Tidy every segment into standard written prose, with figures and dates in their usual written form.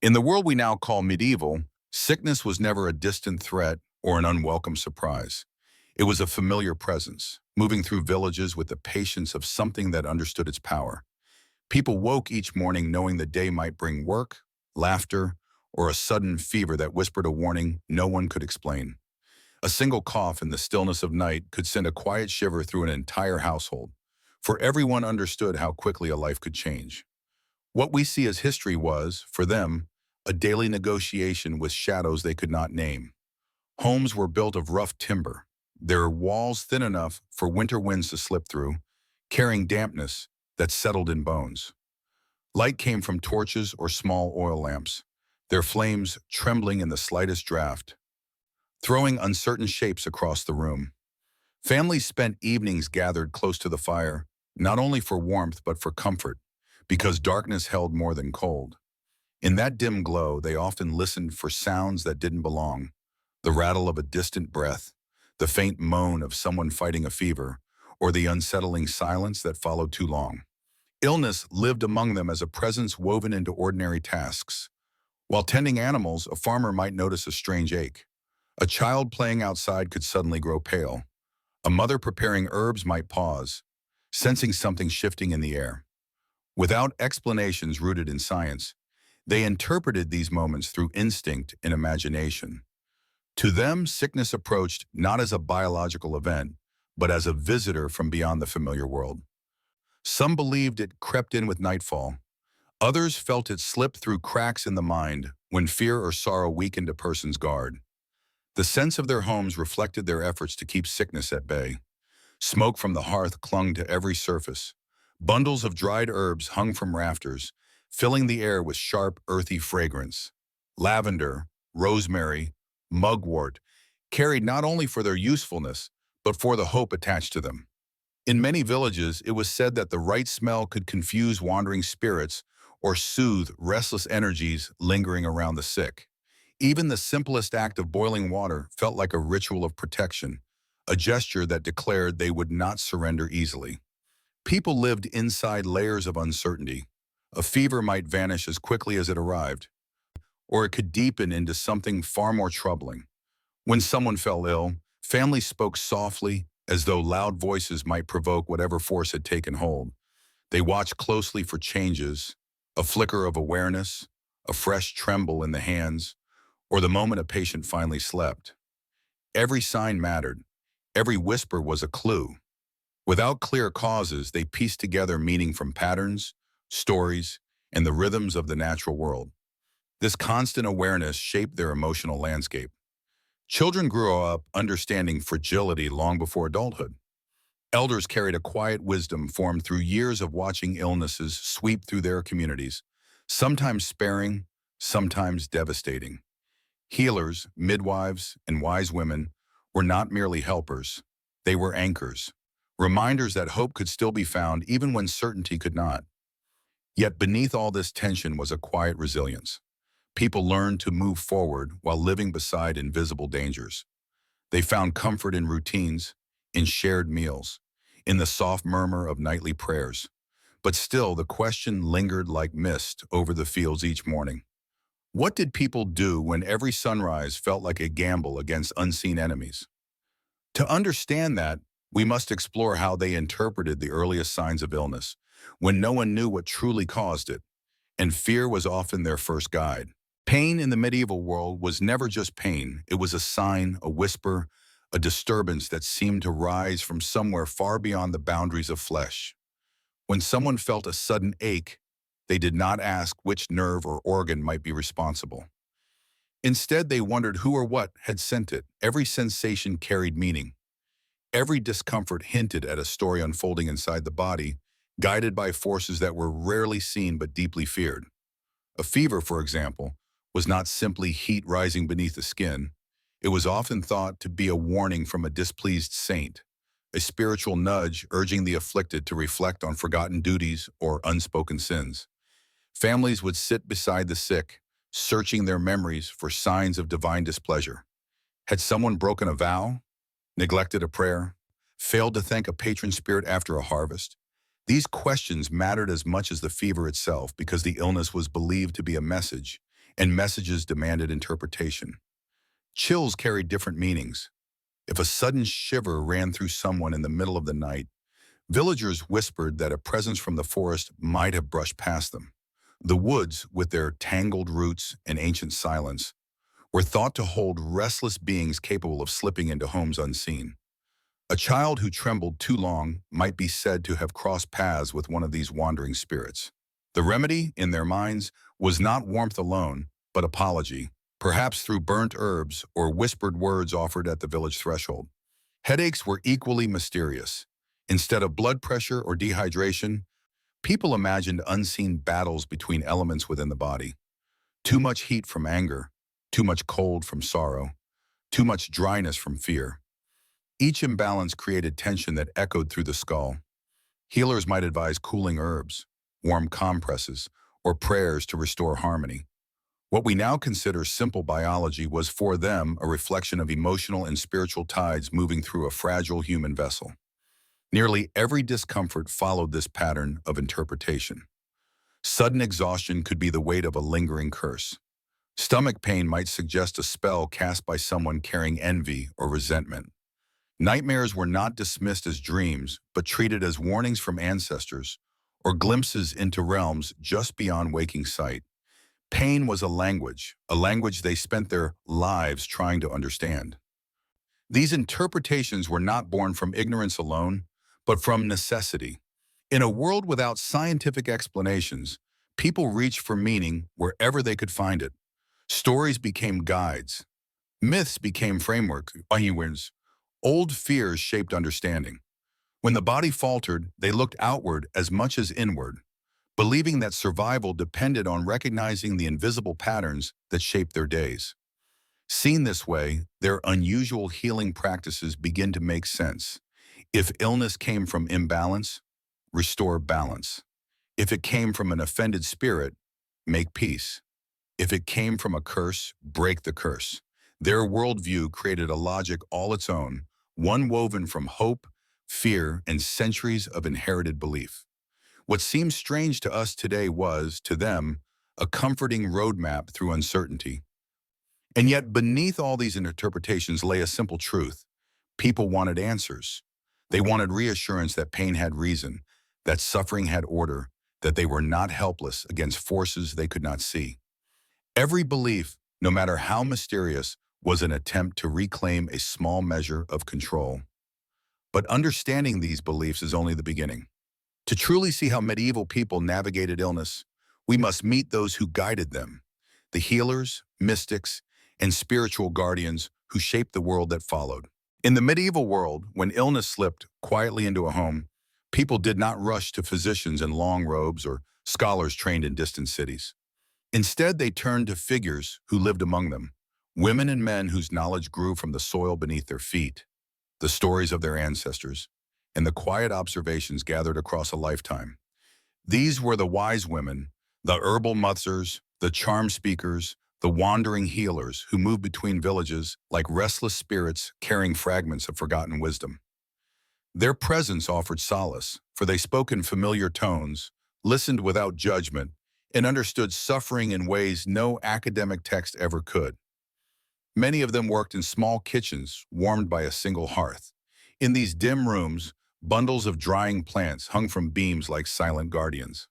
In the world we now call medieval, sickness was never a distant threat or an unwelcome surprise. It was a familiar presence, moving through villages with the patience of something that understood its power. People woke each morning knowing the day might bring work, laughter, or a sudden fever that whispered a warning no one could explain. A single cough in the stillness of night could send a quiet shiver through an entire household, for everyone understood how quickly a life could change. What we see as history was, for them, a daily negotiation with shadows they could not name. Homes were built of rough timber, their walls thin enough for winter winds to slip through, carrying dampness that settled in bones. Light came from torches or small oil lamps, their flames trembling in the slightest draft, throwing uncertain shapes across the room. Families spent evenings gathered close to the fire, not only for warmth but for comfort, because darkness held more than cold. In that dim glow, they often listened for sounds that didn't belong: the rattle of a distant breath, the faint moan of someone fighting a fever, or the unsettling silence that followed too long. Illness lived among them as a presence woven into ordinary tasks. While tending animals, a farmer might notice a strange ache. A child playing outside could suddenly grow pale. A mother preparing herbs might pause, sensing something shifting in the air. Without explanations rooted in science, they interpreted these moments through instinct and imagination. To them, sickness approached not as a biological event, but as a visitor from beyond the familiar world. Some believed it crept in with nightfall. Others felt it slip through cracks in the mind when fear or sorrow weakened a person's guard. The sense of their homes reflected their efforts to keep sickness at bay. Smoke from the hearth clung to every surface. Bundles of dried herbs hung from rafters, filling the air with sharp, earthy fragrance. Lavender, rosemary, mugwort carried not only for their usefulness, but for the hope attached to them. In many villages, it was said that the right smell could confuse wandering spirits or soothe restless energies lingering around the sick. Even the simplest act of boiling water felt like a ritual of protection, a gesture that declared they would not surrender easily. People lived inside layers of uncertainty. A fever might vanish as quickly as it arrived, or it could deepen into something far more troubling. When someone fell ill, families spoke softly, as though loud voices might provoke whatever force had taken hold. They watched closely for changes, a flicker of awareness, a fresh tremble in the hands, or the moment a patient finally slept. Every sign mattered. Every whisper was a clue. Without clear causes, they pieced together meaning from patterns, stories, and the rhythms of the natural world. This constant awareness shaped their emotional landscape. Children grew up understanding fragility long before adulthood. Elders carried a quiet wisdom formed through years of watching illnesses sweep through their communities, sometimes sparing, sometimes devastating. Healers, midwives, and wise women were not merely helpers. They were anchors, reminders that hope could still be found even when certainty could not. Yet beneath all this tension was a quiet resilience. People learned to move forward while living beside invisible dangers. They found comfort in routines, in shared meals, in the soft murmur of nightly prayers. But still, the question lingered like mist over the fields each morning. What did people do when every sunrise felt like a gamble against unseen enemies? To understand that, we must explore how they interpreted the earliest signs of illness, when no one knew what truly caused it, and fear was often their first guide. Pain in the medieval world was never just pain. It was a sign, a whisper, a disturbance that seemed to rise from somewhere far beyond the boundaries of flesh. When someone felt a sudden ache, they did not ask which nerve or organ might be responsible. Instead, they wondered who or what had sent it. Every sensation carried meaning. Every discomfort hinted at a story unfolding inside the body, guided by forces that were rarely seen but deeply feared. A fever, for example, was not simply heat rising beneath the skin. It was often thought to be a warning from a displeased saint, a spiritual nudge urging the afflicted to reflect on forgotten duties or unspoken sins. Families would sit beside the sick, searching their memories for signs of divine displeasure. Had someone broken a vow, neglected a prayer, failed to thank a patron spirit after a harvest? These questions mattered as much as the fever itself because the illness was believed to be a message, and messages demanded interpretation. Chills carried different meanings. If a sudden shiver ran through someone in the middle of the night, villagers whispered that a presence from the forest might have brushed past them. The woods, with their tangled roots and ancient silence, were thought to hold restless beings capable of slipping into homes unseen. A child who trembled too long might be said to have crossed paths with one of these wandering spirits. The remedy, in their minds, was not warmth alone, but apology, perhaps through burnt herbs or whispered words offered at the village threshold. Headaches were equally mysterious. Instead of blood pressure or dehydration, people imagined unseen battles between elements within the body. Too much heat from anger, too much cold from sorrow, too much dryness from fear. Each imbalance created tension that echoed through the skull. Healers might advise cooling herbs, warm compresses, or prayers to restore harmony. What we now consider simple biology was for them a reflection of emotional and spiritual tides moving through a fragile human vessel. Nearly every discomfort followed this pattern of interpretation. Sudden exhaustion could be the weight of a lingering curse. Stomach pain might suggest a spell cast by someone carrying envy or resentment. Nightmares were not dismissed as dreams, but treated as warnings from ancestors or glimpses into realms just beyond waking sight. Pain was a language they spent their lives trying to understand. These interpretations were not born from ignorance alone, but from necessity. In a world without scientific explanations, people reached for meaning wherever they could find it. Stories became guides. Myths became frameworks. Old fears shaped understanding. When the body faltered, they looked outward as much as inward, believing that survival depended on recognizing the invisible patterns that shaped their days. Seen this way, their unusual healing practices begin to make sense. If illness came from imbalance, restore balance. If it came from an offended spirit, make peace. If it came from a curse, break the curse. Their worldview created a logic all its own, one woven from hope, fear, and centuries of inherited belief. What seems strange to us today was, to them, a comforting roadmap through uncertainty. And yet, beneath all these interpretations lay a simple truth. People wanted answers. They wanted reassurance that pain had reason, that suffering had order, that they were not helpless against forces they could not see. Every belief, no matter how mysterious, was an attempt to reclaim a small measure of control. But understanding these beliefs is only the beginning. To truly see how medieval people navigated illness, we must meet those who guided them, the healers, mystics, and spiritual guardians who shaped the world that followed. In the medieval world, when illness slipped quietly into a home, people did not rush to physicians in long robes or scholars trained in distant cities. Instead, they turned to figures who lived among them, women and men whose knowledge grew from the soil beneath their feet, the stories of their ancestors, and the quiet observations gathered across a lifetime. These were the wise women, the herbal mothers, the charm speakers, the wandering healers who moved between villages like restless spirits carrying fragments of forgotten wisdom. Their presence offered solace, for they spoke in familiar tones, listened without judgment, and understood suffering in ways no academic text ever could. Many of them worked in small kitchens warmed by a single hearth. In these dim rooms, bundles of drying plants hung from beams like silent guardians.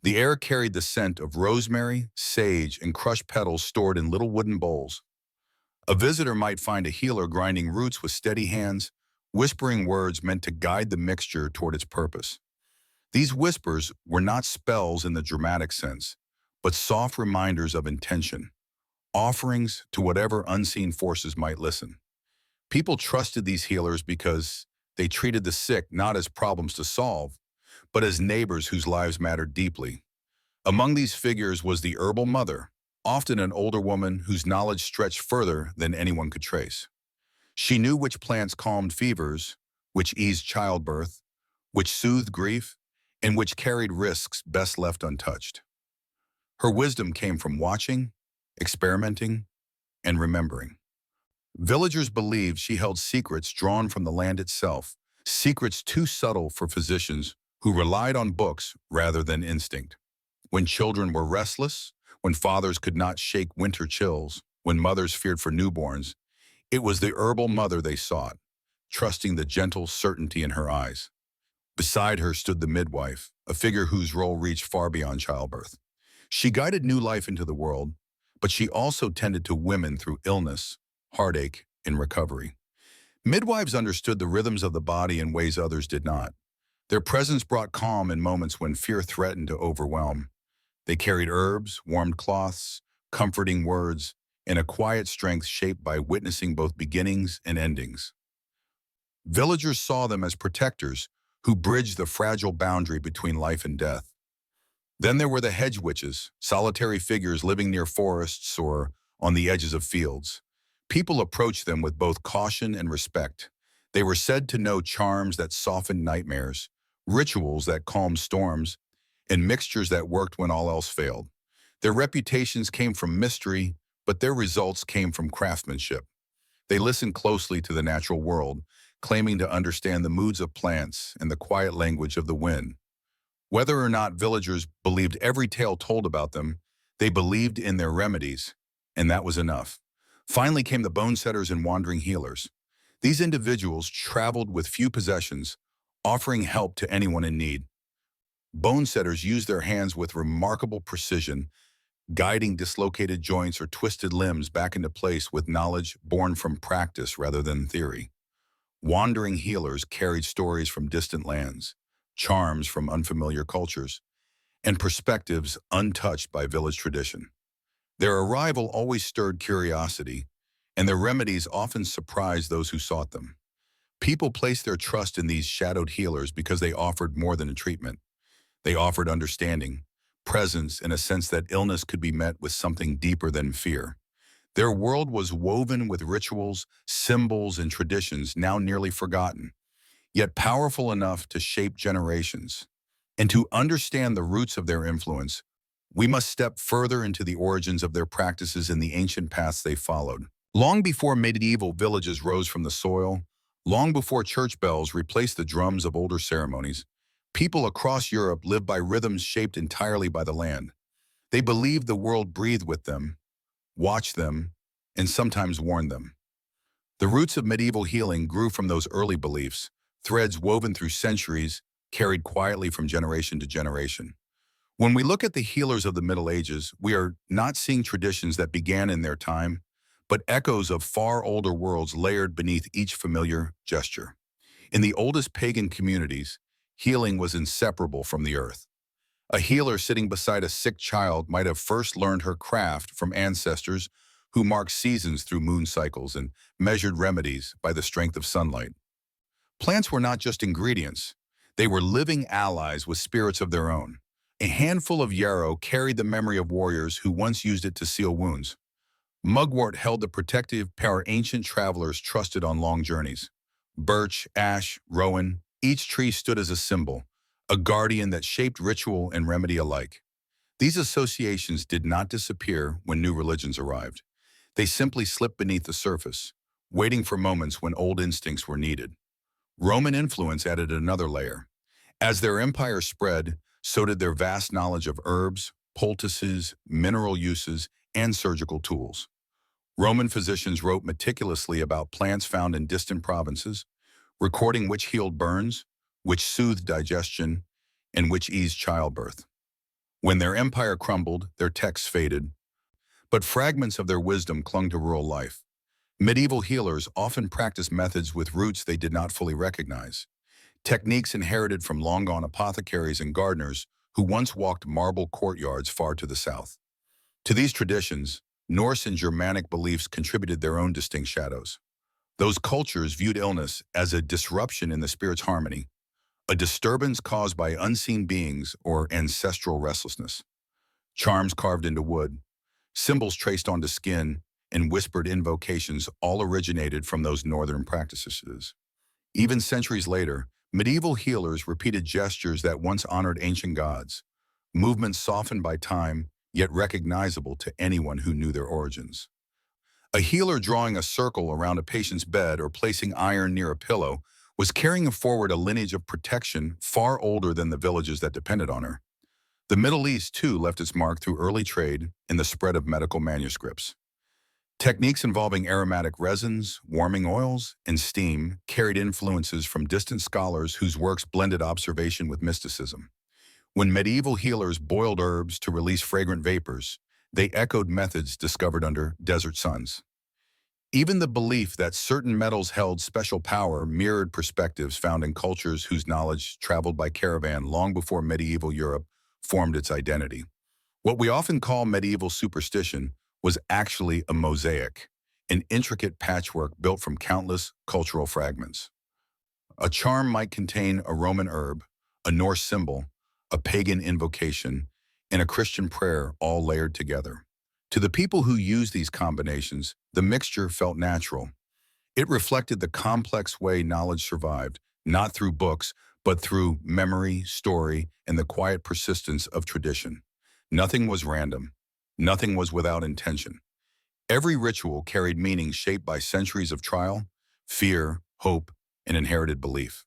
The air carried the scent of rosemary, sage, and crushed petals stored in little wooden bowls. A visitor might find a healer grinding roots with steady hands, whispering words meant to guide the mixture toward its purpose. These whispers were not spells in the dramatic sense, but soft reminders of intention, offerings to whatever unseen forces might listen. People trusted these healers because they treated the sick not as problems to solve, but as neighbors whose lives mattered deeply. Among these figures was the herbal mother, often an older woman whose knowledge stretched further than anyone could trace. She knew which plants calmed fevers, which eased childbirth, which soothed grief, and which carried risks best left untouched. Her wisdom came from watching, experimenting, and remembering. Villagers believed she held secrets drawn from the land itself, secrets too subtle for physicians who relied on books rather than instinct. When children were restless, when fathers could not shake winter chills, when mothers feared for newborns. It was the herbal mother they sought, trusting the gentle certainty in her eyes. Beside her stood the midwife, a figure whose role reached far beyond childbirth. She guided new life into the world, but she also tended to women through illness, heartache, and recovery. Midwives understood the rhythms of the body in ways others did not. Their presence brought calm in moments when fear threatened to overwhelm. They carried herbs, warmed cloths, comforting words, and a quiet strength shaped by witnessing both beginnings and endings. Villagers saw them as protectors who bridged the fragile boundary between life and death. Then there were the hedge witches, solitary figures living near forests or on the edges of fields. People approached them with both caution and respect. They were said to know charms that softened nightmares, rituals that calmed storms, and mixtures that worked when all else failed. Their reputations came from mystery, but their results came from craftsmanship. They listened closely to the natural world, claiming to understand the moods of plants and the quiet language of the wind. Whether or not villagers believed every tale told about them, they believed in their remedies, and that was enough. Finally came the bone setters and wandering healers. These individuals traveled with few possessions, offering help to anyone in need. Bone setters used their hands with remarkable precision, guiding dislocated joints or twisted limbs back into place with knowledge born from practice rather than theory. Wandering healers carried stories from distant lands, charms from unfamiliar cultures, and perspectives untouched by village tradition. Their arrival always stirred curiosity, and their remedies often surprised those who sought them. People placed their trust in these shadowed healers because they offered more than a treatment. They offered understanding, presence, and a sense that illness could be met with something deeper than fear. Their world was woven with rituals, symbols, and traditions now nearly forgotten, yet powerful enough to shape generations. And to understand the roots of their influence, we must step further into the origins of their practices and the ancient paths they followed. Long before medieval villages rose from the soil, long before church bells replaced the drums of older ceremonies, people across Europe lived by rhythms shaped entirely by the land. They believed the world breathed with them, watched them, and sometimes warned them. The roots of medieval healing grew from those early beliefs, threads woven through centuries, carried quietly from generation to generation. When we look at the healers of the Middle Ages, we are not seeing traditions that began in their time, but echoes of far older worlds layered beneath each familiar gesture. In the oldest pagan communities, healing was inseparable from the earth. A healer sitting beside a sick child might have first learned her craft from ancestors who marked seasons through moon cycles and measured remedies by the strength of sunlight. Plants were not just ingredients. They were living allies with spirits of their own. A handful of yarrow carried the memory of warriors who once used it to seal wounds. Mugwort held the protective power ancient travelers trusted on long journeys. Birch, ash, rowan, each tree stood as a symbol, a guardian that shaped ritual and remedy alike. These associations did not disappear when new religions arrived. They simply slipped beneath the surface, waiting for moments when old instincts were needed. Roman influence added another layer. As their empire spread, so did their vast knowledge of herbs, poultices, mineral uses, and surgical tools. Roman physicians wrote meticulously about plants found in distant provinces, recording which healed burns, which soothed digestion, and which eased childbirth. When their empire crumbled, their texts faded, but fragments of their wisdom clung to rural life. Medieval healers often practiced methods with roots they did not fully recognize, techniques inherited from long-gone apothecaries and gardeners who once walked marble courtyards far to the south. To these traditions, Norse and Germanic beliefs contributed their own distinct shadows. Those cultures viewed illness as a disruption in the spirit's harmony, a disturbance caused by unseen beings or ancestral restlessness. Charms carved into wood, symbols traced onto skin, and whispered invocations all originated from those northern practices. Even centuries later, medieval healers repeated gestures that once honored ancient gods, movements softened by time, yet recognizable to anyone who knew their origins. A healer drawing a circle around a patient's bed or placing iron near a pillow was carrying forward a lineage of protection far older than the villages that depended on her. The Middle East, too, left its mark through early trade and the spread of medical manuscripts. Techniques involving aromatic resins, warming oils, and steam carried influences from distant scholars whose works blended observation with mysticism. When medieval healers boiled herbs to release fragrant vapors, they echoed methods discovered under desert suns. Even the belief that certain metals held special power mirrored perspectives found in cultures whose knowledge traveled by caravan long before medieval Europe formed its identity. What we often call medieval superstition was actually a mosaic, an intricate patchwork built from countless cultural fragments. A charm might contain a Roman herb, a Norse symbol, a pagan invocation, and a Christian prayer all layered together. To the people who used these combinations, the mixture felt natural. It reflected the complex way knowledge survived, not through books, but through memory, story, and the quiet persistence of tradition. Nothing was random. Nothing was without intention. Every ritual carried meaning shaped by centuries of trial, fear, hope, and inherited belief.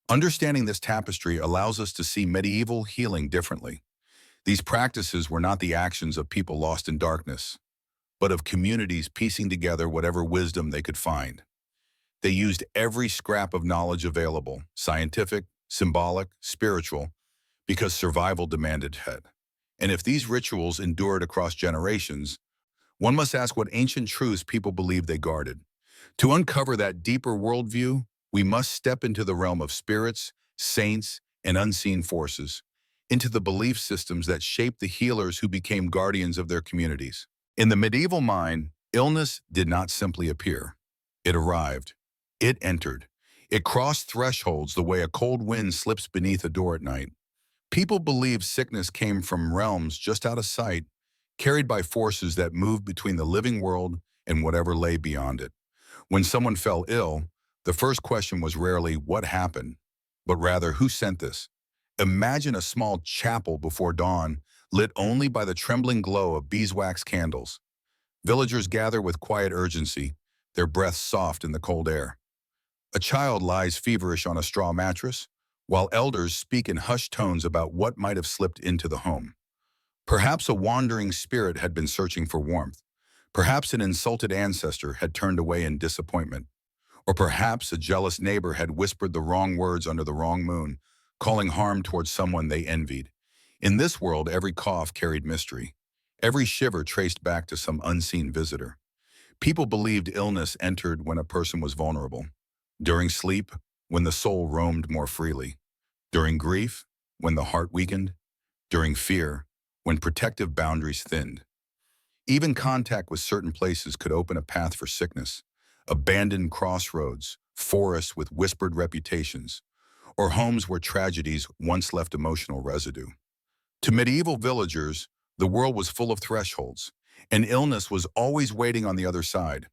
Understanding this tapestry allows us to see medieval healing differently. These practices were not the actions of people lost in darkness, but of communities piecing together whatever wisdom they could find. They used every scrap of knowledge available, scientific, symbolic, spiritual, because survival demanded it. And if these rituals endured across generations, one must ask what ancient truths people believed they guarded. To uncover that deeper worldview, we must step into the realm of spirits, saints, and unseen forces, into the belief systems that shaped the healers who became guardians of their communities. In the medieval mind, illness did not simply appear. It arrived. It entered. It crossed thresholds the way a cold wind slips beneath a door at night. People believed sickness came from realms just out of sight, carried by forces that moved between the living world and whatever lay beyond it. When someone fell ill, the first question was rarely what happened, but rather who sent this. Imagine a small chapel before dawn, lit only by the trembling glow of beeswax candles. Villagers gather with quiet urgency, their breaths soft in the cold air. A child lies feverish on a straw mattress, while elders speak in hushed tones about what might have slipped into the home. Perhaps a wandering spirit had been searching for warmth. Perhaps an insulted ancestor had turned away in disappointment. Or perhaps a jealous neighbor had whispered the wrong words under the wrong moon, calling harm towards someone they envied. In this world, every cough carried mystery. Every shiver traced back to some unseen visitor. People believed illness entered when a person was vulnerable. During sleep, when the soul roamed more freely. During grief, when the heart weakened. During fear, when protective boundaries thinned. Even contact with certain places could open a path for sickness. Abandoned crossroads, forests with whispered reputations, or homes where tragedies once left emotional residue. To medieval villagers, the world was full of thresholds, and illness was always waiting on the other side.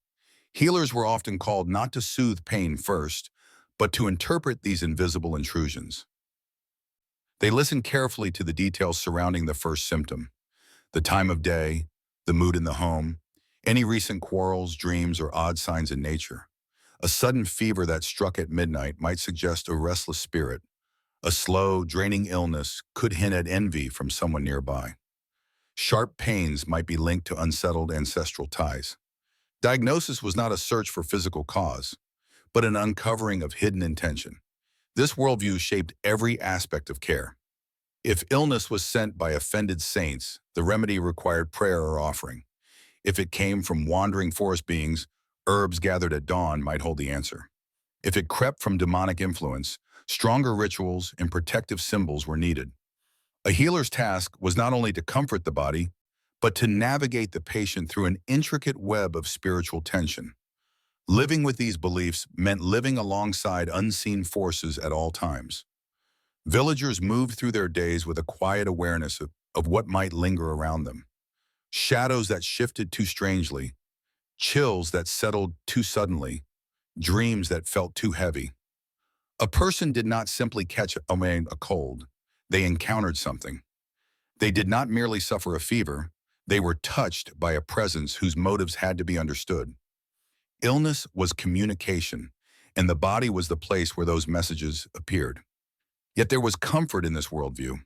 Healers were often called not to soothe pain first, but to interpret these invisible intrusions. They listened carefully to the details surrounding the first symptom, the time of day, the mood in the home, any recent quarrels, dreams, or odd signs in nature. A sudden fever that struck at midnight might suggest a restless spirit. A slow, draining illness could hint at envy from someone nearby. Sharp pains might be linked to unsettled ancestral ties. Diagnosis was not a search for physical cause, but an uncovering of hidden intention. This worldview shaped every aspect of care. If illness was sent by offended saints, the remedy required prayer or offering. If it came from wandering forest beings, herbs gathered at dawn might hold the answer. If it crept from demonic influence, stronger rituals and protective symbols were needed. A healer's task was not only to comfort the body, but to navigate the patient through an intricate web of spiritual tension. Living with these beliefs meant living alongside unseen forces at all times. Villagers moved through their days with a quiet awareness of what might linger around them. Shadows that shifted too strangely, chills that settled too suddenly, dreams that felt too heavy. A person did not simply catch a cold. They encountered something. They did not merely suffer a fever. They were touched by a presence whose motives had to be understood. Illness was communication, and the body was the place where those messages appeared. Yet there was comfort in this worldview.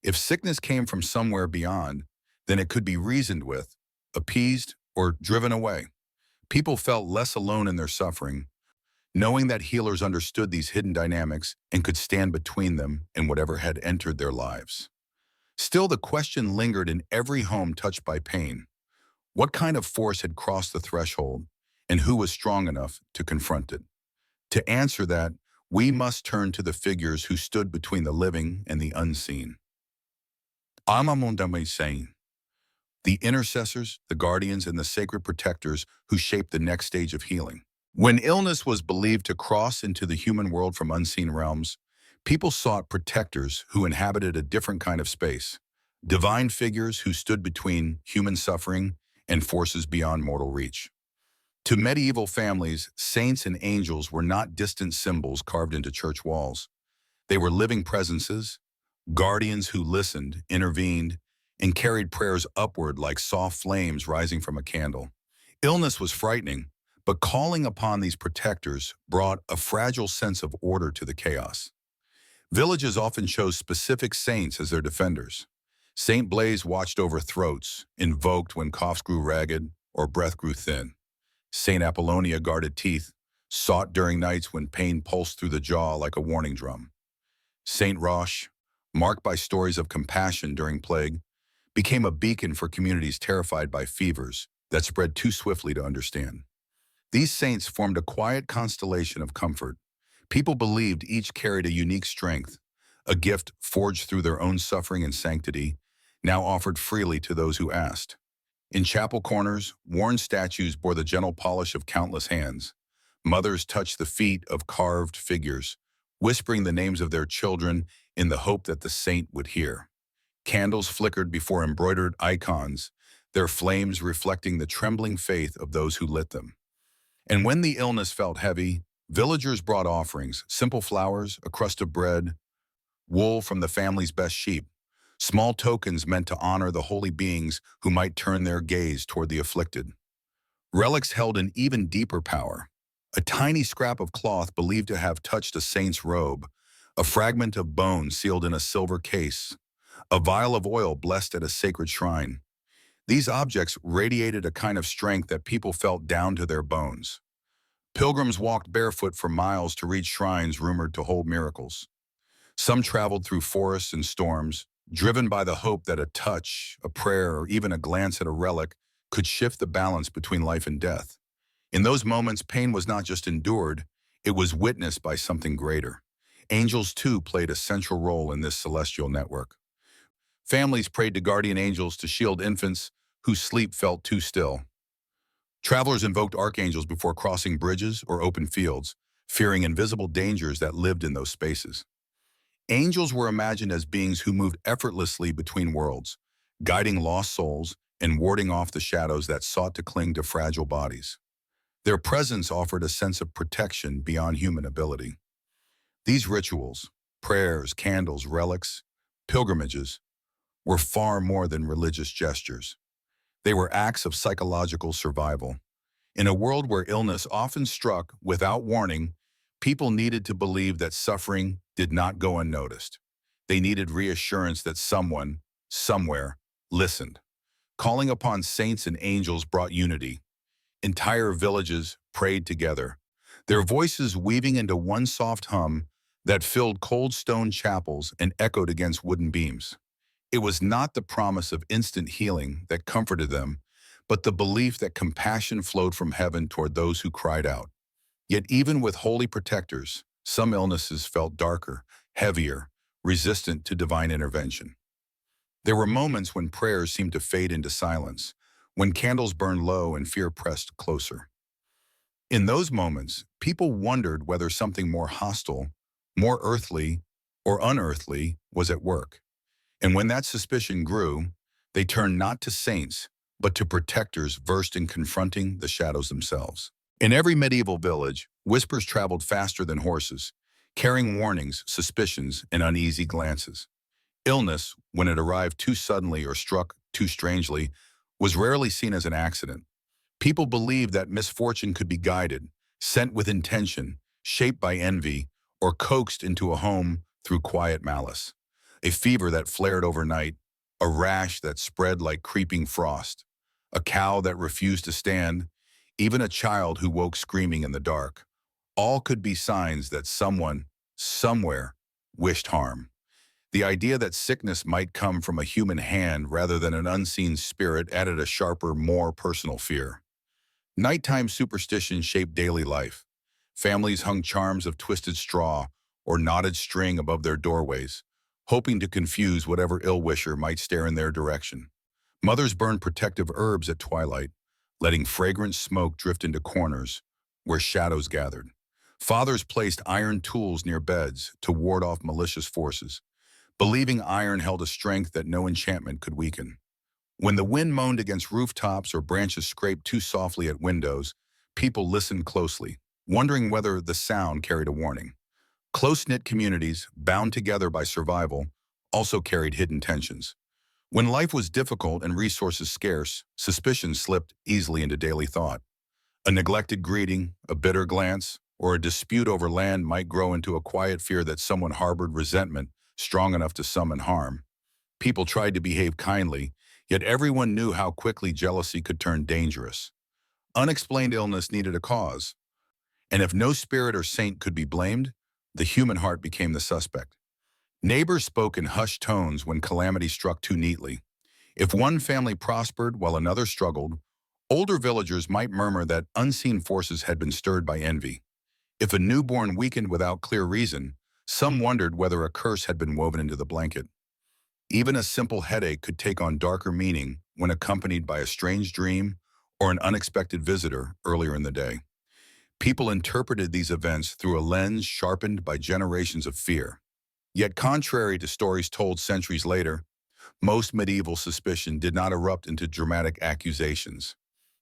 If sickness came from somewhere beyond, then it could be reasoned with, appeased, or driven away. People felt less alone in their suffering, knowing that healers understood these hidden dynamics and could stand between them and whatever had entered their lives. Still, the question lingered in every home touched by pain. What kind of force had crossed the threshold, and who was strong enough to confront it? To answer that, we must turn to the figures who stood between the living and the unseen. Amamondame saying, the intercessors, the guardians, and the sacred protectors who shaped the next stage of healing. When illness was believed to cross into the human world from unseen realms, people sought protectors who inhabited a different kind of space, divine figures who stood between human suffering and forces beyond mortal reach. To medieval families, saints and angels were not distant symbols carved into church walls. They were living presences, guardians who listened, intervened, and carried prayers upward like soft flames rising from a candle. Illness was frightening, but calling upon these protectors brought a fragile sense of order to the chaos. Villages often chose specific saints as their defenders. Saint Blaise watched over throats, invoked when coughs grew ragged or breath grew thin. Saint Apollonia guarded teeth, sought during nights when pain pulsed through the jaw like a warning drum. Saint Roche, marked by stories of compassion during plague, became a beacon for communities terrified by fevers that spread too swiftly to understand. These saints formed a quiet constellation of comfort. People believed each carried a unique strength, a gift forged through their own suffering and sanctity, now offered freely to those who asked. In chapel corners, worn statues bore the gentle polish of countless hands. Mothers touched the feet of carved figures, whispering the names of their children in the hope that the saint would hear. Candles flickered before embroidered icons, their flames reflecting the trembling faith of those who lit them. And when the illness felt heavy, villagers brought offerings, simple flowers, a crust of bread, wool from the family's best sheep, small tokens meant to honor the holy beings who might turn their gaze toward the afflicted. Relics held an even deeper power. A tiny scrap of cloth believed to have touched a saint's robe, a fragment of bone sealed in a silver case, a vial of oil blessed at a sacred shrine. These objects radiated a kind of strength that people felt down to their bones. Pilgrims walked barefoot for miles to reach shrines rumored to hold miracles. Some traveled through forests and storms, driven by the hope that a touch, a prayer, or even a glance at a relic could shift the balance between life and death. In those moments, pain was not just endured, it was witnessed by something greater. Angels, too, played a central role in this celestial network. Families prayed to guardian angels to shield infants whose sleep felt too still. Travelers invoked archangels before crossing bridges or open fields, fearing invisible dangers that lived in those spaces. Angels were imagined as beings who moved effortlessly between worlds, guiding lost souls and warding off the shadows that sought to cling to fragile bodies. Their presence offered a sense of protection beyond human ability. These rituals, prayers, candles, relics, pilgrimages, were far more than religious gestures. They were acts of psychological survival. In a world where illness often struck without warning, people needed to believe that suffering did not go unnoticed. They needed reassurance that someone, somewhere, listened. Calling upon saints and angels brought unity. Entire villages prayed together, their voices weaving into one soft hum that filled cold stone chapels and echoed against wooden beams. It was not the promise of instant healing that comforted them, but the belief that compassion flowed from heaven toward those who cried out. Yet even with holy protectors, some illnesses felt darker, heavier, resistant to divine intervention. There were moments when prayers seemed to fade into silence, when candles burned low and fear pressed closer. In those moments, people wondered whether something more hostile, more earthly, or unearthly was at work. And when that suspicion grew, they turned not to saints, but to protectors versed in confronting the shadows themselves. In every medieval village, whispers traveled faster than horses, carrying warnings, suspicions, and uneasy glances. Illness, when it arrived too suddenly or struck too strangely, was rarely seen as an accident. People believed that misfortune could be guided, sent with intention, shaped by envy, or coaxed into a home through quiet malice. a fever that flared overnight, a rash that spread like creeping frost, a cow that refused to stand, even a child who woke screaming in the dark. All could be signs that someone, somewhere, wished harm. The idea that sickness might come from a human hand rather than an unseen spirit added a sharper, more personal fear. Nighttime superstitions shaped daily life. Families hung charms of twisted straw or knotted string above their doorways, hoping to confuse whatever ill-wisher might stare in their direction. Mothers burned protective herbs at twilight, letting fragrant smoke drift into corners where shadows gathered. Fathers placed iron tools near beds to ward off malicious forces, believing iron held a strength that no enchantment could weaken. When the wind moaned against rooftops or branches scraped too softly at windows, people listened closely, wondering whether the sound carried a warning. Close-knit communities, bound together by survival, also carried hidden tensions. When life was difficult and resources scarce, suspicion slipped easily into daily thought. A neglected greeting, a bitter glance, or a dispute over land might grow into a quiet fear that someone harbored resentment strong enough to summon harm. People tried to behave kindly, yet everyone knew how quickly jealousy could turn dangerous. Unexplained illness needed a cause, and if no spirit or saint could be blamed, the human heart became the suspect. Neighbors spoke in hushed tones when calamity struck too neatly. If one family prospered while another struggled, older villagers might murmur that unseen forces had been stirred by envy. If a newborn weakened without clear reason, some wondered whether a curse had been woven into the blanket. Even a simple headache could take on darker meaning when accompanied by a strange dream or an unexpected visitor earlier in the day. People interpreted these events through a lens sharpened by generations of fear. Yet contrary to stories told centuries later, most medieval suspicion did not erupt into dramatic accusations.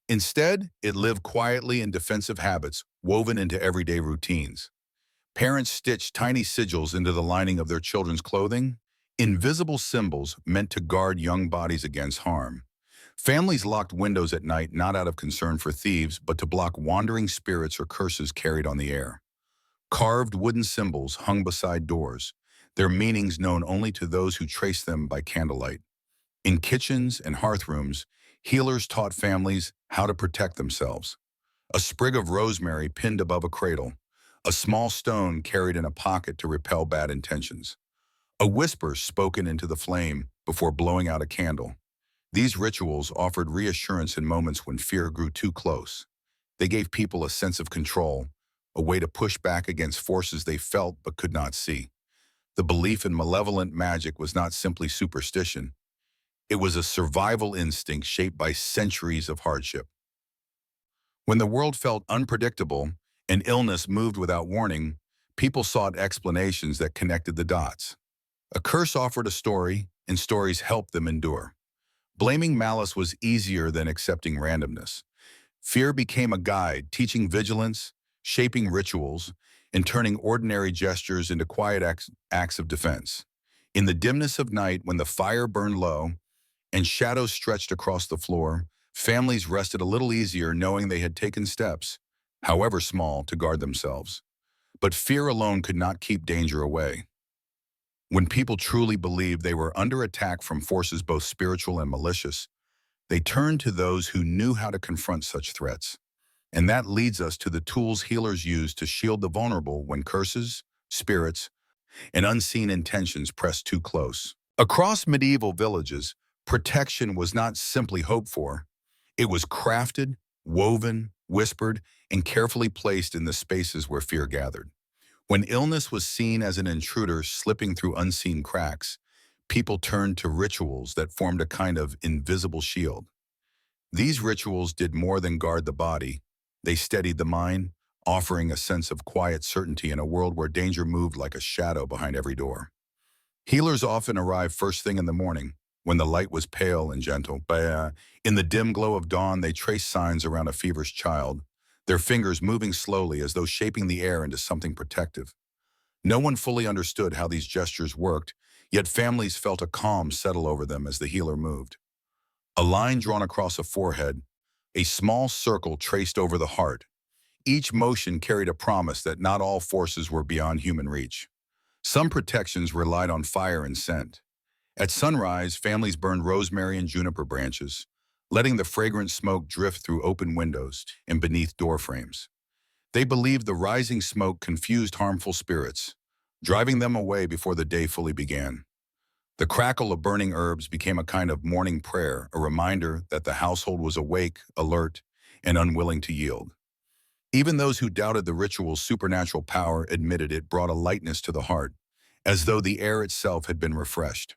Instead, it lived quietly in defensive habits woven into everyday routines. Parents stitched tiny sigils into the lining of their children's clothing, invisible symbols meant to guard young bodies against harm. Families locked windows at night not out of concern for thieves, but to block wandering spirits or curses carried on the air. Carved wooden symbols hung beside doors, their meanings known only to those who traced them by candlelight. In kitchens and hearthrooms, healers taught families how to protect themselves. A sprig of rosemary pinned above a cradle, a small stone carried in a pocket to repel bad intentions, a whisper spoken into the flame before blowing out a candle. These rituals offered reassurance in moments when fear grew too close. They gave people a sense of control, a way to push back against forces they felt but could not see. The belief in malevolent magic was not simply superstition. It was a survival instinct shaped by centuries of hardship. When the world felt unpredictable and illness moved without warning, people sought explanations that connected the dots. A curse offered a story, and stories helped them endure. Blaming malice was easier than accepting randomness. Fear became a guide, teaching vigilance, shaping rituals, and turning ordinary gestures into quiet acts of defense. In the dimness of night, when the fire burned low and shadows stretched across the floor, families rested a little easier knowing they had taken steps, however small, to guard themselves. But fear alone could not keep danger away. When people truly believed they were under attack from forces both spiritual and malicious, they turned to those who knew how to confront such threats. And that leads us to the tools healers use to shield the vulnerable when curses, spirits, and unseen intentions press too close. Across medieval villages, protection was not simply hoped for. It was crafted, woven, whispered, and carefully placed in the spaces where fear gathered. When illness was seen as an intruder slipping through unseen cracks, people turned to rituals that formed a kind of invisible shield. These rituals did more than guard the body. They steadied the mind, offering a sense of quiet certainty in a world where danger moved like a shadow behind every door. Healers often arrived first thing in the morning, when the light was pale and gentle. In the dim glow of dawn, they traced signs around a feverish child, their fingers moving slowly as though shaping the air into something protective. No one fully understood how these gestures worked, yet families felt a calm settle over them as the healer moved. A line drawn across a forehead, a small circle traced over the heart. Each motion carried a promise that not all forces were beyond human reach. Some protections relied on fire and scent. At sunrise, families burned rosemary and juniper branches, letting the fragrant smoke drift through open windows and beneath door frames. They believed the rising smoke confused harmful spirits, driving them away before the day fully began. The crackle of burning herbs became a kind of morning prayer, a reminder that the household was awake, alert, and unwilling to yield. Even those who doubted the ritual's supernatural power admitted it brought a lightness to the heart, as though the air itself had been refreshed.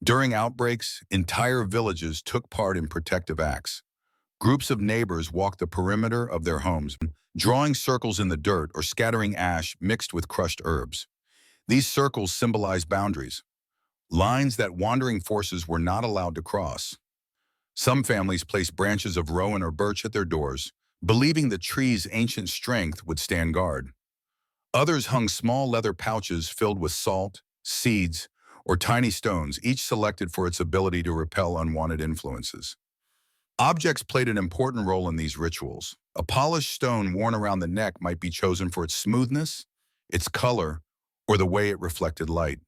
During outbreaks, entire villages took part in protective acts. Groups of neighbors walked the perimeter of their homes, drawing circles in the dirt or scattering ash mixed with crushed herbs. These circles symbolized boundaries, lines that wandering forces were not allowed to cross. Some families placed branches of rowan or birch at their doors, believing the tree's ancient strength would stand guard. Others hung small leather pouches filled with salt, seeds, or tiny stones, each selected for its ability to repel unwanted influences. Objects played an important role in these rituals. A polished stone worn around the neck might be chosen for its smoothness, its color, or the way it reflected light.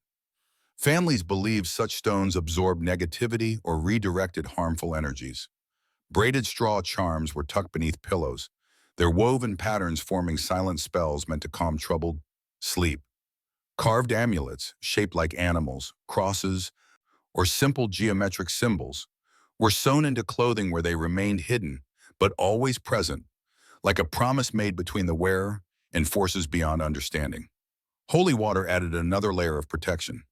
Families believed such stones absorbed negativity or redirected harmful energies. Braided straw charms were tucked beneath pillows, their woven patterns forming silent spells meant to calm troubled sleep. Carved amulets, shaped like animals, crosses, or simple geometric symbols, were sewn into clothing where they remained hidden, but always present, like a promise made between the wearer and forces beyond understanding. Holy water added another layer of protection.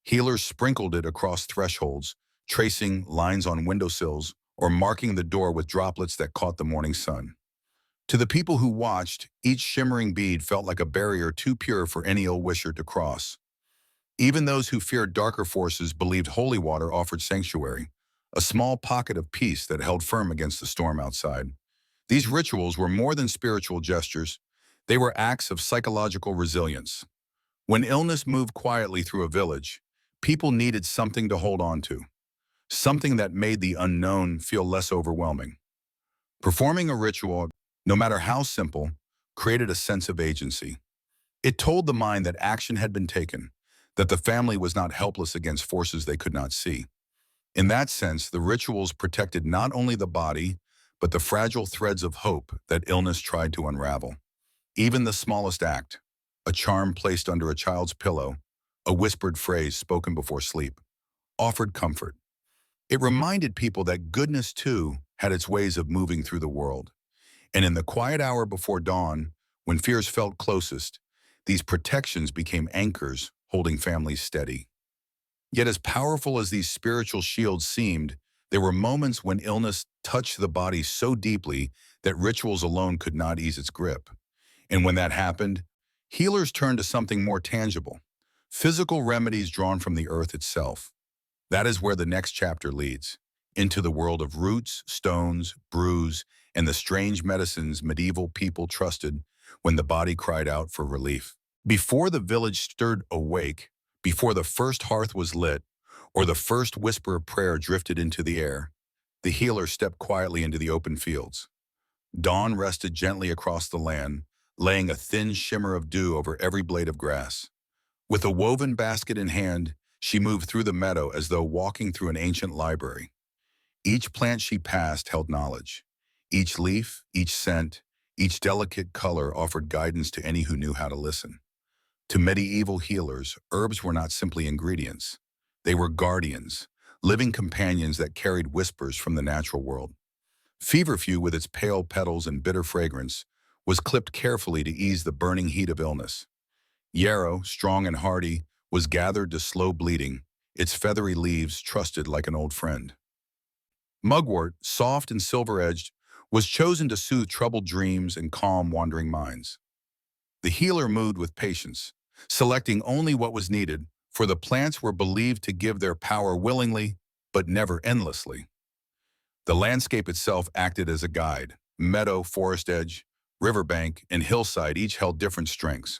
Healers sprinkled it across thresholds, tracing lines on windowsills or marking the door with droplets that caught the morning sun. To the people who watched, each shimmering bead felt like a barrier too pure for any ill-wisher to cross. Even those who feared darker forces believed holy water offered sanctuary, a small pocket of peace that held firm against the storm outside. These rituals were more than spiritual gestures. They were acts of psychological resilience. When illness moved quietly through a village, people needed something to hold on to, something that made the unknown feel less overwhelming. Performing a ritual, no matter how simple, created a sense of agency. It told the mind that action had been taken, that the family was not helpless against forces they could not see. In that sense, the rituals protected not only the body, but the fragile threads of hope that illness tried to unravel. Even the smallest act, a charm placed under a child's pillow, a whispered phrase spoken before sleep, offered comfort. It reminded people that goodness, too, had its ways of moving through the world. And in the quiet hour before dawn, when fears felt closest, these protections became anchors holding families steady. Yet as powerful as these spiritual shields seemed, there were moments when illness touched the body so deeply that rituals alone could not ease its grip. And when that happened, healers turned to something more tangible, physical remedies drawn from the earth itself. That is where the next chapter leads, into the world of roots, stones, brews, and the strange medicines medieval people trusted when the body cried out for relief. Before the village stirred awake, before the first hearth was lit, or the first whisper of prayer drifted into the air, the healer stepped quietly into the open fields. Dawn rested gently across the land, laying a thin shimmer of dew over every blade of grass. With a woven basket in hand, she moved through the meadow as though walking through an ancient library. Each plant she passed held knowledge. Each leaf, each scent, each delicate color offered guidance to any who knew how to listen. To medieval healers, herbs were not simply ingredients. They were guardians, living companions that carried whispers from the natural world. Feverfew, with its pale petals and bitter fragrance, was clipped carefully to ease the burning heat of illness. Yarrow, strong and hardy, was gathered to slow bleeding, its feathery leaves trusted like an old friend. Mugwort, soft and silver-edged, was chosen to soothe troubled dreams and calm wandering minds. The healer moved with patience, selecting only what was needed, for the plants were believed to give their power willingly, but never endlessly. The landscape itself acted as a guide. Meadow, forest edge, riverbank, and hillside each held different strengths.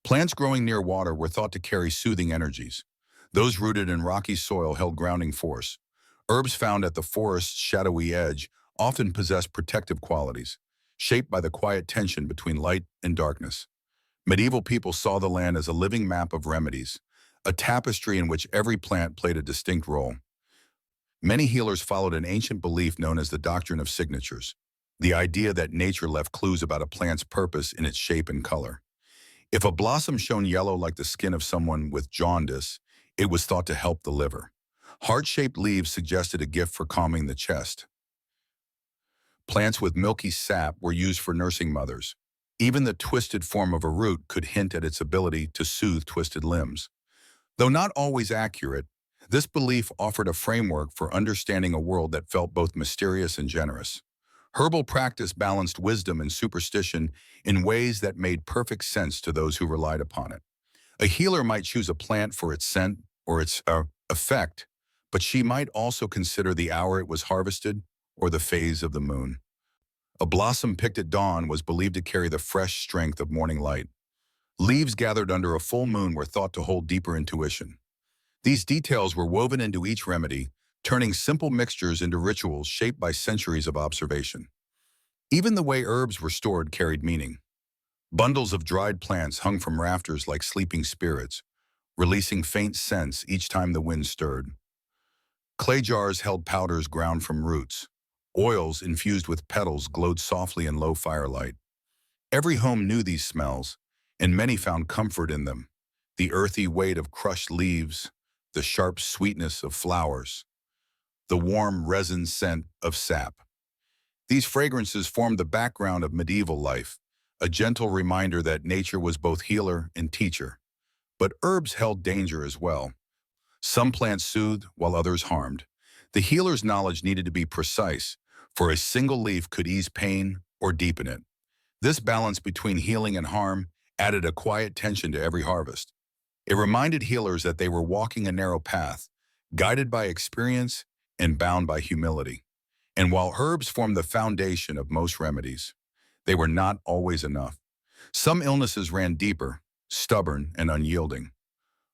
Plants growing near water were thought to carry soothing energies. Those rooted in rocky soil held grounding force. Herbs found at the forest's shadowy edge often possessed protective qualities, shaped by the quiet tension between light and darkness. Medieval people saw the land as a living map of remedies, a tapestry in which every plant played a distinct role. Many healers followed an ancient belief known as the doctrine of signatures, the idea that nature left clues about a plant's purpose in its shape and color. If a blossom shone yellow like the skin of someone with jaundice, it was thought to help the liver. Heart-shaped leaves suggested a gift for calming the chest. Plants with milky sap were used for nursing mothers. Even the twisted form of a root could hint at its ability to soothe twisted limbs. Though not always accurate, this belief offered a framework for understanding a world that felt both mysterious and generous. Herbal practice balanced wisdom and superstition in ways that made perfect sense to those who relied upon it. A healer might choose a plant for its scent or its effect, but she might also consider the hour it was harvested or the phase of the moon. A blossom picked at dawn was believed to carry the fresh strength of morning light. Leaves gathered under a full moon were thought to hold deeper intuition. These details were woven into each remedy, turning simple mixtures into rituals shaped by centuries of observation. Even the way herbs were stored carried meaning. Bundles of dried plants hung from rafters like sleeping spirits, releasing faint scents each time the wind stirred. Clay jars held powders ground from roots. Oils infused with petals glowed softly in low firelight. Every home knew these smells, and many found comfort in them. The earthy weight of crushed leaves, the sharp sweetness of flowers, the warm resin scent of sap. These fragrances formed the background of medieval life, a gentle reminder that nature was both healer and teacher. But herbs held danger as well. Some plants soothed while others harmed. The healer's knowledge needed to be precise, for a single leaf could ease pain or deepen it. This balance between healing and harm added a quiet tension to every harvest. It reminded healers that they were walking a narrow path, guided by experience and bound by humility. And while herbs formed the foundation of most remedies, they were not always enough. Some illnesses ran deeper, stubborn, and unyielding.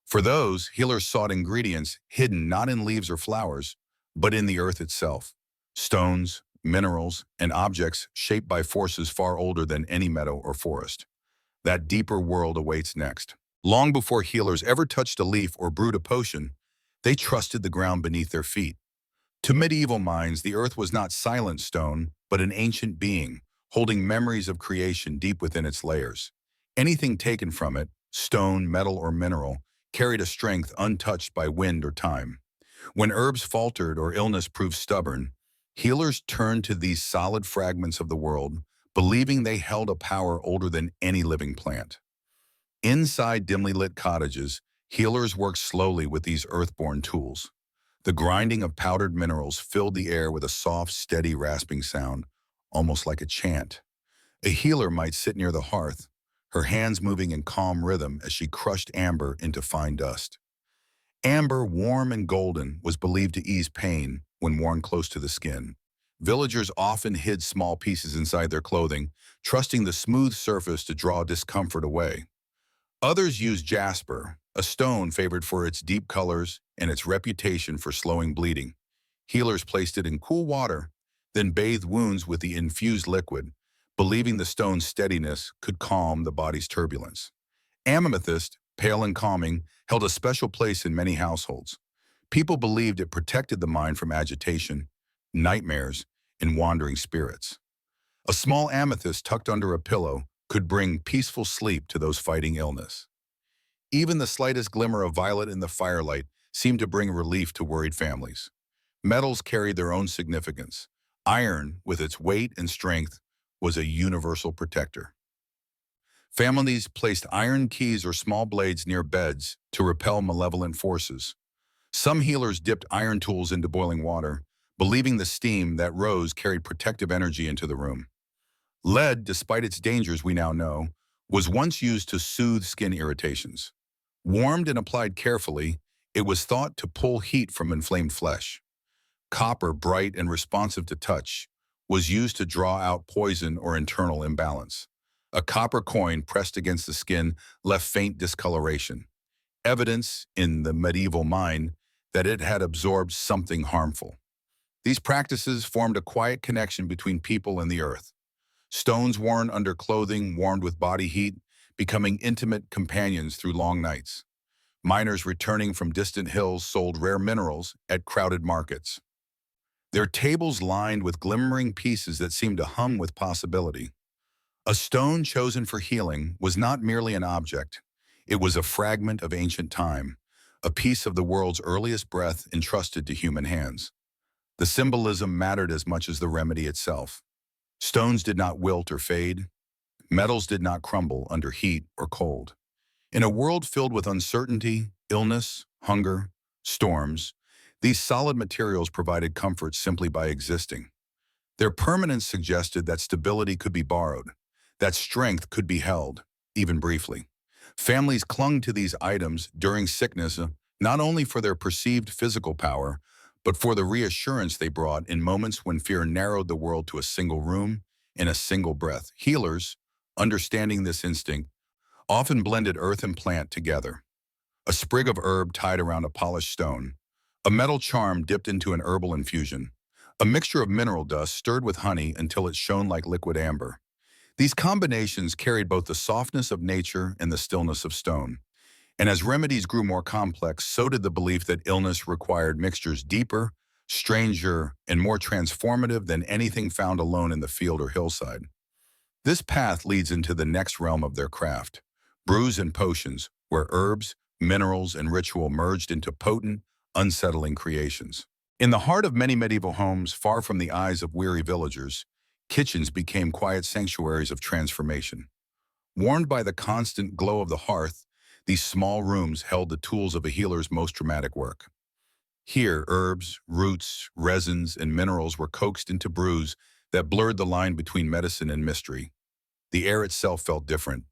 For those, healers sought ingredients hidden not in leaves or flowers, but in the earth itself. Stones, minerals, and objects shaped by forces far older than any meadow or forest. That deeper world awaits next. Long before healers ever touched a leaf or brewed a potion, they trusted the ground beneath their feet. To medieval minds, the earth was not silent stone, but an ancient being, holding memories of creation deep within its layers. Anything taken from it, stone, metal, or mineral, carried a strength untouched by wind or time. When herbs faltered or illness proved stubborn, healers turned to these solid fragments of the world, believing they held a power older than any living plant. Inside dimly lit cottages, healers worked slowly with these earthborn tools. The grinding of powdered minerals filled the air with a soft, steady, rasping sound, almost like a chant. A healer might sit near the hearth, her hands moving in calm rhythm as she crushed amber into fine dust. Amber, warm and golden, was believed to ease pain when worn close to the skin. Villagers often hid small pieces inside their clothing, trusting the smooth surface to draw discomfort away. Others used jasper, a stone favored for its deep colors and its reputation for slowing bleeding. Healers placed it in cool water, then bathed wounds with the infused liquid, believing the stone's steadiness could calm the body's turbulence. Amethyst, pale and calming, held a special place in many households. People believed it protected the mind from agitation, nightmares, and wandering spirits. A small amethyst tucked under a pillow could bring peaceful sleep to those fighting illness. Even the slightest glimmer of violet in the firelight seemed to bring relief to worried families. Metals carried their own significance. Iron, with its weight and strength, was a universal protector. Families placed iron keys or small blades near beds to repel malevolent forces. Some healers dipped iron tools into boiling water, believing the steam that rose carried protective energy into the room. Lead, despite its dangers we now know, was once used to soothe skin irritations. Warmed and applied carefully, it was thought to pull heat from inflamed flesh. Copper, bright and responsive to touch, was used to draw out poison or internal imbalance. A copper coin pressed against the skin left faint discoloration, evidence in the medieval mind that it had absorbed something harmful. These practices formed a quiet connection between people and the earth. Stones worn under clothing warmed with body heat, becoming intimate companions through long nights. Miners returning from distant hills sold rare minerals at crowded markets. Their tables lined with glimmering pieces that seemed to hum with possibility. A stone chosen for healing was not merely an object. It was a fragment of ancient time, a piece of the world's earliest breath entrusted to human hands. The symbolism mattered as much as the remedy itself. Stones did not wilt or fade. Metals did not crumble under heat or cold. In a world filled with uncertainty, illness, hunger, storms, these solid materials provided comfort simply by existing. Their permanence suggested that stability could be borrowed, that strength could be held, even briefly. Families clung to these items during sickness, not only for their perceived physical power, but for the reassurance they brought in moments when fear narrowed the world to a single room and a single breath. Healers, understanding this instinct, often blended earth and plant together. A sprig of herb tied around a polished stone, a metal charm dipped into an herbal infusion, a mixture of mineral dust stirred with honey until it shone like liquid amber. These combinations carried both the softness of nature and the stillness of stone. And as remedies grew more complex, so did the belief that illness required mixtures deeper, stranger, and more transformative than anything found alone in the field or hillside. This path leads into the next realm of their craft, brews and potions, where herbs, minerals, and ritual merged into potent, unsettling creations. In the heart of many medieval homes, far from the eyes of weary villagers, kitchens became quiet sanctuaries of transformation. Warmed by the constant glow of the hearth, these small rooms held the tools of a healer's most dramatic work. Here, herbs, roots, resins, and minerals were coaxed into brews that blurred the line between medicine and mystery. The air itself felt different,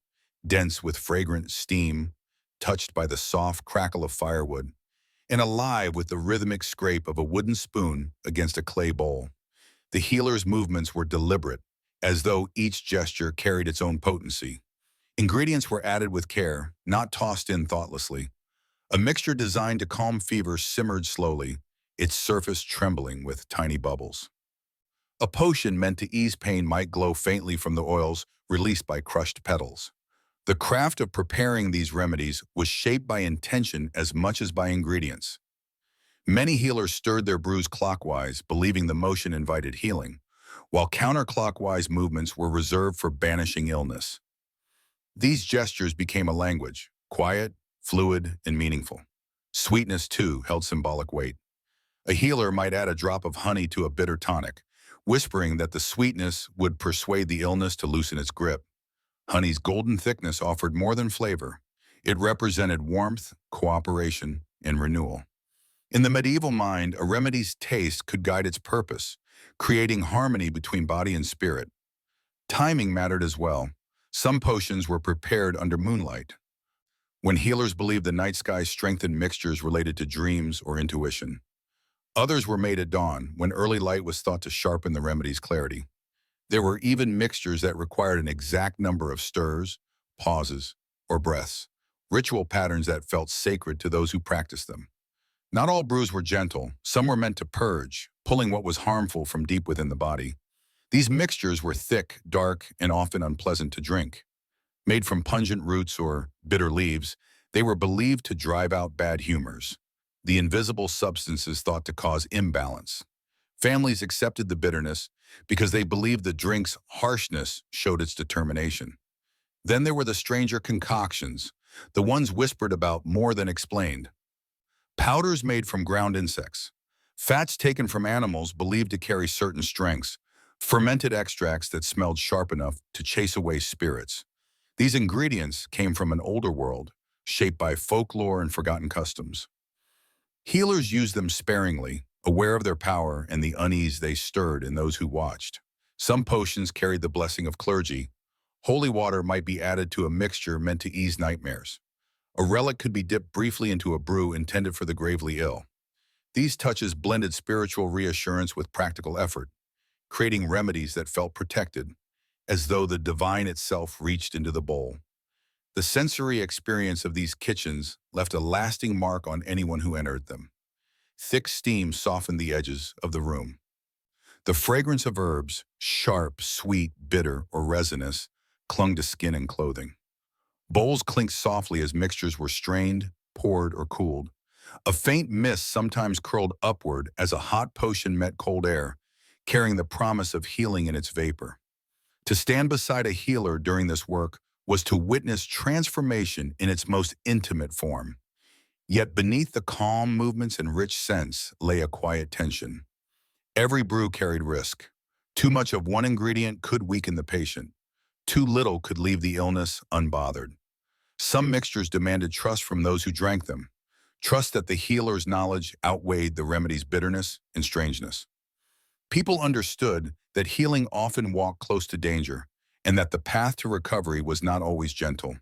dense with fragrant steam, touched by the soft crackle of firewood, and alive with the rhythmic scrape of a wooden spoon against a clay bowl. The healer's movements were deliberate, as though each gesture carried its own potency. Ingredients were added with care, not tossed in thoughtlessly. A mixture designed to calm fever simmered slowly, its surface trembling with tiny bubbles. A potion meant to ease pain might glow faintly from the oils released by crushed petals. The craft of preparing these remedies was shaped by intention as much as by ingredients. Many healers stirred their brews clockwise, believing the motion invited healing, while counterclockwise movements were reserved for banishing illness. These gestures became a language, quiet, fluid, and meaningful. Sweetness, too, held symbolic weight. A healer might add a drop of honey to a bitter tonic, whispering that the sweetness would persuade the illness to loosen its grip. Honey's golden thickness offered more than flavor. It represented warmth, cooperation, and renewal. In the medieval mind, a remedy's taste could guide its purpose, creating harmony between body and spirit. Timing mattered as well. Some potions were prepared under moonlight, when healers believed the night sky strengthened mixtures related to dreams or intuition. Others were made at dawn, when early light was thought to sharpen the remedy's clarity. There were even mixtures that required an exact number of stirs, pauses, or breaths, ritual patterns that felt sacred to those who practiced them. Not all brews were gentle. Some were meant to purge, pulling what was harmful from deep within the body. These mixtures were thick, dark, and often unpleasant to drink. Made from pungent roots or bitter leaves, they were believed to drive out bad humors, the invisible substances thought to cause imbalance. Families accepted the bitterness because they believed the drink's harshness showed its determination. Then there were the stranger concoctions, the ones whispered about more than explained. Powders made from ground insects, fats taken from animals believed to carry certain strengths, fermented extracts that smelled sharp enough to chase away spirits. These ingredients came from an older world, shaped by folklore and forgotten customs. Healers used them sparingly, aware of their power and the unease they stirred in those who watched. Some potions carried the blessing of clergy. Holy water might be added to a mixture meant to ease nightmares. A relic could be dipped briefly into a brew intended for the gravely ill. These touches blended spiritual reassurance with practical effort, creating remedies that felt protected, as though the divine itself reached into the bowl. The sensory experience of these kitchens left a lasting mark on anyone who entered them. Thick steam softened the edges of the room. The fragrance of herbs, sharp, sweet, bitter, or resinous, clung to skin and clothing. Bowls clinked softly as mixtures were strained, poured, or cooled. A faint mist sometimes curled upward as a hot potion met cold air, carrying the promise of healing in its vapor. To stand beside a healer during this work was to witness transformation in its most intimate form. Yet beneath the calm movements and rich scents lay a quiet tension. Every brew carried risk. Too much of one ingredient could weaken the patient. Too little could leave the illness unbothered. Some mixtures demanded trust from those who drank them, trust that the healer's knowledge outweighed the remedy's bitterness and strangeness. People understood that healing often walked close to danger, and that the path to recovery was not always gentle.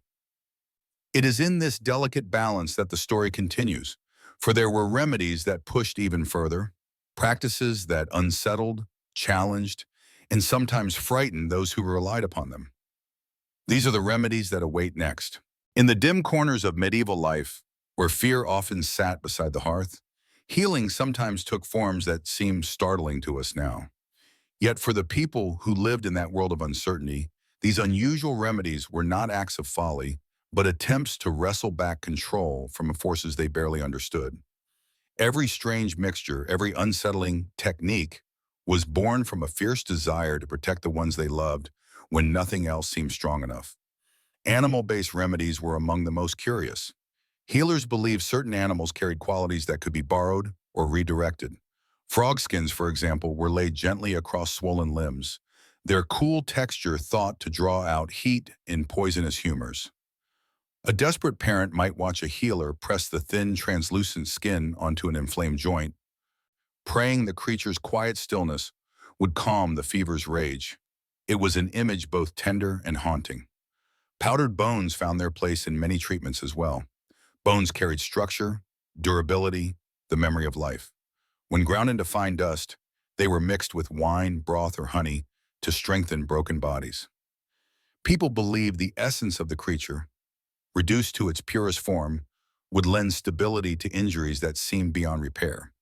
It is in this delicate balance that the story continues, for there were remedies that pushed even further, practices that unsettled, challenged, and sometimes frightened those who relied upon them. These are the remedies that await next. In the dim corners of medieval life, where fear often sat beside the hearth, healing sometimes took forms that seem startling to us now. Yet for the people who lived in that world of uncertainty, these unusual remedies were not acts of folly, but attempts to wrestle back control from forces they barely understood. Every strange mixture, every unsettling technique was born from a fierce desire to protect the ones they loved when nothing else seemed strong enough. Animal-based remedies were among the most curious. Healers believed certain animals carried qualities that could be borrowed or redirected. Frog skins, for example, were laid gently across swollen limbs, their cool texture thought to draw out heat in poisonous humors. A desperate parent might watch a healer press the thin, translucent skin onto an inflamed joint, praying the creature's quiet stillness would calm the fever's rage. It was an image both tender and haunting. Powdered bones found their place in many treatments as well. Bones carried structure, durability, the memory of life. When ground into fine dust, they were mixed with wine, broth, or honey to strengthen broken bodies. People believed the essence of the creature, reduced to its purest form, would lend stability to injuries that seemed beyond repair.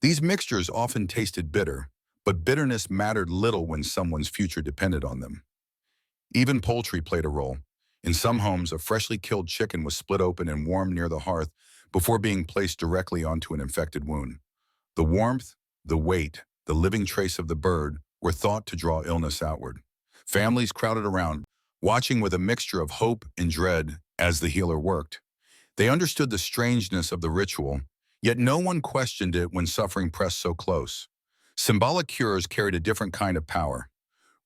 These mixtures often tasted bitter, but bitterness mattered little when someone's future depended on them. Even poultry played a role. In some homes, a freshly killed chicken was split open and warmed near the hearth before being placed directly onto an infected wound. The warmth, the weight, the living trace of the bird were thought to draw illness outward. Families crowded around, watching with a mixture of hope and dread as the healer worked. They understood the strangeness of the ritual, yet no one questioned it when suffering pressed so close. Symbolic cures carried a different kind of power.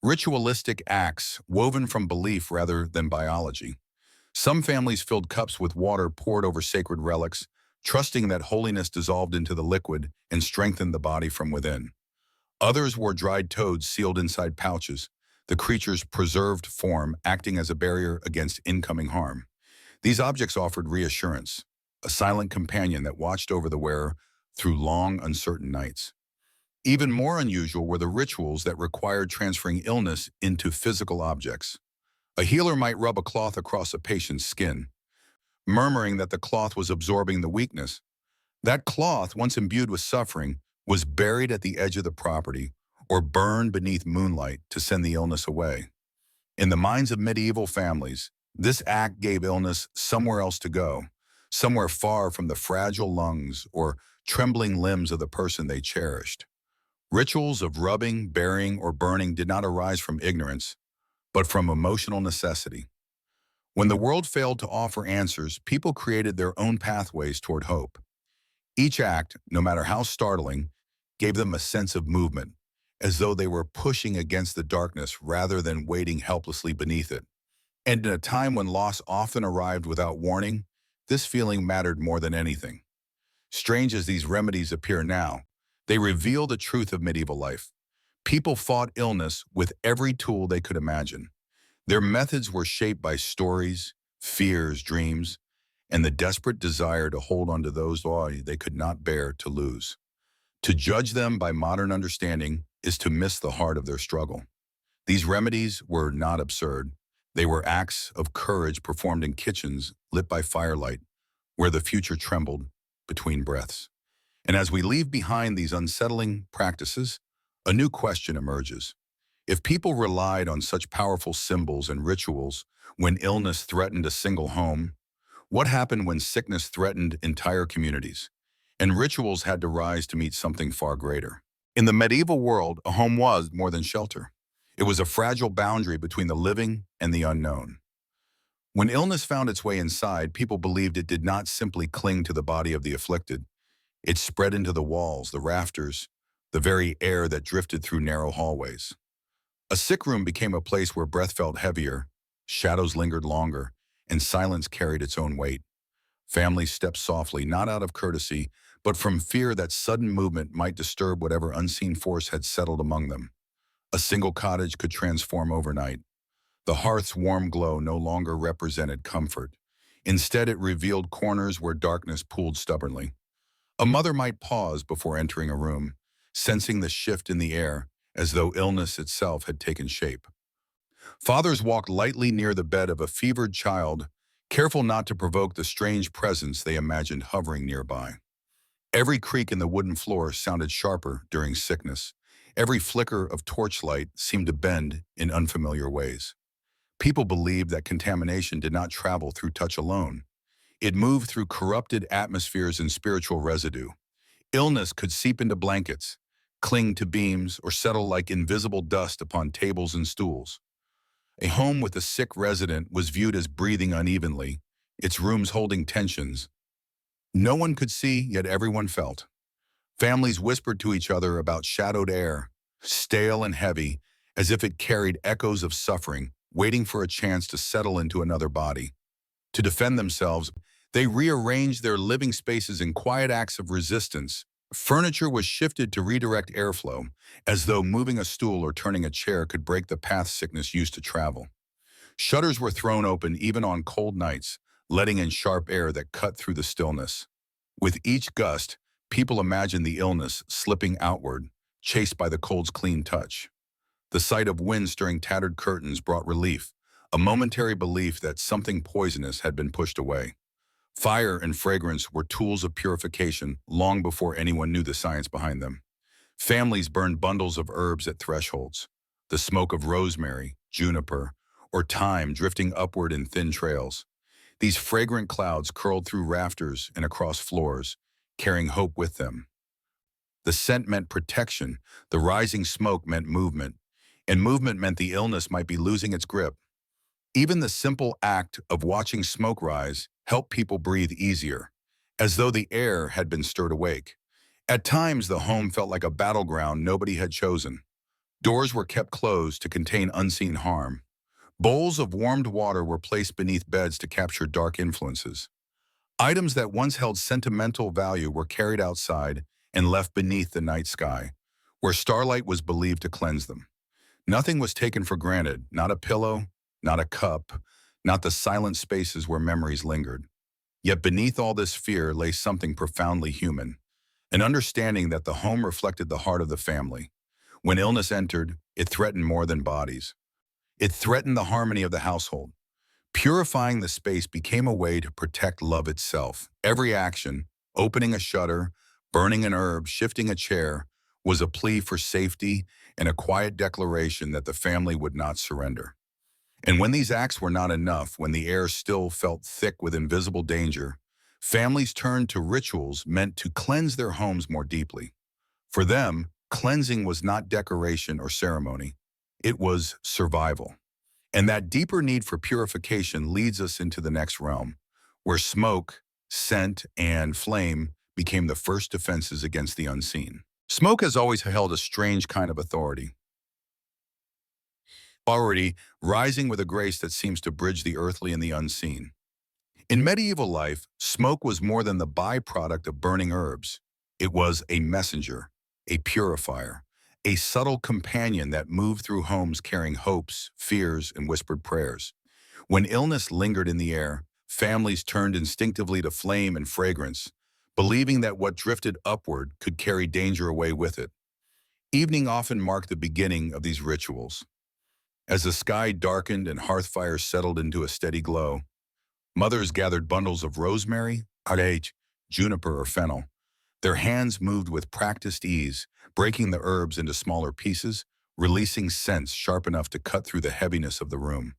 Ritualistic acts woven from belief rather than biology. Some families filled cups with water poured over sacred relics, trusting that holiness dissolved into the liquid and strengthened the body from within. Others wore dried toads sealed inside pouches, the creature's preserved form acting as a barrier against incoming harm. These objects offered reassurance, a silent companion that watched over the wearer through long, uncertain nights. Even more unusual were the rituals that required transferring illness into physical objects. A healer might rub a cloth across a patient's skin, murmuring that the cloth was absorbing the weakness. That cloth, once imbued with suffering, was buried at the edge of the property or burned beneath moonlight to send the illness away. In the minds of medieval families, this act gave illness somewhere else to go, somewhere far from the fragile lungs or trembling limbs of the person they cherished. Rituals of rubbing, burying, or burning did not arise from ignorance, but from emotional necessity. When the world failed to offer answers, people created their own pathways toward hope. Each act, no matter how startling, gave them a sense of movement, as though they were pushing against the darkness rather than waiting helplessly beneath it. And in a time when loss often arrived without warning, this feeling mattered more than anything. Strange as these remedies appear now, they reveal the truth of medieval life. People fought illness with every tool they could imagine. Their methods were shaped by stories, fears, dreams, and the desperate desire to hold on to those they could not bear to lose. To judge them by modern understanding is to miss the heart of their struggle. These remedies were not absurd. They were acts of courage performed in kitchens lit by firelight, where the future trembled between breaths. And as we leave behind these unsettling practices, a new question emerges. If people relied on such powerful symbols and rituals when illness threatened a single home, what happened when sickness threatened entire communities? And rituals had to rise to meet something far greater. In the medieval world, a home was more than shelter. It was a fragile boundary between the living and the unknown. When illness found its way inside, people believed it did not simply cling to the body of the afflicted. It spread into the walls, the rafters, the very air that drifted through narrow hallways. A sick room became a place where breath felt heavier, shadows lingered longer, and silence carried its own weight. Families stepped softly, not out of courtesy, but from fear that sudden movement might disturb whatever unseen force had settled among them. A single cottage could transform overnight. The hearth's warm glow no longer represented comfort. Instead, it revealed corners where darkness pooled stubbornly. A mother might pause before entering a room, sensing the shift in the air, as though illness itself had taken shape. Fathers walked lightly near the bed of a fevered child, careful not to provoke the strange presence they imagined hovering nearby. Every creak in the wooden floor sounded sharper during sickness. Every flicker of torchlight seemed to bend in unfamiliar ways. People believed that contamination did not travel through touch alone. It moved through corrupted atmospheres and spiritual residue. Illness could seep into blankets, cling to beams, or settle like invisible dust upon tables and stools. A home with a sick resident was viewed as breathing unevenly, its rooms holding tensions. No one could see, yet everyone felt. Families whispered to each other about shadowed air, stale and heavy, as if it carried echoes of suffering, waiting for a chance to settle into another body. To defend themselves, they rearranged their living spaces in quiet acts of resistance. Furniture was shifted to redirect airflow, as though moving a stool or turning a chair could break the path sickness used to travel. Shutters were thrown open even on cold nights, letting in sharp air that cut through the stillness. With each gust, people imagined the illness slipping outward, chased by the cold's clean touch. The sight of wind stirring tattered curtains brought relief, a momentary belief that something poisonous had been pushed away. Fire and fragrance were tools of purification long before anyone knew the science behind them. Families burned bundles of herbs at thresholds, the smoke of rosemary, juniper, or thyme drifting upward in thin trails. These fragrant clouds curled through rafters and across floors, carrying hope with them. The scent meant protection, the rising smoke meant movement, and movement meant the illness might be losing its grip. Even the simple act of watching smoke rise helped people breathe easier, as though the air had been stirred awake. At times, the home felt like a battleground nobody had chosen. Doors were kept closed to contain unseen harm. Bowls of warmed water were placed beneath beds to capture dark influences. Items that once held sentimental value were carried outside and left beneath the night sky, where starlight was believed to cleanse them. Nothing was taken for granted, not a pillow, not a cup, not the silent spaces where memories lingered. Yet beneath all this fear lay something profoundly human, an understanding that the home reflected the heart of the family. When illness entered, it threatened more than bodies. It threatened the harmony of the household. Purifying the space became a way to protect love itself. Every action, opening a shutter, burning an herb, shifting a chair, was a plea for safety and a quiet declaration that the family would not surrender. And when these acts were not enough, when the air still felt thick with invisible danger, families turned to rituals meant to cleanse their homes more deeply. For them, cleansing was not decoration or ceremony. It was survival. And that deeper need for purification leads us into the next realm, where smoke, scent, and flame became the first defenses against the unseen. Smoke has always held a strange kind of authority, rising with a grace that seems to bridge the earthly and the unseen. In medieval life, smoke was more than the byproduct of burning herbs. It was a messenger, a purifier, a subtle companion that moved through homes carrying hopes, fears, and whispered prayers. When illness lingered in the air, families turned instinctively to flame and fragrance, believing that what drifted upward could carry danger away with it. Evening often marked the beginning of these rituals. As the sky darkened and hearth fires settled into a steady glow, mothers gathered bundles of rosemary, sage, juniper, or fennel. Their hands moved with practiced ease, breaking the herbs into smaller pieces, releasing scents sharp enough to cut through the heaviness of the room.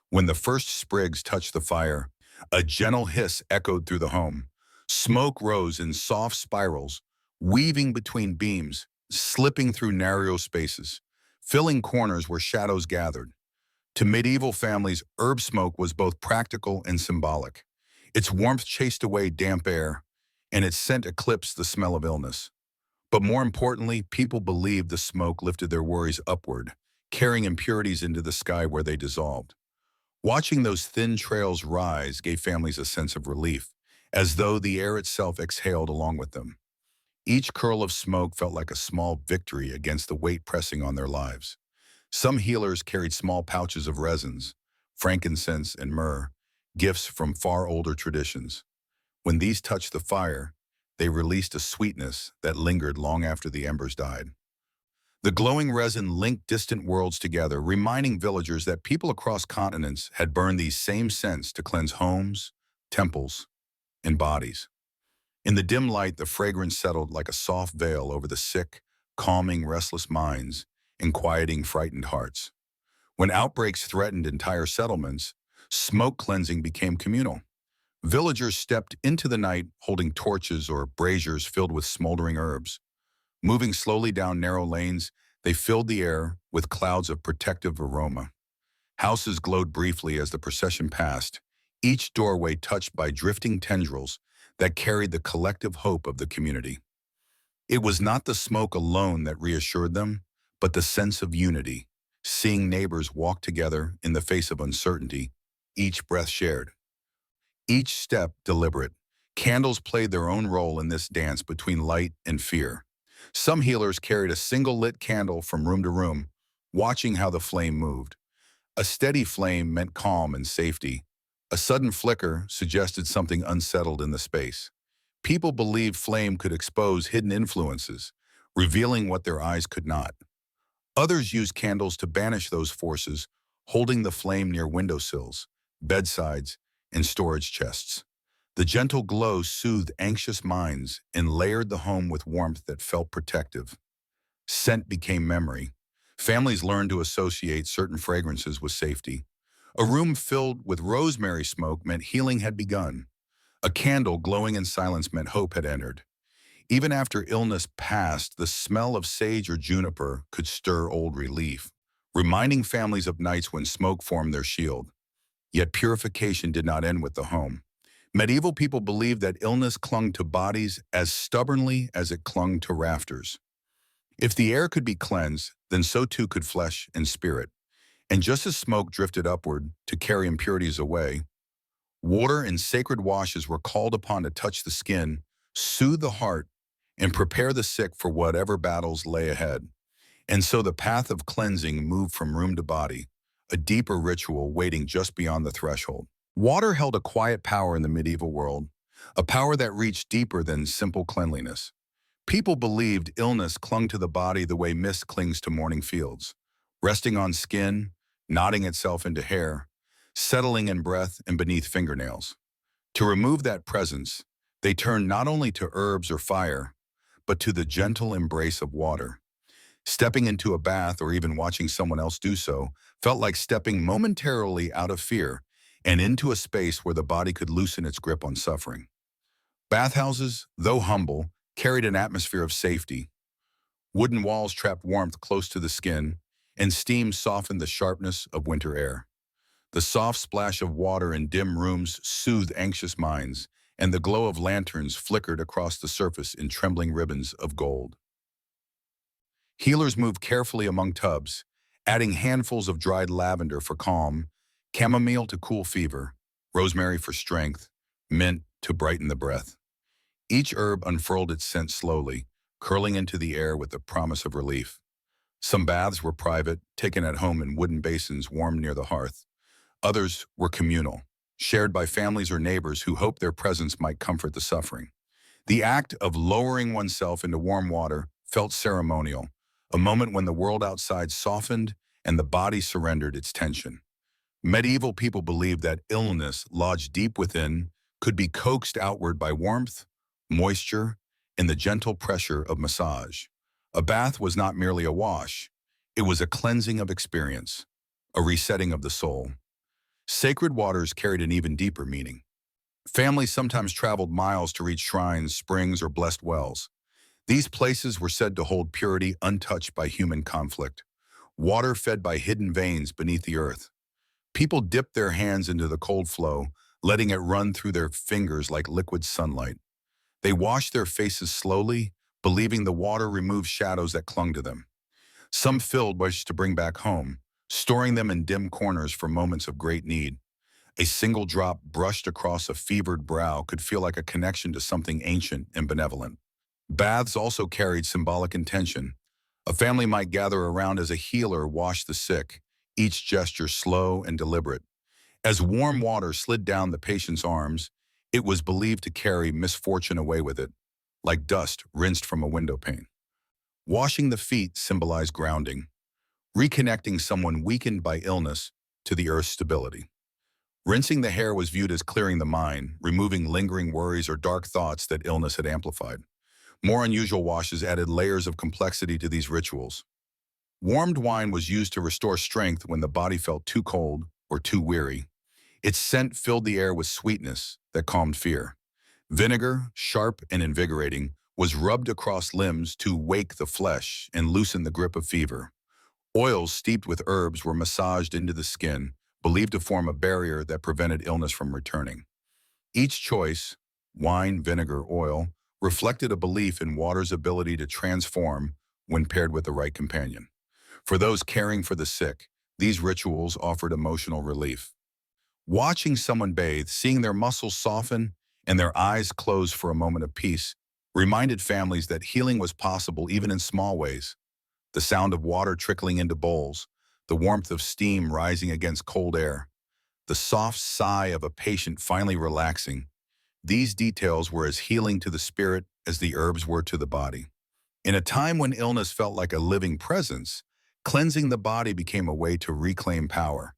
When the first sprigs touched the fire, a gentle hiss echoed through the home. Smoke rose in soft spirals, weaving between beams, slipping through narrow spaces, filling corners where shadows gathered. To medieval families, herb smoke was both practical and symbolic. Its warmth chased away damp air, and its scent eclipsed the smell of illness. But more importantly, people believed the smoke lifted their worries upward, carrying impurities into the sky where they dissolved. Watching those thin trails rise gave families a sense of relief, as though the air itself exhaled along with them. Each curl of smoke felt like a small victory against the weight pressing on their lives. Some healers carried small pouches of resins, frankincense and myrrh, gifts from far older traditions. When these touched the fire, they released a sweetness that lingered long after the embers died. The glowing resin linked distant worlds together, reminding villagers that people across continents had burned these same scents to cleanse homes, temples, and bodies. In the dim light, the fragrance settled like a soft veil over the sick, calming restless minds and quieting frightened hearts. When outbreaks threatened entire settlements, smoke cleansing became communal. Villagers stepped into the night holding torches or braziers filled with smoldering herbs. Moving slowly down narrow lanes, they filled the air with clouds of protective aroma. Houses glowed briefly as the procession passed, each doorway touched by drifting tendrils that carried the collective hope of the community. It was not the smoke alone that reassured them, but the sense of unity, seeing neighbors walk together in the face of uncertainty, each breath shared, each step deliberate. Candles played their own role in this dance between light and fear. Some healers carried a single lit candle from room to room, watching how the flame moved. A steady flame meant calm and safety. A sudden flicker suggested something unsettled in the space. People believed flame could expose hidden influences, revealing what their eyes could not. Others used candles to banish those forces, holding the flame near windowsills, bedsides, and storage chests. The gentle glow soothed anxious minds and layered the home with warmth that felt protective. Scent became memory. Families learned to associate certain fragrances with safety. A room filled with rosemary smoke meant healing had begun. A candle glowing in silence meant hope had entered. Even after illness passed, the smell of sage or juniper could stir old relief, reminding families of nights when smoke formed their shield. Yet purification did not end with the home. Medieval people believed that illness clung to bodies as stubbornly as it clung to rafters. If the air could be cleansed, then so too could flesh and spirit. And just as smoke drifted upward to carry impurities away, water and sacred washes were called upon to touch the skin, soothe the heart, and prepare the sick for whatever battles lay ahead. And so the path of cleansing moved from room to body, a deeper ritual waiting just beyond the threshold. Water held a quiet power in the medieval world, a power that reached deeper than simple cleanliness. People believed illness clung to the body the way mist clings to morning fields, resting on skin, knotting itself into hair, settling in breath and beneath fingernails. To remove that presence, they turned not only to herbs or fire, but to the gentle embrace of water. Stepping into a bath or even watching someone else do so felt like stepping momentarily out of fear and into a space where the body could loosen its grip on suffering. Bathhouses, though humble, carried an atmosphere of safety. Wooden walls trapped warmth close to the skin, and steam softened the sharpness of winter air. The soft splash of water in dim rooms soothed anxious minds, and the glow of lanterns flickered across the surface in trembling ribbons of gold. Healers moved carefully among tubs, adding handfuls of dried lavender for calm, chamomile to cool fever, rosemary for strength, mint to brighten the breath. Each herb unfurled its scent slowly, curling into the air with the promise of relief. Some baths were private, taken at home in wooden basins warmed near the hearth. Others were communal, shared by families or neighbors who hoped their presence might comfort the suffering. The act of lowering oneself into warm water felt ceremonial, a moment when the world outside softened and the body surrendered its tension. Medieval people believed that illness lodged deep within could be coaxed outward by warmth, moisture, and the gentle pressure of massage. A bath was not merely a wash. It was a cleansing of experience, a resetting of the soul. Sacred waters carried an even deeper meaning. Families sometimes traveled miles to reach shrines, springs, or blessed wells. These places were said to hold purity untouched by human conflict, water fed by hidden veins beneath the earth. People dipped their hands into the cold flow, letting it run through their fingers like liquid sunlight. They washed their faces slowly, believing the water removed shadows that clung to them. Some filled wishes to bring back home, storing them in dim corners for moments of great need. A single drop brushed across a fevered brow could feel like a connection to something ancient and benevolent. Baths also carried symbolic intention. A family might gather around as a healer washed the sick, each gesture slow and deliberate. As warm water slid down the patient's arms, it was believed to carry misfortune away with it, like dust rinsed from a window pane. Washing the feet symbolized grounding, reconnecting someone weakened by illness to the earth's stability. Rinsing the hair was viewed as clearing the mind, removing lingering worries or dark thoughts that illness had amplified. More unusual washes added layers of complexity to these rituals. Warmed wine was used to restore strength when the body felt too cold or too weary. Its scent filled the air with sweetness that calmed fear. Vinegar, sharp and invigorating, was rubbed across limbs to wake the flesh and loosen the grip of fever. Oils steeped with herbs were massaged into the skin, believed to form a barrier that prevented illness from returning. Each choice, wine, vinegar, oil, reflected a belief in water's ability to transform when paired with the right companion. For those caring for the sick, these rituals offered emotional relief. Watching someone bathe, seeing their muscles soften and their eyes close for a moment of peace, reminded families that healing was possible even in small ways. The sound of water trickling into bowls, the warmth of steam rising against cold air, the soft sigh of a patient finally relaxing. These details were as healing to the spirit as the herbs were to the body. In a time when illness felt like a living presence, cleansing the body became a way to reclaim power.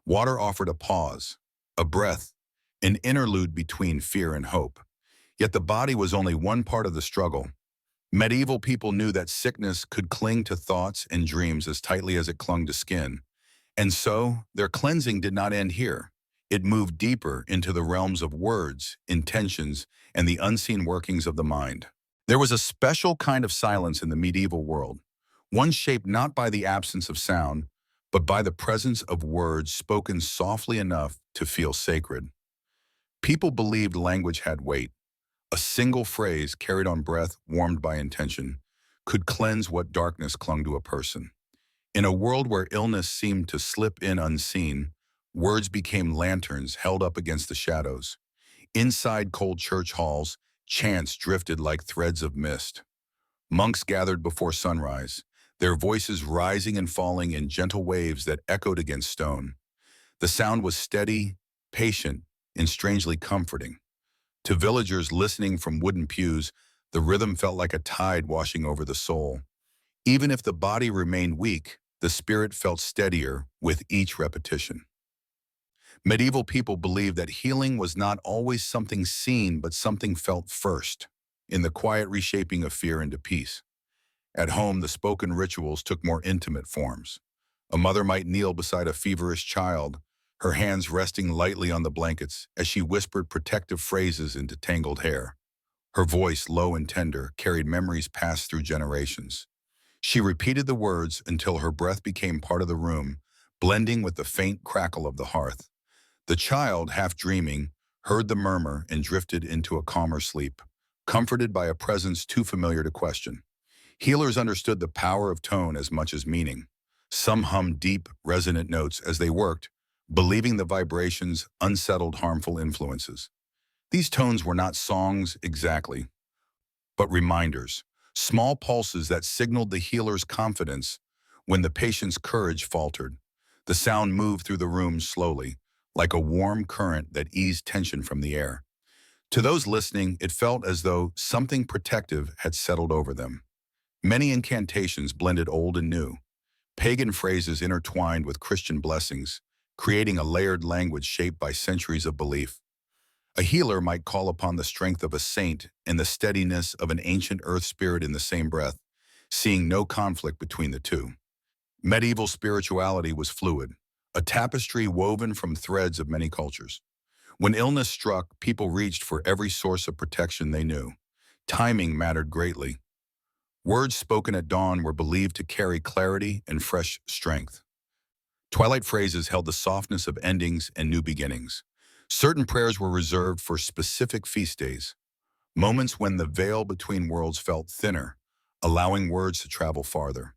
Water offered a pause, a breath, an interlude between fear and hope. Yet the body was only one part of the struggle. Medieval people knew that sickness could cling to thoughts and dreams as tightly as it clung to skin. And so, their cleansing did not end here. It moved deeper into the realms of words, intentions, and the unseen workings of the mind. There was a special kind of silence in the medieval world, one shaped not by the absence of sound, but by the presence of words spoken softly enough to feel sacred. People believed language had weight. A single phrase carried on breath, warmed by intention, could cleanse what darkness clung to a person. In a world where illness seemed to slip in unseen, words became lanterns held up against the shadows. Inside cold church halls, chants drifted like threads of mist. Monks gathered before sunrise, their voices rising and falling in gentle waves that echoed against stone. The sound was steady, patient, and strangely comforting. To villagers listening from wooden pews, the rhythm felt like a tide washing over the soul. Even if the body remained weak, the spirit felt steadier with each repetition. Medieval people believed that healing was not always something seen, but something felt first, in the quiet reshaping of fear into peace. At home, the spoken rituals took more intimate forms. A mother might kneel beside a feverish child, her hands resting lightly on the blankets as she whispered protective phrases into tangled hair. Her voice, low and tender, carried memories passed through generations. She repeated the words until her breath became part of the room, blending with the faint crackle of the hearth. The child, half dreaming, heard the murmur and drifted into a calmer sleep, comforted by a presence too familiar to question. Healers understood the power of tone as much as meaning. Some hummed deep, resonant notes as they worked, believing the vibrations unsettled harmful influences. These tones were not songs exactly, but reminders, small pulses that signaled the healer's confidence when the patient's courage faltered. The sound moved through the room slowly, like a warm current that eased tension from the air. To those listening, it felt as though something protective had settled over them. Many incantations blended old and new, pagan phrases intertwined with Christian blessings, creating a layered language shaped by centuries of belief. A healer might call upon the strength of a saint and the steadiness of an ancient earth spirit in the same breath, seeing no conflict between the two. Medieval spirituality was fluid, a tapestry woven from threads of many cultures. When illness struck, people reached for every source of protection they knew. Timing mattered greatly. Words spoken at dawn were believed to carry clarity and fresh strength. Twilight phrases held the softness of endings and new beginnings. Certain prayers were reserved for specific feast days, moments when the veil between worlds felt thinner, allowing words to travel farther.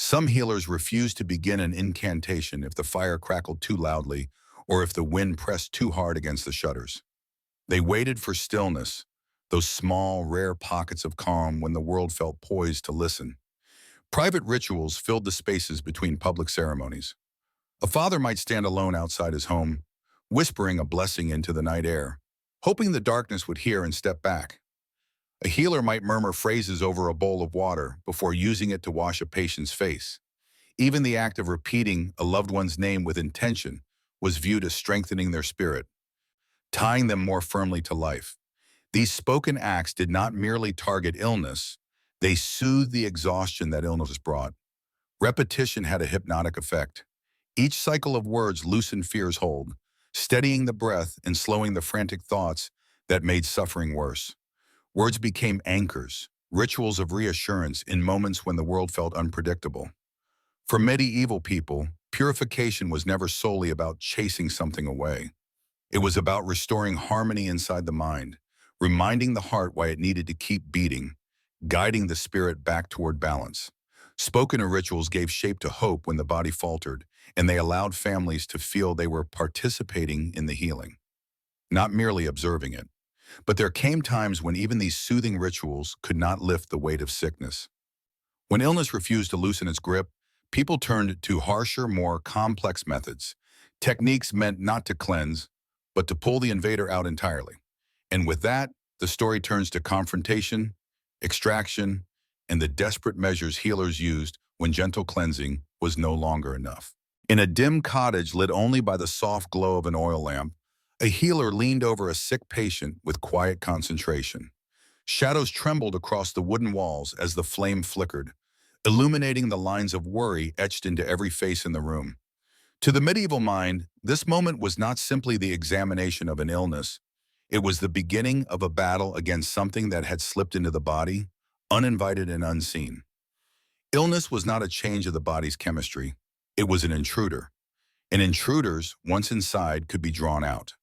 Some healers refused to begin an incantation if the fire crackled too loudly or if the wind pressed too hard against the shutters. They waited for stillness, those small, rare pockets of calm when the world felt poised to listen. Private rituals filled the spaces between public ceremonies. A father might stand alone outside his home, whispering a blessing into the night air, hoping the darkness would hear and step back. A healer might murmur phrases over a bowl of water before using it to wash a patient's face. Even the act of repeating a loved one's name with intention was viewed as strengthening their spirit, tying them more firmly to life. These spoken acts did not merely target illness, they soothed the exhaustion that illness brought. Repetition had a hypnotic effect. Each cycle of words loosened fear's hold, steadying the breath and slowing the frantic thoughts that made suffering worse. Words became anchors, rituals of reassurance in moments when the world felt unpredictable. For medieval people, purification was never solely about chasing something away. It was about restoring harmony inside the mind, reminding the heart why it needed to keep beating, guiding the spirit back toward balance. Spoken rituals gave shape to hope when the body faltered, and they allowed families to feel they were participating in the healing, not merely observing it. But there came times when even these soothing rituals could not lift the weight of sickness. When illness refused to loosen its grip, people turned to harsher, more complex methods. Techniques meant not to cleanse, but to pull the invader out entirely. And with that, the story turns to confrontation, extraction, and the desperate measures healers used when gentle cleansing was no longer enough. In a dim cottage lit only by the soft glow of an oil lamp, a healer leaned over a sick patient with quiet concentration. Shadows trembled across the wooden walls as the flame flickered, illuminating the lines of worry etched into every face in the room. To the medieval mind, this moment was not simply the examination of an illness. It was the beginning of a battle against something that had slipped into the body, uninvited and unseen. Illness was not a change of the body's chemistry. It was an intruder. And intruders, once inside, could be drawn out.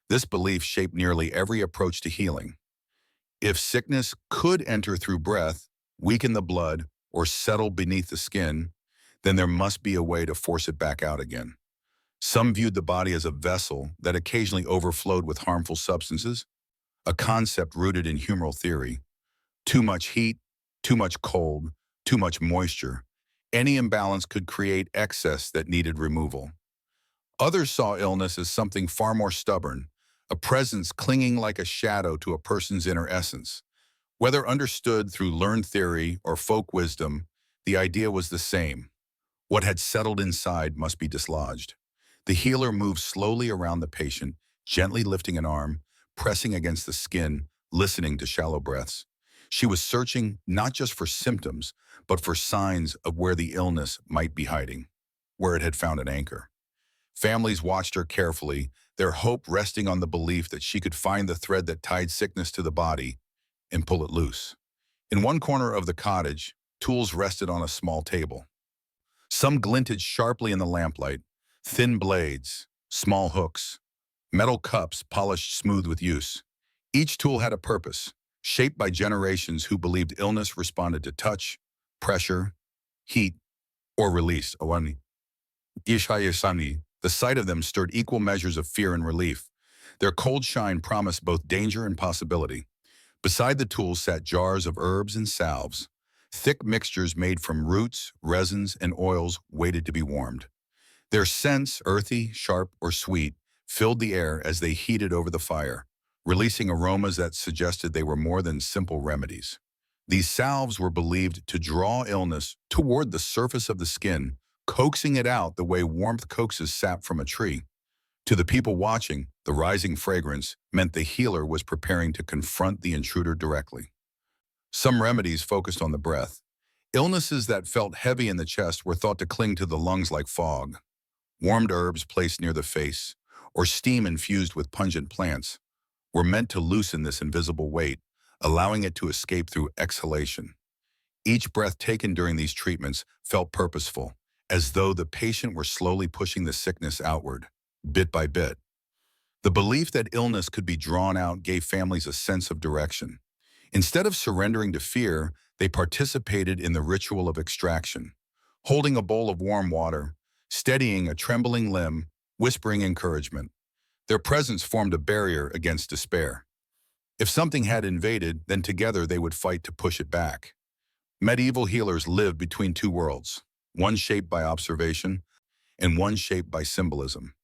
This belief shaped nearly every approach to healing. If sickness could enter through breath, weaken the blood, or settle beneath the skin, then there must be a way to force it back out again. Some viewed the body as a vessel that occasionally overflowed with harmful substances, a concept rooted in humoral theory. Too much heat, too much cold, too much moisture. Any imbalance could create excess that needed removal. Others saw illness as something far more stubborn, a presence clinging like a shadow to a person's inner essence. Whether understood through learned theory or folk wisdom, the idea was the same. What had settled inside must be dislodged. The healer moved slowly around the patient, gently lifting an arm, pressing against the skin, listening to shallow breaths. She was searching not just for symptoms, but for signs of where the illness might be hiding, where it had found an anchor. Families watched her carefully, their hope resting on the belief that she could find the thread that tied sickness to the body and pull it loose. In one corner of the cottage, tools rested on a small table. Some glinted sharply in the lamplight, thin blades, small hooks, metal cups polished smooth with use. Each tool had a purpose, shaped by generations who believed illness responded to touch, pressure, heat, or release. The sight of them stirred equal measures of fear and relief. Their cold shine promised both danger and possibility. Beside the tools sat jars of herbs and salves. Thick mixtures made from roots, resins, and oils waited to be warmed. Their scents, earthy, sharp, or sweet, filled the air as they heated over the fire, releasing aromas that suggested they were more than simple remedies. These salves were believed to draw illness toward the surface of the skin, coaxing it out the way warmth coaxes sap from a tree. To the people watching, the rising fragrance meant the healer was preparing to confront the intruder directly. Some remedies focused on the breath. Illnesses that felt heavy in the chest were thought to cling to the lungs like fog. Warmed herbs placed near the face, or steam infused with pungent plants, were meant to loosen this invisible weight, allowing it to escape through exhalation. Each breath taken during these treatments felt purposeful, as though the patient were slowly pushing the sickness outward, bit by bit. The belief that illness could be drawn out gave families a sense of direction. Instead of surrendering to fear, they participated in the ritual of extraction, holding a bowl of warm water, steadying a trembling limb, whispering encouragement. Their presence formed a barrier against despair. If something had invaded, then together they would fight to push it back. Medieval healers lived between two worlds, one shaped by observation and one shaped by symbolism.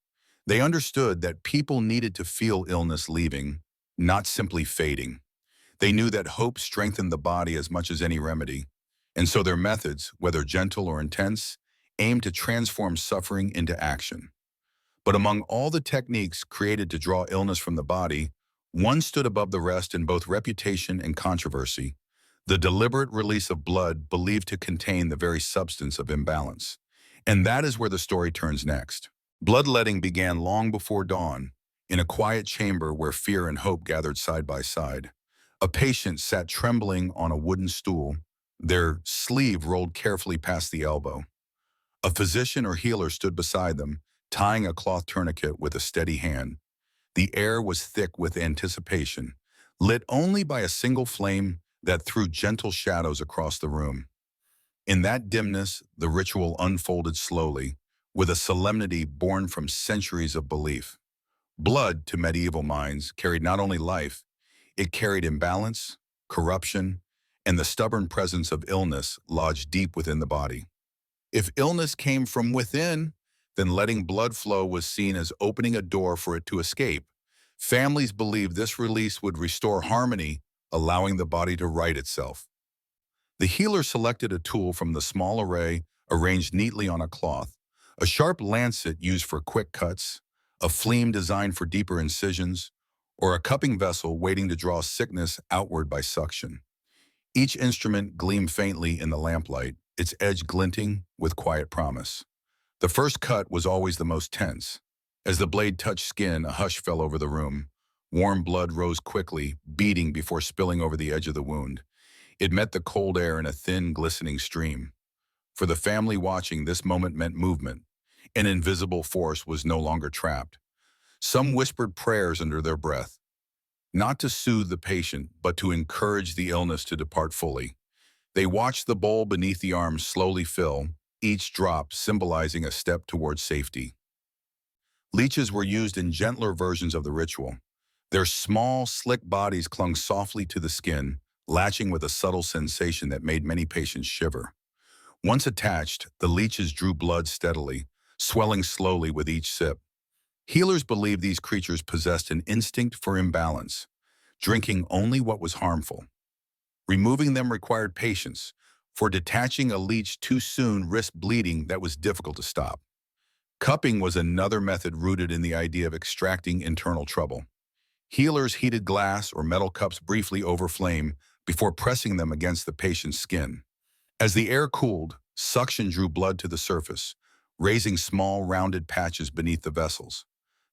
They understood that people needed to feel illness leaving, not simply fading. They knew that hope strengthened the body as much as any remedy, and so their methods, whether gentle or intense, aimed to transform suffering into action. But among all the techniques created to draw illness from the body, one stood above the rest in both reputation and controversy: the deliberate release of blood believed to contain the very substance of imbalance. And that is where the story turns next. Bloodletting began long before dawn, in a quiet chamber where fear and hope gathered side by side. A patient sat trembling on a wooden stool, their sleeve rolled carefully past the elbow. A physician or healer stood beside them, tying a cloth tourniquet with a steady hand. The air was thick with anticipation, lit only by a single flame that threw gentle shadows across the room. In that dimness, the ritual unfolded slowly, with a solemnity born from centuries of belief. Blood, to medieval minds, carried not only life, it carried imbalance, corruption, and the stubborn presence of illness lodged deep within the body. If illness came from within, then letting blood flow was seen as opening a door for it to escape. Families believed this release would restore harmony, allowing the body to right itself. The healer selected a tool from the small array arranged neatly on a cloth: a sharp lancet used for quick cuts, a fleam designed for deeper incisions, or a cupping vessel waiting to draw sickness outward by suction. Each instrument gleamed faintly in the lamplight, its edge glinting with quiet promise. The first cut was always the most tense. As the blade touched skin, a hush fell over the room. Warm blood rose quickly, beating before spilling over the edge of the wound. It met the cold air in a thin, glistening stream. For the family watching, this moment meant movement. An invisible force was no longer trapped. Some whispered prayers under their breath, not to soothe the patient, but to encourage the illness to depart fully. They watched the bowl beneath the arms slowly fill, each drop symbolizing a step towards safety. Leeches were used in gentler versions of the ritual. Their small, slick bodies clung softly to the skin, latching with a subtle sensation that made many patients shiver. Once attached, the leeches drew blood steadily, swelling slowly with each sip. Healers believed these creatures possessed an instinct for imbalance, drinking only what was harmful. Removing them required patience, for detaching a leech too soon risked bleeding that was difficult to stop. Cupping was another method rooted in the idea of extracting internal trouble. Healers heated glass or metal cups briefly over flame before pressing them against the patient's skin. As the air cooled, suction drew blood to the surface, raising small, rounded patches beneath the vessels.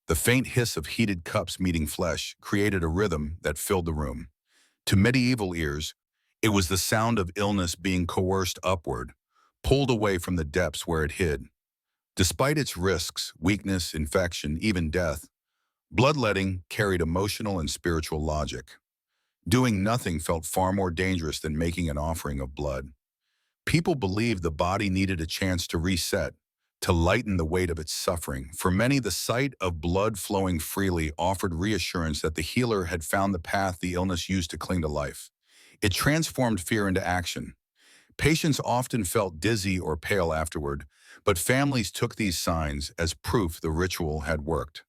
The faint hiss of heated cups meeting flesh created a rhythm that filled the room. To medieval ears, it was the sound of illness being coerced upward, pulled away from the depths where it hid. Despite its risks, weakness, infection, even death, bloodletting carried emotional and spiritual logic. Doing nothing felt far more dangerous than making an offering of blood. People believed the body needed a chance to reset, to lighten the weight of its suffering. For many, the sight of blood flowing freely offered reassurance that the healer had found the path the illness used to cling to life. It transformed fear into action. Patients often felt dizzy or pale afterward, but families took these signs as proof the ritual had worked.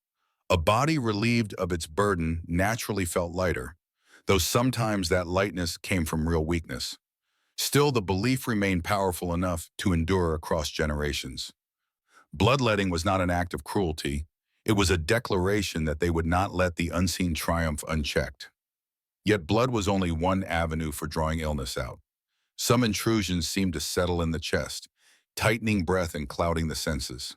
A body relieved of its burden naturally felt lighter, though sometimes that lightness came from real weakness. Still, the belief remained powerful enough to endure across generations. Bloodletting was not an act of cruelty. It was a declaration that they would not let the unseen triumph unchecked. Yet blood was only one avenue for drawing illness out. Some intrusions seemed to settle in the chest, tightening breath and clouding the senses.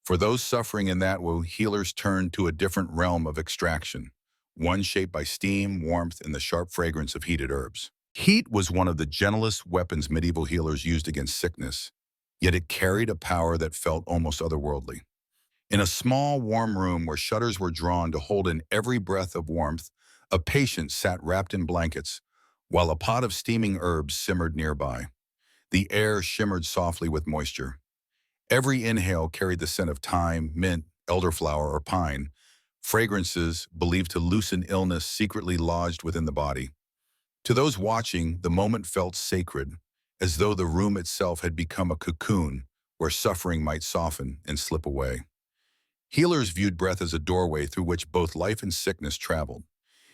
For those suffering in that way, healers turned to a different realm of extraction, one shaped by steam, warmth, and the sharp fragrance of heated herbs. Heat was one of the gentlest weapons medieval healers used against sickness, yet it carried a power that felt almost otherworldly. In a small, warm room where shutters were drawn to hold in every breath of warmth, a patient sat wrapped in blankets, while a pot of steaming herbs simmered nearby. The air shimmered softly with moisture. Every inhale carried the scent of thyme, mint, elderflower, or pine, fragrances believed to loosen illness secretly lodged within the body. To those watching, the moment felt sacred, as though the room itself had become a cocoon where suffering might soften and slip away. Healers viewed breath as a doorway through which both life and sickness traveled.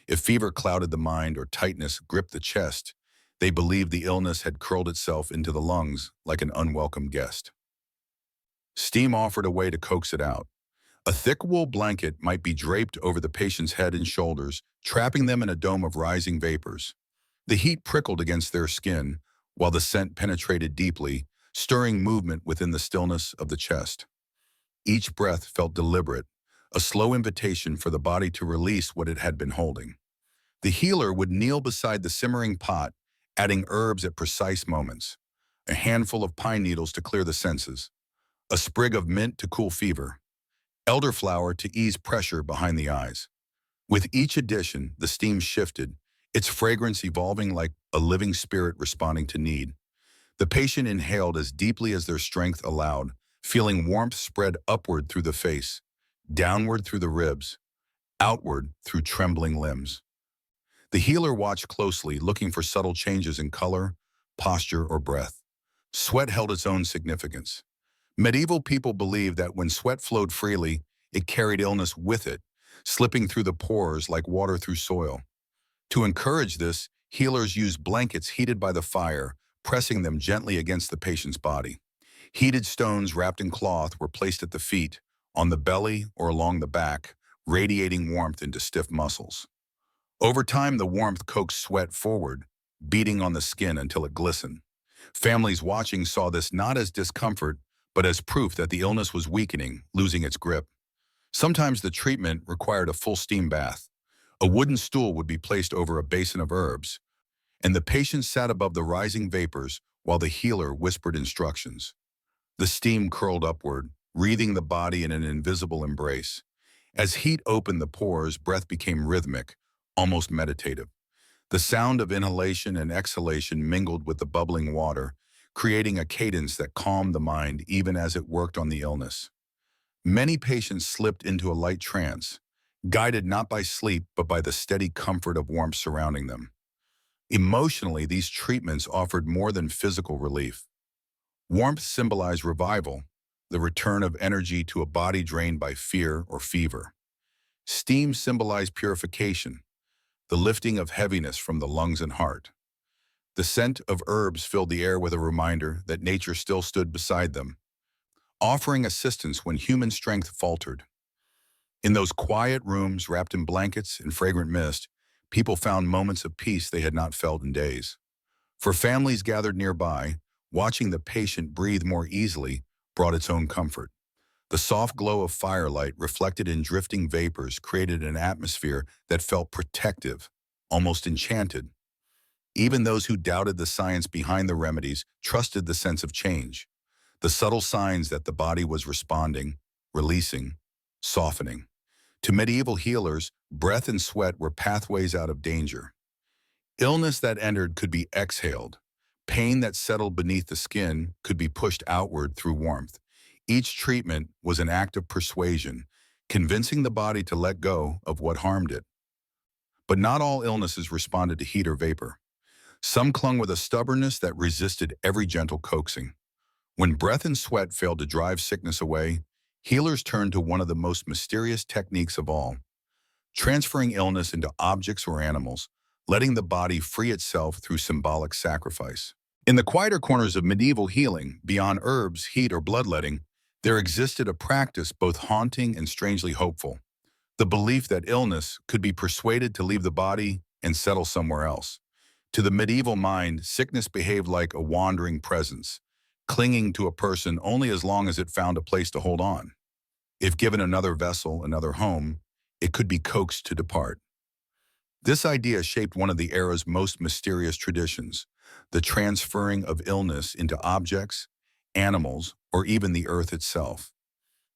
If fever clouded the mind or tightness gripped the chest, they believed the illness had curled itself into the lungs like an unwelcome guest. Steam offered a way to coax it out. A thick wool blanket might be draped over the patient's head and shoulders, trapping them in a dome of rising vapors. The heat prickled against their skin, while the scent penetrated deeply, stirring movement within the stillness of the chest. Each breath felt deliberate, a slow invitation for the body to release what it had been holding. The healer would kneel beside the simmering pot, adding herbs at precise moments, a handful of pine needles to clear the senses, a sprig of mint to cool fever, elderflower to ease pressure behind the eyes. With each addition, the steam shifted, its fragrance evolving like a living spirit responding to need. The patient inhaled as deeply as their strength allowed, feeling warmth spread upward through the face, downward through the ribs, outward through trembling limbs. The healer watched closely, looking for subtle changes in color, posture, or breath. Sweat held its own significance. Medieval people believed that when sweat flowed freely, it carried illness with it, slipping through the pores like water through soil. To encourage this, healers used blankets heated by the fire, pressing them gently against the patient's body. Heated stones wrapped in cloth were placed at the feet, on the belly, or along the back, radiating warmth into stiff muscles. Over time, the warmth coaxed sweat forward, beating on the skin until it glistened. Families watching saw this not as discomfort, but as proof that the illness was weakening, losing its grip. Sometimes the treatment required a full steam bath. A wooden stool would be placed over a basin of herbs, and the patient sat above the rising vapors while the healer whispered instructions. The steam curled upward, wreathing the body in an invisible embrace. As heat opened the pores, breath became rhythmic, almost meditative. The sound of inhalation and exhalation mingled with the bubbling water, creating a cadence that calmed the mind even as it worked on the illness. Many patients slipped into a light trance, guided not by sleep but by the steady comfort of warmth surrounding them. Emotionally, these treatments offered more than physical relief. Warmth symbolized revival, the return of energy to a body drained by fear or fever. Steam symbolized purification, the lifting of heaviness from the lungs and heart. The scent of herbs filled the air with a reminder that nature still stood beside them, offering assistance when human strength faltered. In those quiet rooms wrapped in blankets and fragrant mist, people found moments of peace they had not felt in days. For families gathered nearby, watching the patient breathe more easily brought its own comfort. The soft glow of firelight reflected in drifting vapors created an atmosphere that felt protective, almost enchanted. Even those who doubted the science behind the remedies trusted the sense of change, the subtle signs that the body was responding, releasing, softening. To medieval healers, breath and sweat were pathways out of danger. Illness that entered could be exhaled. Pain that settled beneath the skin could be pushed outward through warmth. Each treatment was an act of persuasion, convincing the body to let go of what harmed it. But not all illnesses responded to heat or vapor. Some clung with a stubbornness that resisted every gentle coaxing. When breath and sweat failed to drive sickness away, healers turned to one of the most mysterious techniques of all, transferring illness into objects or animals, letting the body free itself through symbolic sacrifice. In the quieter corners of medieval healing, beyond herbs, heat, or bloodletting, there existed a practice both haunting and strangely hopeful, the belief that illness could be persuaded to leave the body and settle somewhere else. To the medieval mind, sickness behaved like a wandering presence, clinging to a person only as long as it found a place to hold on. If given another vessel, another home, it could be coaxed to depart. This idea shaped one of the era's most mysterious traditions, the transferring of illness into objects, animals, or even the earth itself.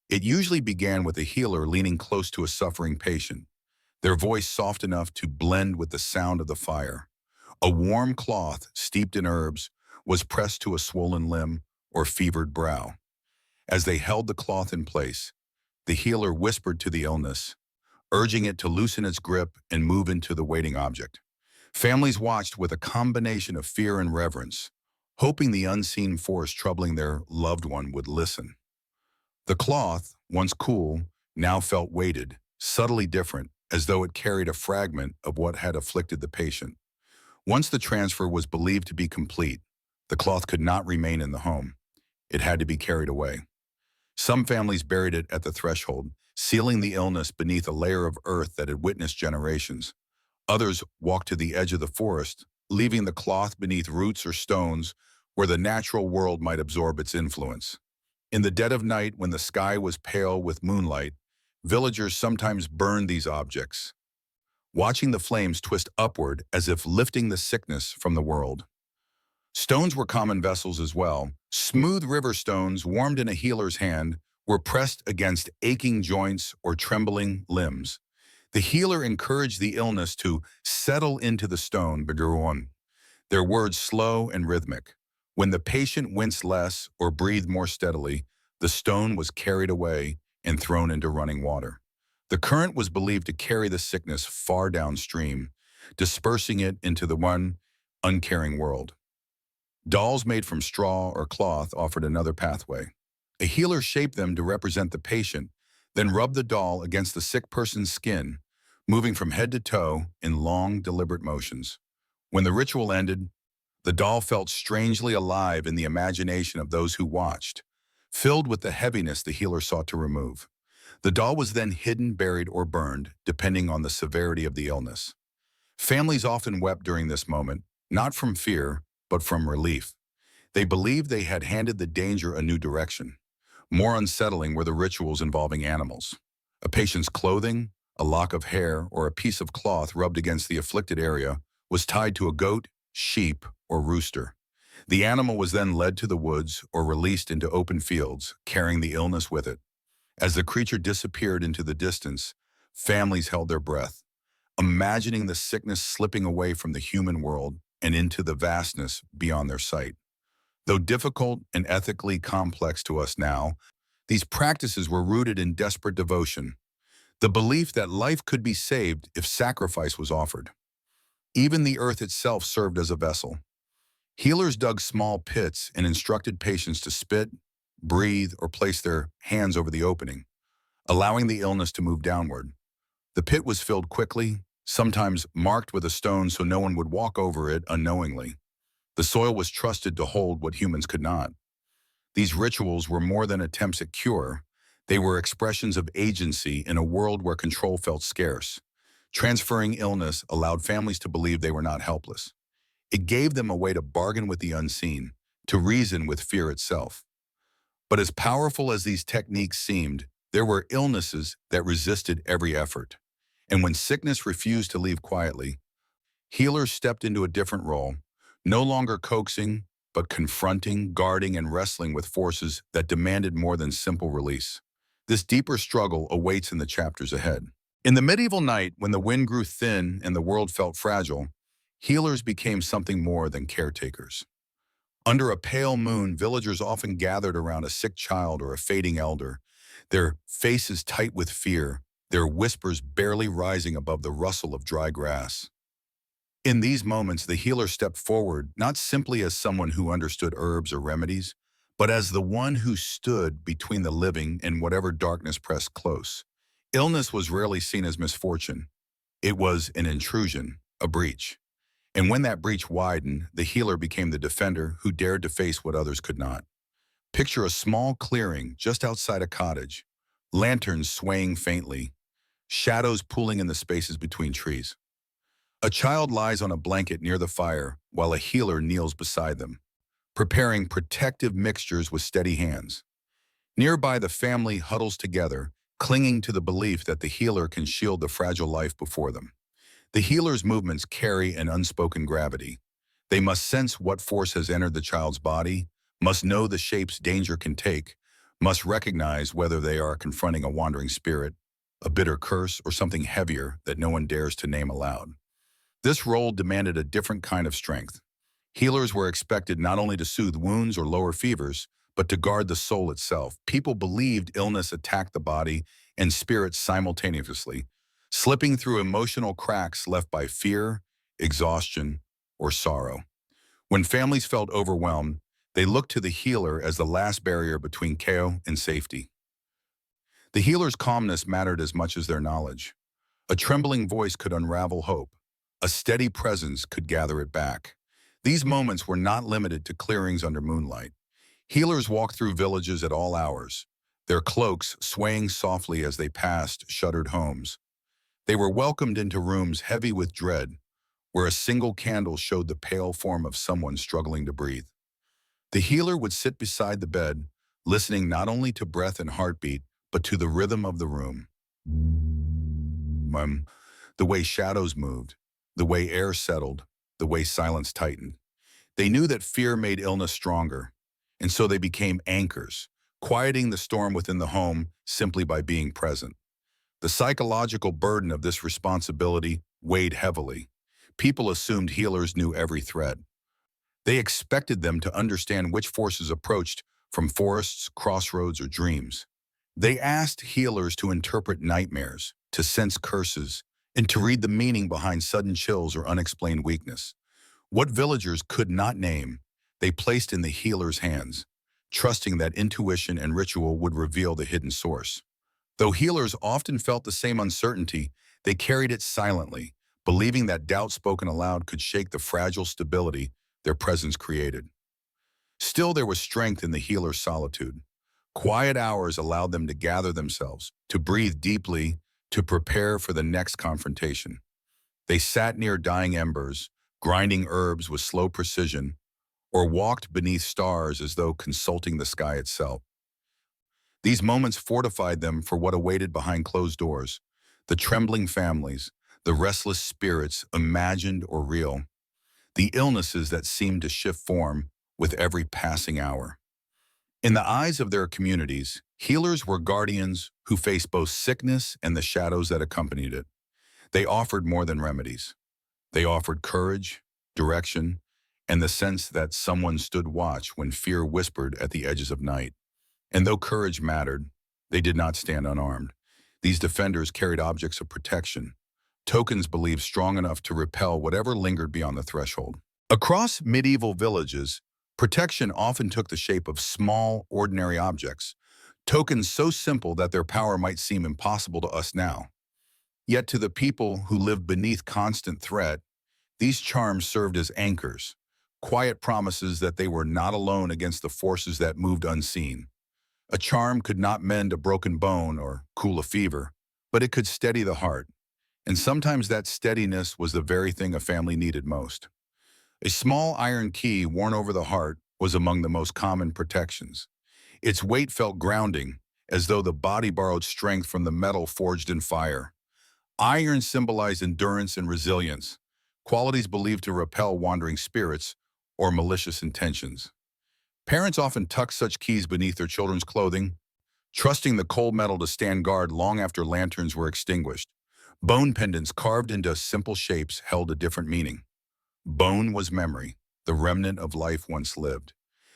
It usually began with a healer leaning close to a suffering patient, their voice soft enough to blend with the sound of the fire. A warm cloth steeped in herbs was pressed to a swollen limb or fevered brow. As they held the cloth in place, the healer whispered to the illness, urging it to loosen its grip and move into the waiting object. Families watched with a combination of fear and reverence, hoping the unseen force troubling their loved one would listen. The cloth, once cool, now felt weighted, subtly different, as though it carried a fragment of what had afflicted the patient. Once the transfer was believed to be complete, the cloth could not remain in the home. It had to be carried away. Some families buried it at the threshold, sealing the illness beneath a layer of earth that had witnessed generations. Others walked to the edge of the forest, leaving the cloth beneath roots or stones where the natural world might absorb its influence. In the dead of night, when the sky was pale with moonlight, villagers sometimes burned these objects, watching the flames twist upward as if lifting the sickness from the world. Stones were common vessels as well. Smooth river stones, warmed in a healer's hand, were pressed against aching joints or trembling limbs. The healer encouraged the illness to settle into the stone, their words slow and rhythmic. When the patient winced less or breathed more steadily, the stone was carried away and thrown into running water. The current was believed to carry the sickness far downstream, dispersing it into the uncaring world. Dolls made from straw or cloth offered another pathway. A healer shaped them to represent the patient, then rubbed the doll against the sick person's skin, moving from head to toe in long, deliberate motions. When the ritual ended, the doll felt strangely alive in the imagination of those who watched, filled with the heaviness the healer sought to remove. The doll was then hidden, buried, or burned, depending on the severity of the illness. Families often wept during this moment, not from fear, but from relief. They believed they had handed the danger a new direction. More unsettling were the rituals involving animals. A patient's clothing, a lock of hair, or a piece of cloth rubbed against the afflicted area was tied to a goat, sheep, or rooster. The animal was then led to the woods or released into open fields, carrying the illness with it. As the creature disappeared into the distance, families held their breath, imagining the sickness slipping away from the human world and into the vastness beyond their sight. Though difficult and ethically complex to us now, these practices were rooted in desperate devotion, the belief that life could be saved if sacrifice was offered. Even the earth itself served as a vessel. Healers dug small pits and instructed patients to spit, breathe, or place their hands over the opening, allowing the illness to move downward. The pit was filled quickly, sometimes marked with a stone so no one would walk over it unknowingly. The soil was trusted to hold what humans could not. These rituals were more than attempts at cure. They were expressions of agency in a world where control felt scarce. Transferring illness allowed families to believe they were not helpless. It gave them a way to bargain with the unseen, to reason with fear itself. But as powerful as these techniques seemed, there were illnesses that resisted every effort. And when sickness refused to leave quietly, healers stepped into a different role, no longer coaxing, but confronting, guarding, and wrestling with forces that demanded more than simple release. This deeper struggle awaits in the chapters ahead. In the medieval night, when the wind grew thin and the world felt fragile, healers became something more than caretakers. Under a pale moon, villagers often gathered around a sick child or a fading elder, their faces tight with fear, their whispers barely rising above the rustle of dry grass. In these moments, the healer stepped forward, not simply as someone who understood herbs or remedies, but as the one who stood between the living and whatever darkness pressed close. Illness was rarely seen as misfortune. It was an intrusion, a breach. And when that breach widened, the healer became the defender who dared to face what others could not. Picture a small clearing just outside a cottage, lanterns swaying faintly, shadows pooling in the spaces between trees. A child lies on a blanket near the fire while a healer kneels beside them, preparing protective mixtures with steady hands. Nearby, the family huddles together, clinging to the belief that the healer can shield the fragile life before them. The healer's movements carry an unspoken gravity. They must sense what force has entered the child's body, must know the shapes danger can take, must recognize whether they are confronting a wandering spirit, a bitter curse, or something heavier that no one dares to name aloud. This role demanded a different kind of strength. Healers were expected not only to soothe wounds or lower fevers, but to guard the soul itself. People believed illness attacked the body and spirit simultaneously, slipping through emotional cracks left by fear, exhaustion, or sorrow. When families felt overwhelmed, they looked to the healer as the last barrier between chaos and safety. The healer's calmness mattered as much as their knowledge. A trembling voice could unravel hope. A steady presence could gather it back. These moments were not limited to clearings under moonlight. Healers walked through villages at all hours, their cloaks swaying softly as they passed shuttered homes. They were welcomed into rooms heavy with dread, where a single candle showed the pale form of someone struggling to breathe. The healer would sit beside the bed, listening not only to breath and heartbeat, but to the rhythm of the room. The way shadows moved, the way air settled, the way silence tightened. They knew that fear made illness stronger, and so they became anchors, quieting the storm within the home simply by being present. The psychological burden of this responsibility weighed heavily. People assumed healers knew every threat. They expected them to understand which forces approached from forests, crossroads, or dreams. They asked healers to interpret nightmares, to sense curses, and to read the meaning behind sudden chills or unexplained weakness. What villagers could not name, they placed in the healer's hands, trusting that intuition and ritual would reveal the hidden source. Though healers often felt the same uncertainty, they carried it silently, believing that doubt spoken aloud could shake the fragile stability their presence created. Still, there was strength in the healer's solitude. Quiet hours allowed them to gather themselves, to breathe deeply, to prepare for the next confrontation. They sat near dying embers, grinding herbs with slow precision, or walked beneath stars as though consulting the sky itself. These moments fortified them for what awaited behind closed doors, the trembling families, the restless spirits, imagined or real, the illnesses that seemed to shift form with every passing hour. In the eyes of their communities, healers were guardians who faced both sickness and the shadows that accompanied it. They offered more than remedies. They offered courage, direction, and the sense that someone stood watch when fear whispered at the edges of night. And though courage mattered, they did not stand unarmed. These defenders carried objects of protection, tokens believed strong enough to repel whatever lingered beyond the threshold. Across medieval villages, protection often took the shape of small, ordinary objects, tokens so simple that their power might seem impossible to us now. Yet to the people who lived beneath constant threat, these charms served as anchors, quiet promises that they were not alone against the forces that moved unseen. A charm could not mend a broken bone or cool a fever, but it could steady the heart. And sometimes that steadiness was the very thing a family needed most. A small iron key worn over the heart was among the most common protections. Its weight felt grounding, as though the body borrowed strength from the metal forged in fire. Iron symbolized endurance and resilience, qualities believed to repel wandering spirits or malicious intentions. Parents often tucked such keys beneath their children's clothing, trusting the cold metal to stand guard long after lanterns were extinguished. Bone pendants carved into simple shapes held a different meaning. Bone was memory, the remnant of life once lived.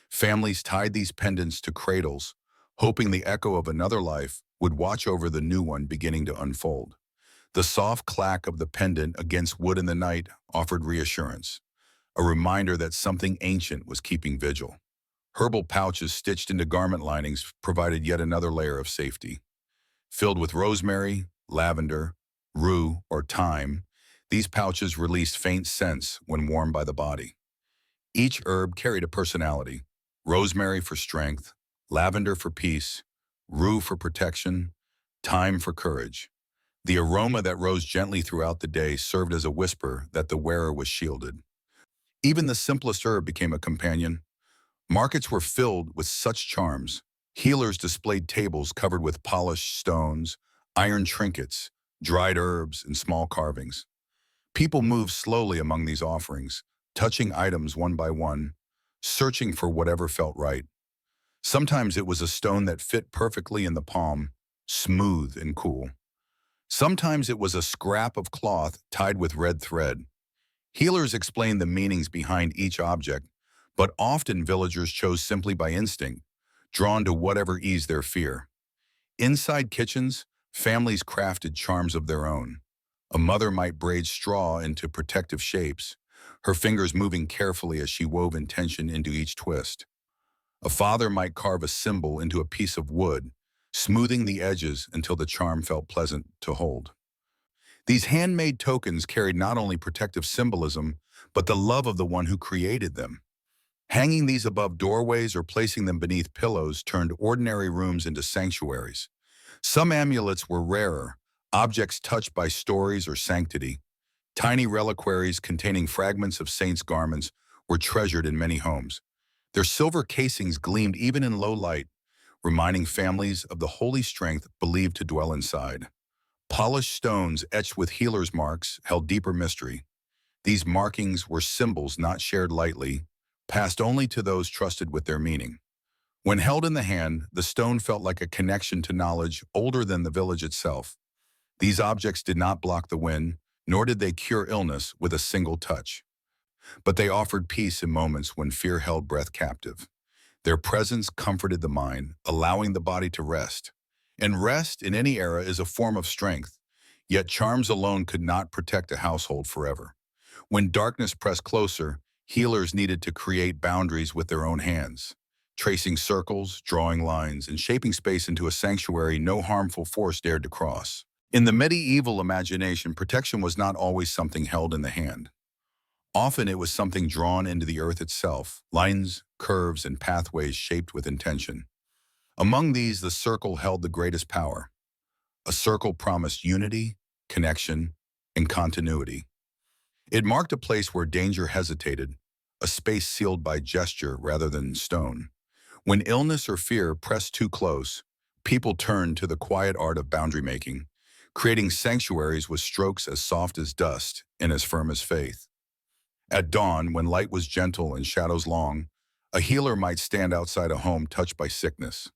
Families tied these pendants to cradles, hoping the echo of another life would watch over the new one beginning to unfold. The soft clack of the pendant against wood in the night offered reassurance, a reminder that something ancient was keeping vigil. Herbal pouches stitched into garment linings provided yet another layer of safety. Filled with rosemary, lavender, rue, or thyme, these pouches released faint scents when warmed by the body. Each herb carried a personality: rosemary for strength, lavender for peace, rue for protection, thyme for courage. The aroma that rose gently throughout the day served as a whisper that the wearer was shielded. Even the simplest herb became a companion. Markets were filled with such charms. Healers displayed tables covered with polished stones, iron trinkets, dried herbs, and small carvings. People moved slowly among these offerings, touching items one by one, searching for whatever felt right. Sometimes it was a stone that fit perfectly in the palm, smooth and cool. Sometimes it was a scrap of cloth tied with red thread. Healers explained the meanings behind each object, but often villagers chose simply by instinct, drawn to whatever eased their fear. Inside kitchens, families crafted charms of their own. A mother might braid straw into protective shapes, her fingers moving carefully as she wove intention into each twist. A father might carve a symbol into a piece of wood, smoothing the edges until the charm felt pleasant to hold. These handmade tokens carried not only protective symbolism, but the love of the one who created them. Hanging these above doorways or placing them beneath pillows turned ordinary rooms into sanctuaries. Some amulets were rarer, objects touched by stories or sanctity. Tiny reliquaries containing fragments of saints' garments were treasured in many homes. Their silver casings gleamed even in low light, reminding families of the holy strength believed to dwell inside. Polished stones etched with healers' marks held deeper mystery. These markings were symbols not shared lightly, passed only to those trusted with their meaning. When held in the hand, the stone felt like a connection to knowledge older than the village itself. These objects did not block the wind, nor did they cure illness with a single touch. But they offered peace in moments when fear held breath captive. Their presence comforted the mind, allowing the body to rest. And rest in any era is a form of strength, yet charms alone could not protect a household forever. When darkness pressed closer, healers needed to create boundaries with their own hands, tracing circles, drawing lines, and shaping space into a sanctuary no harmful force dared to cross. In the medieval imagination, protection was not always something held in the hand. Often it was something drawn into the earth itself, lines, curves, and pathways shaped with intention. Among these, the circle held the greatest power. A circle promised unity, connection, and continuity. It marked a place where danger hesitated, a space sealed by gesture rather than stone. When illness or fear pressed too close, people turned to the quiet art of boundary making, creating sanctuaries with strokes as soft as dust and as firm as faith. At dawn, when light was gentle and shadows long, a healer might stand outside a home touched by sickness.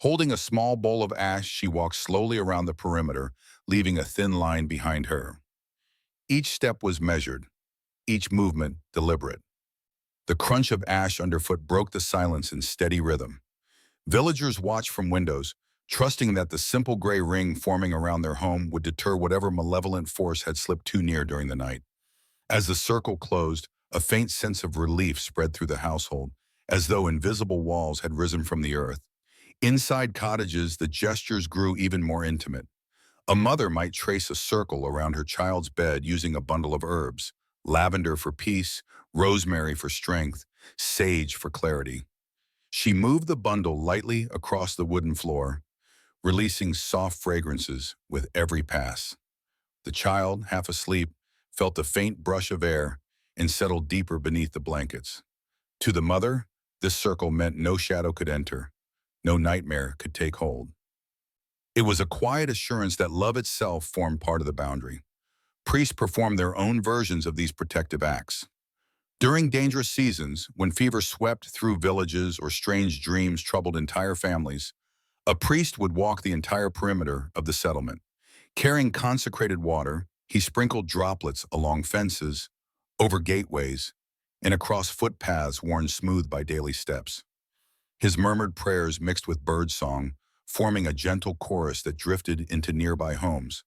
Holding a small bowl of ash, she walked slowly around the perimeter, leaving a thin line behind her. Each step was measured, each movement deliberate. The crunch of ash underfoot broke the silence in steady rhythm. Villagers watched from windows, trusting that the simple gray ring forming around their home would deter whatever malevolent force had slipped too near during the night. As the circle closed, a faint sense of relief spread through the household, as though invisible walls had risen from the earth. Inside cottages, the gestures grew even more intimate. A mother might trace a circle around her child's bed using a bundle of herbs, lavender for peace, rosemary for strength, sage for clarity. She moved the bundle lightly across the wooden floor, releasing soft fragrances with every pass. The child, half asleep, felt a faint brush of air and settled deeper beneath the blankets. To the mother, this circle meant no shadow could enter, no nightmare could take hold. It was a quiet assurance that love itself formed part of the boundary. Priests performed their own versions of these protective acts. During dangerous seasons, when fever swept through villages or strange dreams troubled entire families, a priest would walk the entire perimeter of the settlement. Carrying consecrated water, he sprinkled droplets along fences, over gateways, and across footpaths worn smooth by daily steps. His murmured prayers mixed with bird song, forming a gentle chorus that drifted into nearby homes.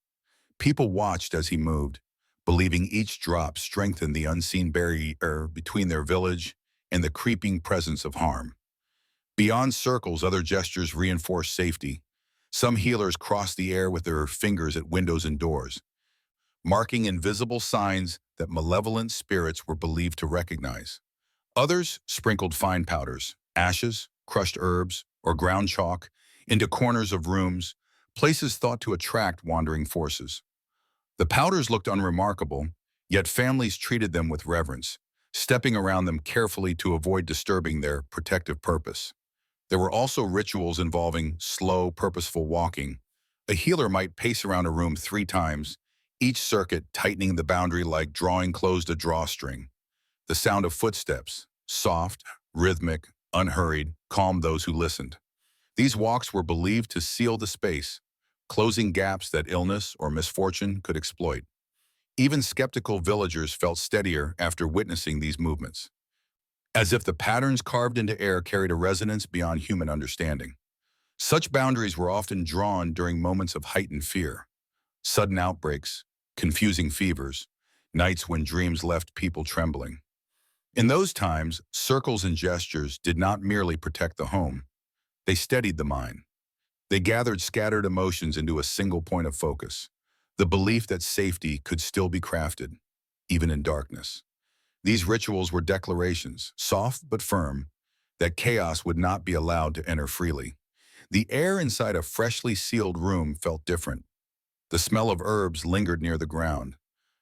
People watched as he moved, believing each drop strengthened the unseen barrier between their village and the creeping presence of harm. Beyond circles, other gestures reinforced safety. Some healers crossed the air with their fingers at windows and doors, marking invisible signs that malevolent spirits were believed to recognize. Others sprinkled fine powders, ashes, crushed herbs, or ground chalk into corners of rooms, places thought to attract wandering forces. The powders looked unremarkable, yet families treated them with reverence, stepping around them carefully to avoid disturbing their protective purpose. There were also rituals involving slow, purposeful walking. A healer might pace around a room 3 times, each circuit tightening the boundary like drawing closed a drawstring. The sound of footsteps, soft, rhythmic, unhurried, calmed those who listened. These walks were believed to seal the space, closing gaps that illness or misfortune could exploit. Even skeptical villagers felt steadier after witnessing these movements, as if the patterns carved into air carried a resonance beyond human understanding. Such boundaries were often drawn during moments of heightened fear, sudden outbreaks, confusing fevers, nights when dreams left people trembling. In those times, circles and gestures did not merely protect the home, they steadied the mind. They gathered scattered emotions into a single point of focus, the belief that safety could still be crafted, even in darkness. These rituals were declarations, soft but firm, that chaos would not be allowed to enter freely. The air inside a freshly sealed room felt different. The smell of herbs lingered near the ground.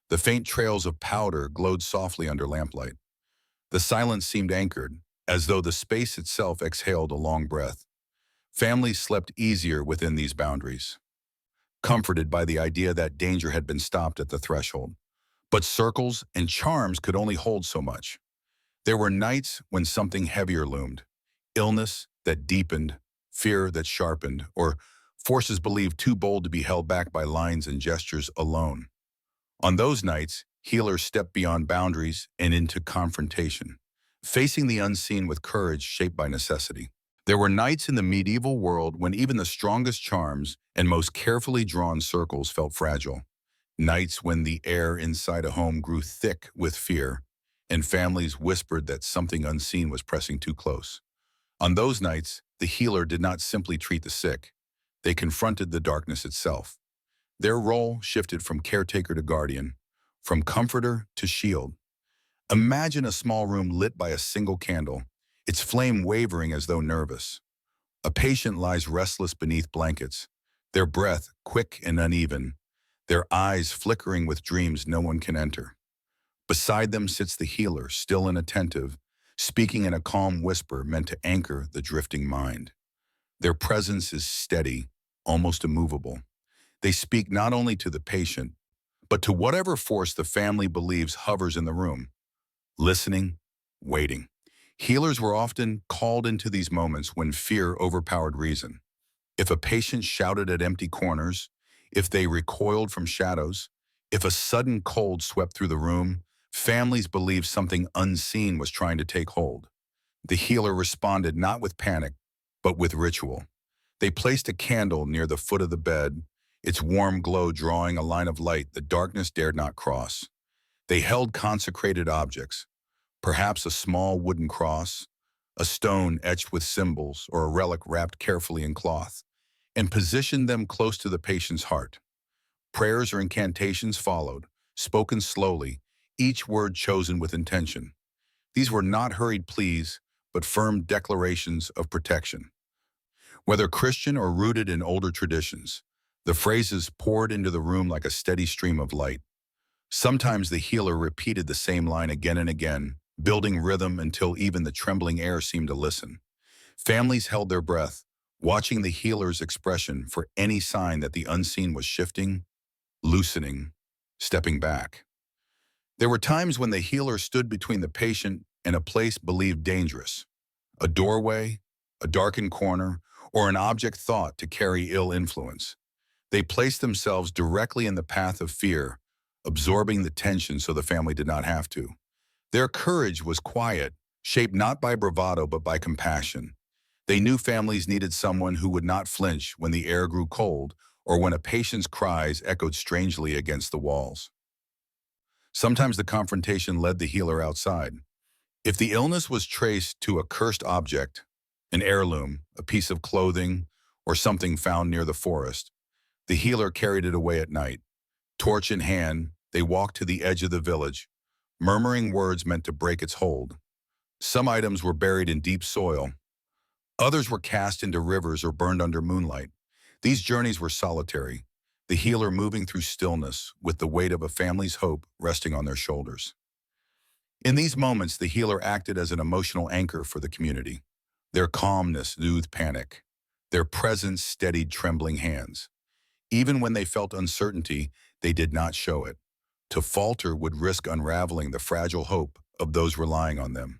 The faint trails of powder glowed softly under lamplight. The silence seemed anchored, as though the space itself exhaled a long breath. Families slept easier within these boundaries, comforted by the idea that danger had been stopped at the threshold. But circles and charms could only hold so much. There were nights when something heavier loomed, illness that deepened, fear that sharpened, or forces believed too bold to be held back by lines and gestures alone. On those nights, healers stepped beyond boundaries and into confrontation, facing the unseen with courage shaped by necessity. There were nights in the medieval world when even the strongest charms and most carefully drawn circles felt fragile. Nights when the air inside a home grew thick with fear, and families whispered that something unseen was pressing too close. On those nights, the healer did not simply treat the sick. They confronted the darkness itself. Their role shifted from caretaker to guardian, from comforter to shield. Imagine a small room lit by a single candle, its flame wavering as though nervous. A patient lies restless beneath blankets, their breath quick and uneven, their eyes flickering with dreams no one can enter. Beside them sits the healer, still and attentive, speaking in a calm whisper meant to anchor the drifting mind. Their presence is steady, almost immovable. They speak not only to the patient, but to whatever force the family believes hovers in the room, listening, waiting. Healers were often called into these moments when fear overpowered reason. If a patient shouted at empty corners, if they recoiled from shadows, if a sudden cold swept through the room, families believed something unseen was trying to take hold. The healer responded not with panic, but with ritual. They placed a candle near the foot of the bed, its warm glow drawing a line of light the darkness dared not cross. They held consecrated objects, perhaps a small wooden cross, a stone etched with symbols, or a relic wrapped carefully in cloth, and positioned them close to the patient's heart. Prayers or incantations followed, spoken slowly, each word chosen with intention. These were not hurried pleas, but firm declarations of protection. Whether Christian or rooted in older traditions, the phrases poured into the room like a steady stream of light. Sometimes the healer repeated the same line again and again, building rhythm until even the trembling air seemed to listen. Families held their breath, watching the healer's expression for any sign that the unseen was shifting, loosening, stepping back. There were times when the healer stood between the patient and a place believed dangerous, a doorway, a darkened corner, or an object thought to carry ill influence. They placed themselves directly in the path of fear, absorbing the tension so the family did not have to. Their courage was quiet, shaped not by bravado but by compassion. They knew families needed someone who would not flinch when the air grew cold or when a patient's cries echoed strangely against the walls. Sometimes the confrontation led the healer outside. If the illness was traced to a cursed object, an heirloom, a piece of clothing, or something found near the forest, the healer carried it away at night. Torch in hand, they walked to the edge of the village, murmuring words meant to break its hold. Some items were buried in deep soil. Others were cast into rivers or burned under moonlight, These journeys were solitary, the healer moving through stillness with the weight of a family's hope resting on their shoulders. In these moments, the healer acted as an emotional anchor for the community. Their calmness soothed panic. Their presence steadied trembling hands. Even when they felt uncertainty, they did not show it. To falter would risk unraveling the fragile hope of those relying on them.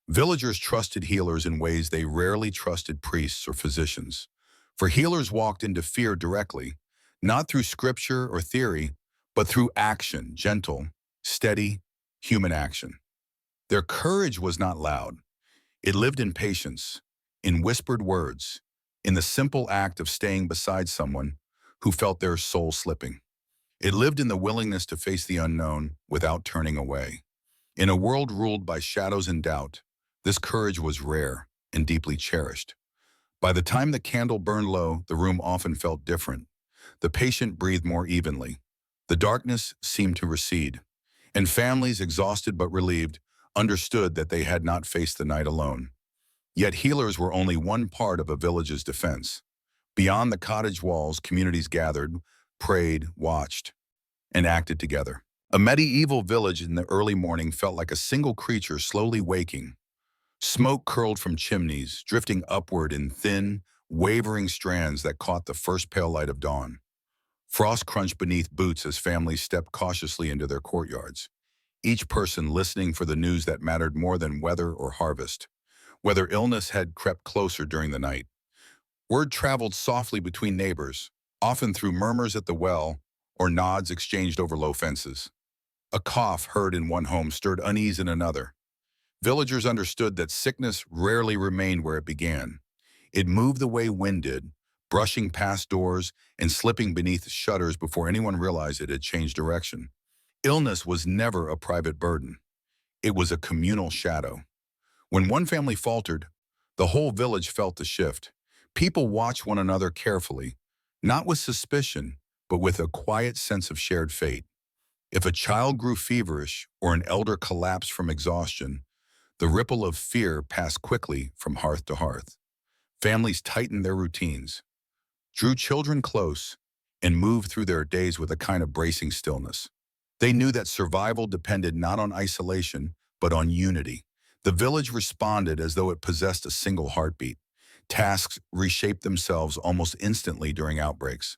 Villagers trusted healers in ways they rarely trusted priests or physicians. For healers walked into fear directly, not through scripture or theory, but through action, gentle, steady, human action. Their courage was not loud. It lived in patience, in whispered words, in the simple act of staying beside someone who felt their soul slipping. It lived in the willingness to face the unknown without turning away. In a world ruled by shadows and doubt, this courage was rare and deeply cherished. By the time the candle burned low, the room often felt different. The patient breathed more evenly. The darkness seemed to recede, and families, exhausted but relieved, understood that they had not faced the night alone. Yet healers were only one part of a village's defense. Beyond the cottage walls, communities gathered, prayed, watched, and acted together. A medieval village in the early morning felt like a single creature slowly waking. Smoke curled from chimneys, drifting upward in thin, wavering strands that caught the first pale light of dawn. Frost crunched beneath boots as families stepped cautiously into their courtyards, each person listening for the news that mattered more than weather or harvest. Whether illness had crept closer during the night. Word traveled softly between neighbors, often through murmurs at the well or nods exchanged over low fences. A cough heard in one home stirred unease in another. Villagers understood that sickness rarely remained where it began. It moved the way wind did, brushing past doors and slipping beneath shutters before anyone realized it had changed direction. Illness was never a private burden. It was a communal shadow. When one family faltered, the whole village felt the shift. People watched one another carefully, not with suspicion, but with a quiet sense of shared fate. If a child grew feverish or an elder collapsed from exhaustion, the ripple of fear passed quickly from hearth to hearth. Families tightened their routines, drew children close, and moved through their days with a kind of bracing stillness. They knew that survival depended not on isolation, but on unity. The village responded as though it possessed a single heartbeat. Tasks reshaped themselves almost instantly during outbreaks.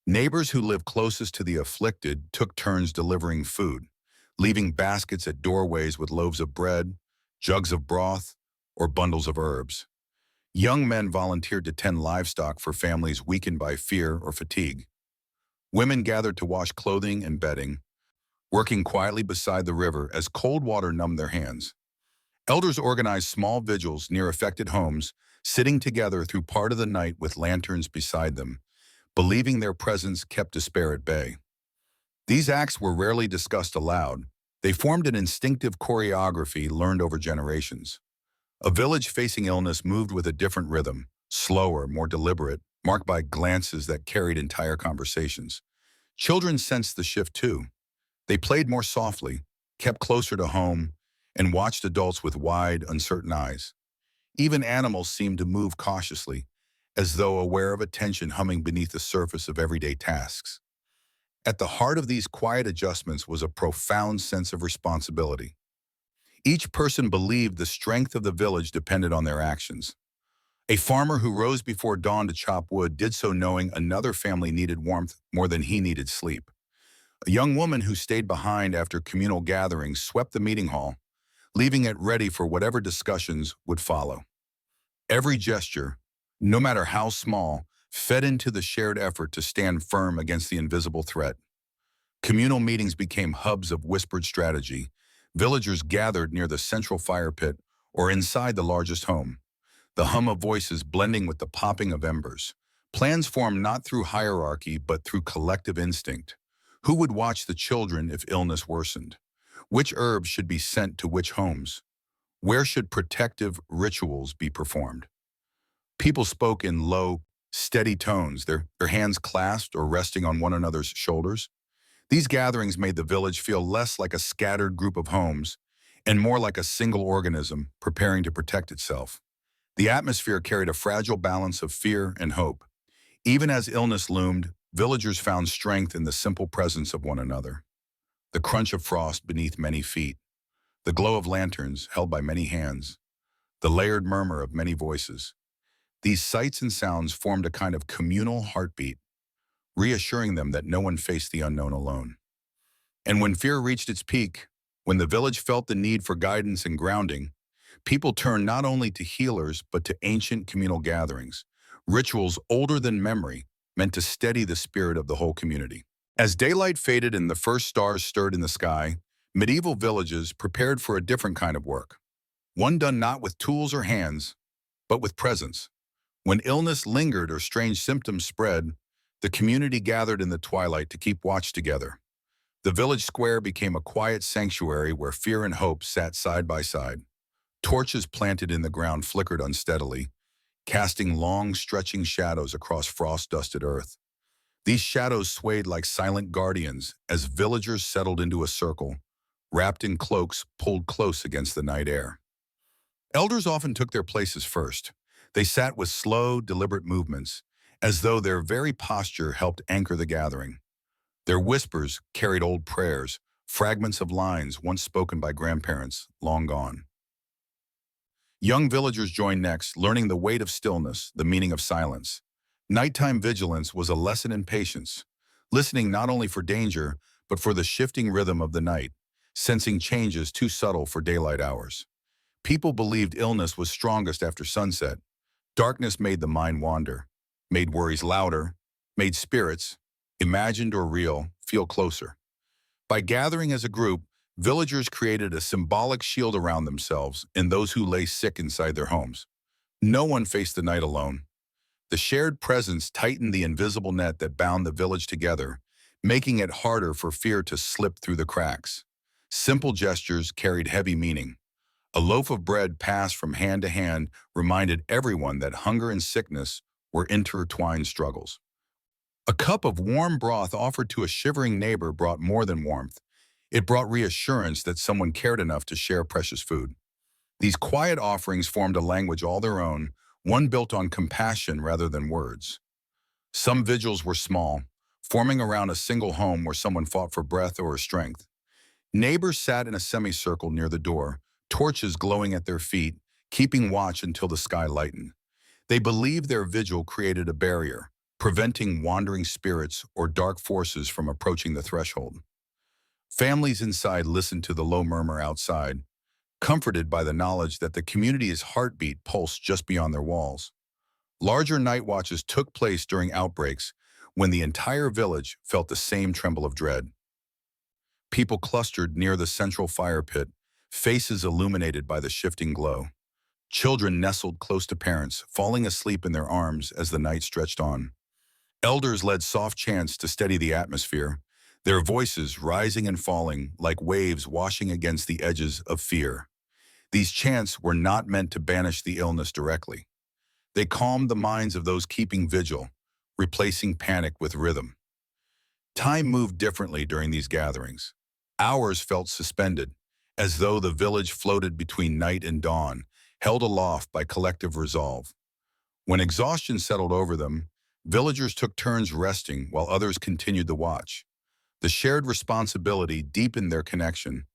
Neighbors who lived closest to the afflicted took turns delivering food, leaving baskets at doorways with loaves of bread, jugs of broth, or bundles of herbs. Young men volunteered to tend livestock for families weakened by fear or fatigue. Women gathered to wash clothing and bedding, working quietly beside the river as cold water numbed their hands. Elders organized small vigils near affected homes, sitting together through part of the night with lanterns beside them, believing their presence kept despair at bay. These acts were rarely discussed aloud. They formed an instinctive choreography learned over generations. A village facing illness moved with a different rhythm, slower, more deliberate, marked by glances that carried entire conversations. Children sensed the shift too. They played more softly, kept closer to home, and watched adults with wide, uncertain eyes. Even animals seemed to move cautiously, as though aware of a tension humming beneath the surface of everyday tasks. At the heart of these quiet adjustments was a profound sense of responsibility. Each person believed the strength of the village depended on their actions. A farmer who rose before dawn to chop wood did so knowing another family needed warmth more than he needed sleep. A young woman who stayed behind after communal gatherings swept the meeting hall, leaving it ready for whatever discussions would follow. Every gesture, no matter how small, fed into the shared effort to stand firm against the invisible threat. Communal meetings became hubs of whispered strategy. Villagers gathered near the central fire pit or inside the largest home, the hum of voices blending with the popping of embers. Plans formed not through hierarchy but through collective instinct. Who would watch the children if illness worsened? Which herbs should be sent to which homes? Where should protective rituals be performed? People spoke in low, steady tones, their hands clasped or resting on one another's shoulders. These gatherings made the village feel less like a scattered group of homes and more like a single organism preparing to protect itself. The atmosphere carried a fragile balance of fear and hope. Even as illness loomed, villagers found strength in the simple presence of one another. The crunch of frost beneath many feet, the glow of lanterns held by many hands, the layered murmur of many voices. These sights and sounds formed a kind of communal heartbeat, reassuring them that no one faced the unknown alone. And when fear reached its peak, when the village felt the need for guidance and grounding, people turned not only to healers but to ancient communal gatherings, rituals older than memory, meant to steady the spirit of the whole community. As daylight faded and the first stars stirred in the sky, medieval villages prepared for a different kind of work, one done not with tools or hands, but with presence. When illness lingered or strange symptoms spread, the community gathered in the twilight to keep watch together. The village square became a quiet sanctuary where fear and hope sat side by side. Torches planted in the ground flickered unsteadily, casting long, stretching shadows across frost-dusted earth. These shadows swayed like silent guardians as villagers settled into a circle, wrapped in cloaks pulled close against the night air. Elders often took their places first. They sat with slow, deliberate movements, as though their very posture helped anchor the gathering. Their whispers carried old prayers, fragments of lines once spoken by grandparents, long gone. Young villagers joined next, learning the weight of stillness, the meaning of silence. Nighttime vigilance was a lesson in patience, listening not only for danger, but for the shifting rhythm of the night, sensing changes too subtle for daylight hours. People believed illness was strongest after sunset. Darkness made the mind wander, made worries louder, made spirits, imagined or real, feel closer. By gathering as a group, villagers created a symbolic shield around themselves and those who lay sick inside their homes. No one faced the night alone. The shared presence tightened the invisible net that bound the village together, making it harder for fear to slip through the cracks. Simple gestures carried heavy meaning. A loaf of bread passed from hand to hand reminded everyone that hunger and sickness were intertwined struggles. A cup of warm broth offered to a shivering neighbor brought more than warmth. It brought reassurance that someone cared enough to share precious food. These quiet offerings formed a language all their own, one built on compassion rather than words. Some vigils were small, forming around a single home where someone fought for breath or strength. Neighbors sat in a semicircle near the door, torches glowing at their feet, keeping watch until the sky lightened. They believed their vigil created a barrier, preventing wandering spirits or dark forces from approaching the threshold. Families inside listened to the low murmur outside, comforted by the knowledge that the community's heartbeat pulsed just beyond their walls. Larger night watches took place during outbreaks when the entire village felt the same tremble of dread. People clustered near the central fire pit, faces illuminated by the shifting glow. Children nestled close to parents, falling asleep in their arms as the night stretched on. Elders led soft chants to steady the atmosphere, their voices rising and falling like waves washing against the edges of fear. These chants were not meant to banish the illness directly. They calmed the minds of those keeping vigil, replacing panic with rhythm. Time moved differently during these gatherings. Hours felt suspended, as though the village floated between night and dawn, held aloft by collective resolve. When exhaustion settled over them, villagers took turns resting while others continued the watch. The shared responsibility deepened their connection,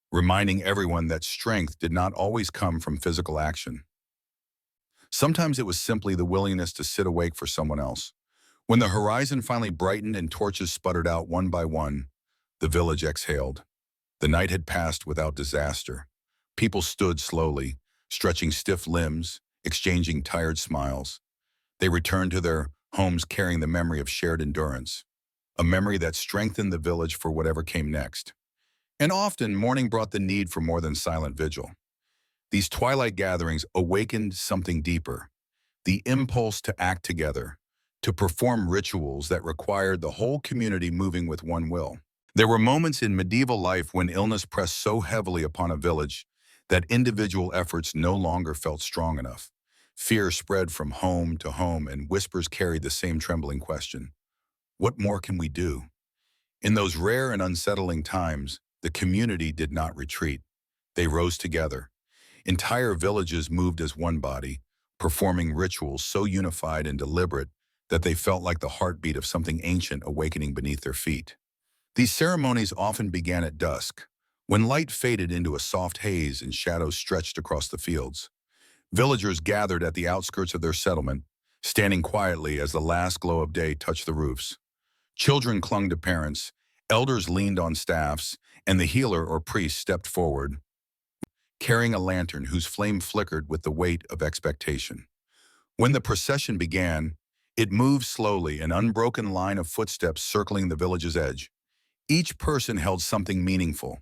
reminding everyone that strength did not always come from physical action. Sometimes it was simply the willingness to sit awake for someone else. When the horizon finally brightened and torches sputtered out one by one, the village exhaled. The night had passed without disaster. People stood slowly, stretching stiff limbs, exchanging tired smiles. They returned to their homes carrying the memory of shared endurance, a memory that strengthened the village for whatever came next. And often, morning brought the need for more than silent vigil. These twilight gatherings awakened something deeper, the impulse to act together, to perform rituals that required the whole community moving with one will. There were moments in medieval life when illness pressed so heavily upon a village that individual efforts no longer felt strong enough. Fear spread from home to home and whispers carried the same trembling question: what more can we do? In those rare and unsettling times, the community did not retreat. They rose together. Entire villages moved as one body, performing rituals so unified and deliberate that they felt like the heartbeat of something ancient awakening beneath their feet. These ceremonies often began at dusk, when light faded into a soft haze and shadows stretched across the fields. Villagers gathered at the outskirts of their settlement, standing quietly as the last glow of day touched the roofs. Children clung to parents, elders leaned on staffs, and the healer or priest stepped forward, carrying a lantern whose flame flickered with the weight of expectation. When the procession began, it moved slowly, an unbroken line of footsteps circling the village's edge. Each person held something meaningful: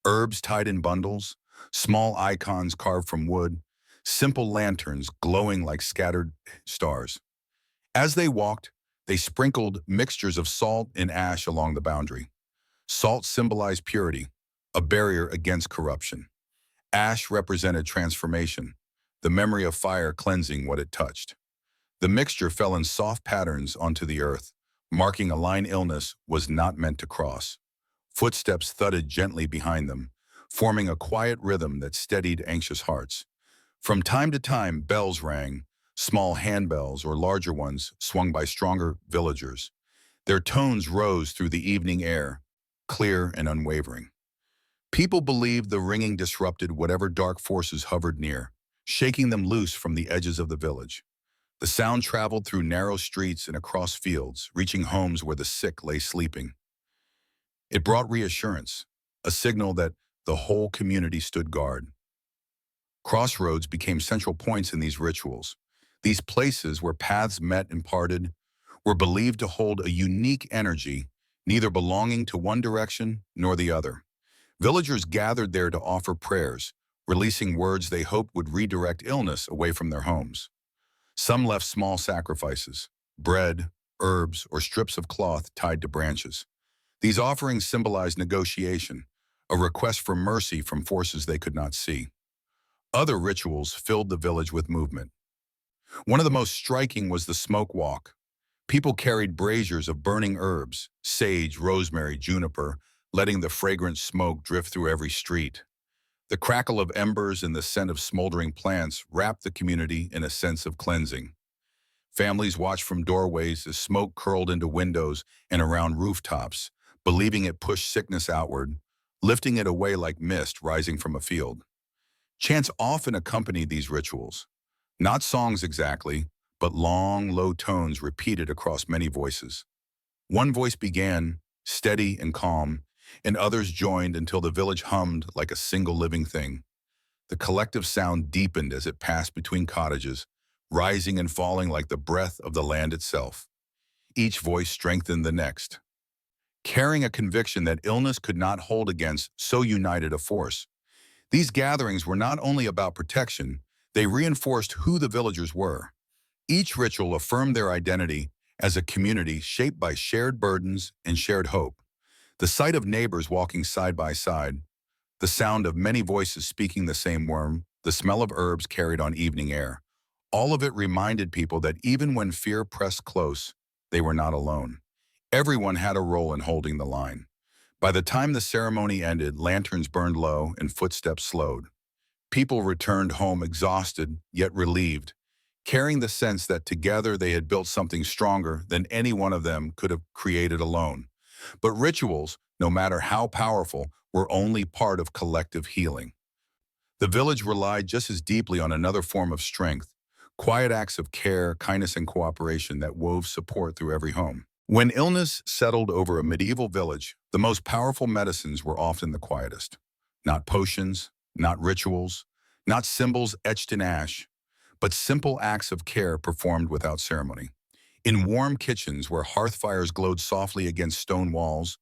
herbs tied in bundles, small icons carved from wood, simple lanterns glowing like scattered stars. As they walked, they sprinkled mixtures of salt and ash along the boundary. Salt symbolized purity, a barrier against corruption. Ash represented transformation, the memory of fire cleansing what it touched. The mixture fell in soft patterns onto the earth, marking a line illness was not meant to cross. Footsteps thudded gently behind them, forming a quiet rhythm that steadied anxious hearts. From time to time, bells rang, small handbells or larger ones swung by stronger villagers. Their tones rose through the evening air, clear and unwavering. People believed the ringing disrupted whatever dark forces hovered near, shaking them loose from the edges of the village. The sound traveled through narrow streets and across fields, reaching homes where the sick lay sleeping. It brought reassurance, a signal that the whole community stood guard. Crossroads became central points in these rituals. These places where paths met and parted were believed to hold a unique energy, neither belonging to one direction nor the other. Villagers gathered there to offer prayers, releasing words they hoped would redirect illness away from their homes. Some left small sacrifices: bread, herbs, or strips of cloth tied to branches. These offerings symbolized negotiation, a request for mercy from forces they could not see. Other rituals filled the village with movement. One of the most striking was the smoke walk. People carried braziers of burning herbs, sage, rosemary, juniper, letting the fragrant smoke drift through every street. The crackle of embers and the scent of smoldering plants wrapped the community in a sense of cleansing. Families watched from doorways as smoke curled into windows and around rooftops, believing it pushed sickness outward, lifting it away like mist rising from a field. Chants often accompanied these rituals. Not songs exactly, but long, low tones repeated across many voices. One voice began, steady and calm, and others joined until the village hummed like a single living thing. The collective sound deepened as it passed between cottages, rising and falling like the breath of the land itself. Each voice strengthened the next, carrying a conviction that illness could not hold against so united a force. These gatherings were not only about protection, they reinforced who the villagers were. Each ritual affirmed their identity as a community shaped by shared burdens and shared hope. The sight of neighbors walking side by side, the sound of many voices speaking the same word, the smell of herbs carried on evening air, all of it reminded people that even when fear pressed close, they were not alone. Everyone had a role in holding the line. By the time the ceremony ended, lanterns burned low and footsteps slowed. People returned home exhausted, yet relieved, carrying the sense that together they had built something stronger than any one of them could have created alone. But rituals, no matter how powerful, were only part of collective healing. The village relied just as deeply on another form of strength: quiet acts of care, kindness, and cooperation that wove support through every home. When illness settled over a medieval village, the most powerful medicines were often the quietest. Not potions, not rituals, not symbols etched in ash, but simple acts of care performed without ceremony. In warm kitchens where hearth fires glowed softly against stone walls,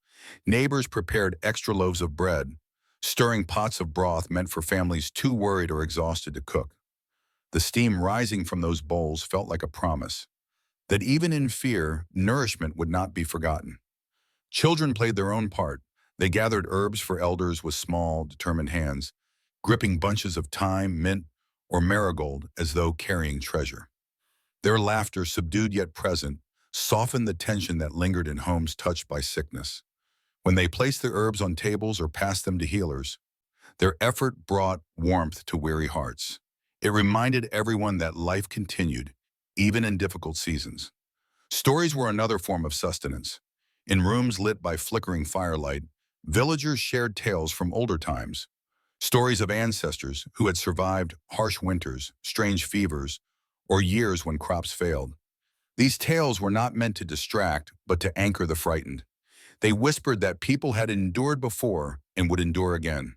neighbors prepared extra loaves of bread, stirring pots of broth meant for families too worried or exhausted to cook. The steam rising from those bowls felt like a promise that even in fear, nourishment would not be forgotten. Children played their own part. They gathered herbs for elders with small, determined hands, gripping bunches of thyme, mint, or marigold as though carrying treasure. Their laughter, subdued yet present, softened the tension that lingered in homes touched by sickness. When they placed the herbs on tables or passed them to healers, their effort brought warmth to weary hearts. It reminded everyone that life continued, even in difficult seasons. Stories were another form of sustenance. In rooms lit by flickering firelight, villagers shared tales from older times, stories of ancestors who had survived harsh winters, strange fevers, or years when crops failed. These tales were not meant to distract, but to anchor the frightened. They whispered that people had endured before and would endure again.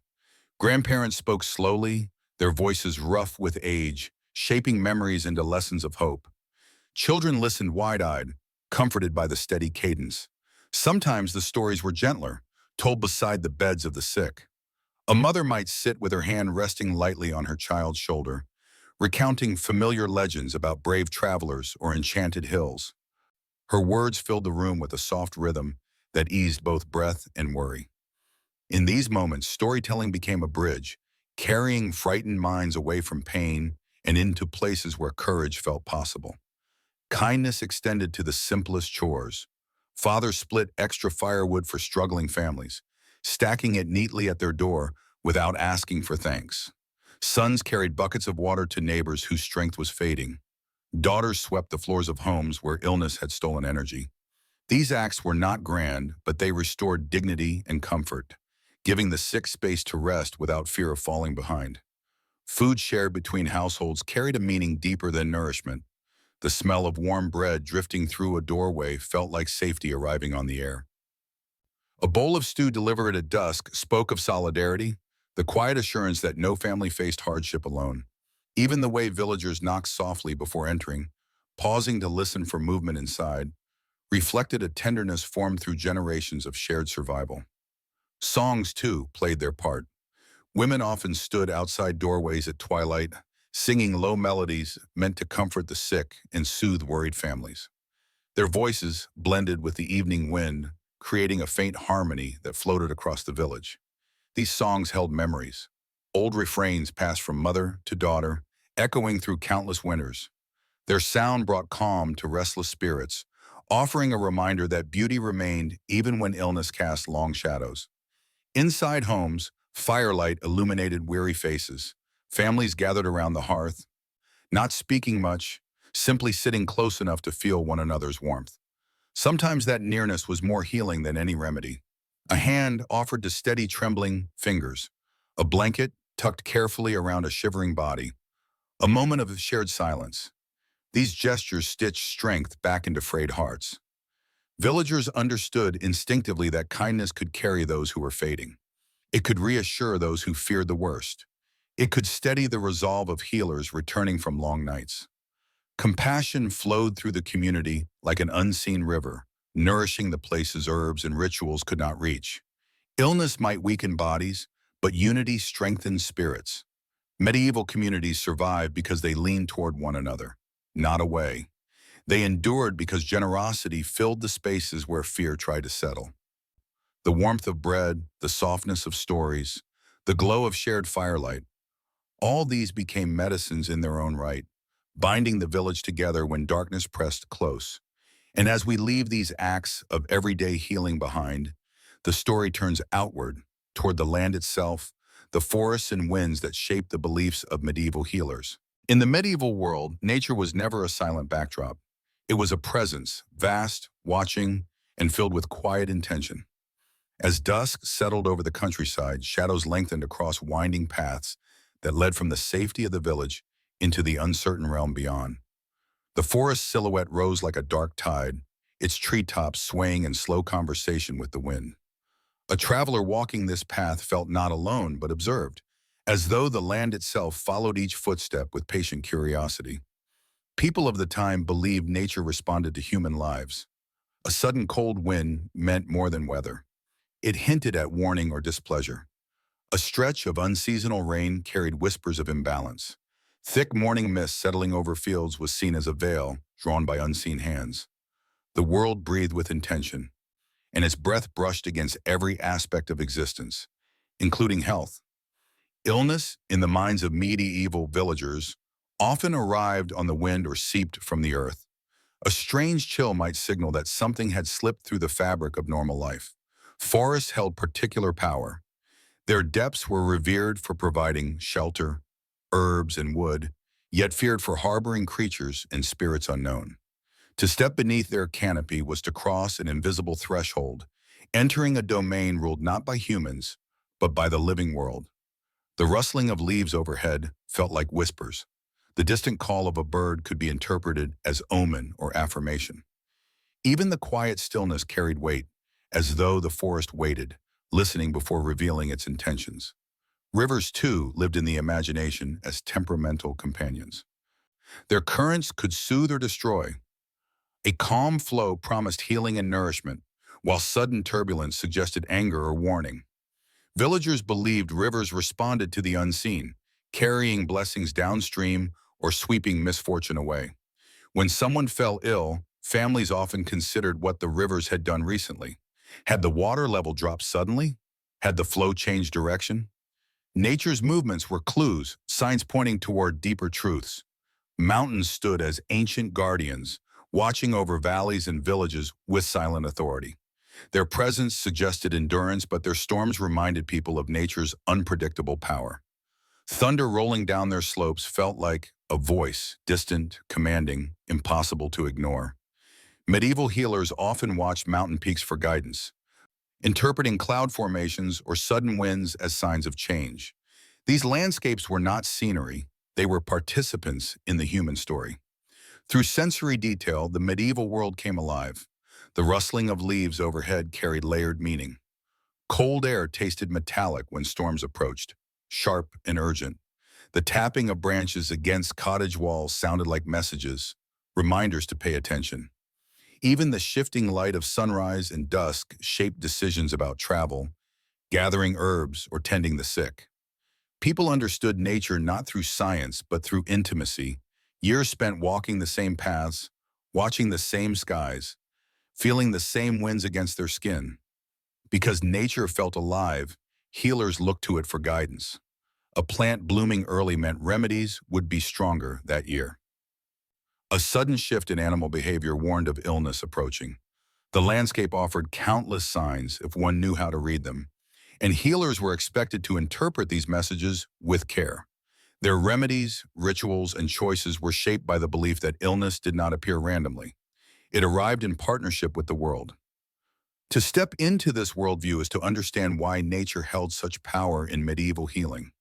Grandparents spoke slowly, their voices rough with age, shaping memories into lessons of hope. Children listened wide-eyed, comforted by the steady cadence. Sometimes the stories were gentler, told beside the beds of the sick. A mother might sit with her hand resting lightly on her child's shoulder, recounting familiar legends about brave travelers or enchanted hills. Her words filled the room with a soft rhythm that eased both breath and worry. In these moments, storytelling became a bridge, carrying frightened minds away from pain and into places where courage felt possible. Kindness extended to the simplest chores. Fathers split extra firewood for struggling families, stacking it neatly at their door without asking for thanks. Sons carried buckets of water to neighbors whose strength was fading. Daughters swept the floors of homes where illness had stolen energy. These acts were not grand, but they restored dignity and comfort, giving the sick space to rest without fear of falling behind. Food shared between households carried a meaning deeper than nourishment. The smell of warm bread drifting through a doorway felt like safety arriving on the air. A bowl of stew delivered at dusk spoke of solidarity, the quiet assurance that no family faced hardship alone. Even the way villagers knocked softly before entering, pausing to listen for movement inside, reflected a tenderness formed through generations of shared survival. Songs, too, played their part. Women often stood outside doorways at twilight, singing low melodies meant to comfort the sick and soothe worried families. Their voices blended with the evening wind, creating a faint harmony that floated across the village. These songs held memories. Old refrains passed from mother to daughter, echoing through countless winters. Their sound brought calm to restless spirits, offering a reminder that beauty remained even when illness cast long shadows. Inside homes, firelight illuminated weary faces. Families gathered around the hearth, not speaking much, simply sitting close enough to feel one another's warmth. Sometimes that nearness was more healing than any remedy. A hand offered to steady trembling fingers, a blanket tucked carefully around a shivering body, a moment of shared silence. These gestures stitched strength back into frayed hearts. Villagers understood instinctively that kindness could carry those who were fading. It could reassure those who feared the worst. It could steady the resolve of healers returning from long nights. Compassion flowed through the community like an unseen river, nourishing the places herbs and rituals could not reach. Illness might weaken bodies, but unity strengthened spirits. Medieval communities survived because they leaned toward one another, not away. They endured because generosity filled the spaces where fear tried to settle. The warmth of bread, the softness of stories, the glow of shared firelight, all these became medicines in their own right, binding the village together when darkness pressed close. And as we leave these acts of everyday healing behind, the story turns outward, toward the land itself, the forests and winds that shaped the beliefs of medieval healers. In the medieval world, nature was never a silent backdrop. It was a presence, vast, watching, and filled with quiet intention. As dusk settled over the countryside, shadows lengthened across winding paths that led from the safety of the village into the uncertain realm beyond. The forest silhouette rose like a dark tide, its treetops swaying in slow conversation with the wind. A traveler walking this path felt not alone but observed, as though the land itself followed each footstep with patient curiosity. People of the time believed nature responded to human lives. A sudden cold wind meant more than weather. It hinted at warning or displeasure. A stretch of unseasonal rain carried whispers of imbalance. Thick morning mist settling over fields was seen as a veil drawn by unseen hands. The world breathed with intention, and its breath brushed against every aspect of existence, including health. Illness, in the minds of medieval villagers, often arrived on the wind or seeped from the earth. A strange chill might signal that something had slipped through the fabric of normal life. Forests held particular power. Their depths were revered for providing shelter, herbs, and wood, yet feared for harboring creatures and spirits unknown. To step beneath their canopy was to cross an invisible threshold, entering a domain ruled not by humans, but by the living world. The rustling of leaves overhead felt like whispers. The distant call of a bird could be interpreted as omen or affirmation. Even the quiet stillness carried weight, as though the forest waited, listening before revealing its intentions. Rivers, too, lived in the imagination as temperamental companions. Their currents could soothe or destroy. A calm flow promised healing and nourishment, while sudden turbulence suggested anger or warning. Villagers believed rivers responded to the unseen, carrying blessings downstream or sweeping misfortune away. When someone fell ill, families often considered what the rivers had done recently. Had the water level dropped suddenly? Had the flow changed direction? Nature's movements were clues, signs pointing toward deeper truths. Mountains stood as ancient guardians, watching over valleys and villages with silent authority. Their presence suggested endurance, but their storms reminded people of nature's unpredictable power. Thunder rolling down their slopes felt like a voice, distant, commanding, impossible to ignore. Medieval healers often watched mountain peaks for guidance, interpreting cloud formations or sudden winds as signs of change. These landscapes were not scenery, they were participants in the human story. Through sensory detail, the medieval world came alive. The rustling of leaves overhead carried layered meaning. Cold air tasted metallic when storms approached, sharp and urgent. The tapping of branches against cottage walls sounded like messages, reminders to pay attention. Even the shifting light of sunrise and dusk shaped decisions about travel, gathering herbs, or tending the sick. People understood nature not through science, but through intimacy, years spent walking the same paths, watching the same skies, feeling the same winds against their skin. Because nature felt alive, healers looked to it for guidance. A plant blooming early meant remedies would be stronger that year. A sudden shift in animal behavior warned of illness approaching. The landscape offered countless signs if one knew how to read them, and healers were expected to interpret these messages with care. Their remedies, rituals, and choices were shaped by the belief that illness did not appear randomly. It arrived in partnership with the world. To step into this worldview is to understand why nature held such power in medieval healing.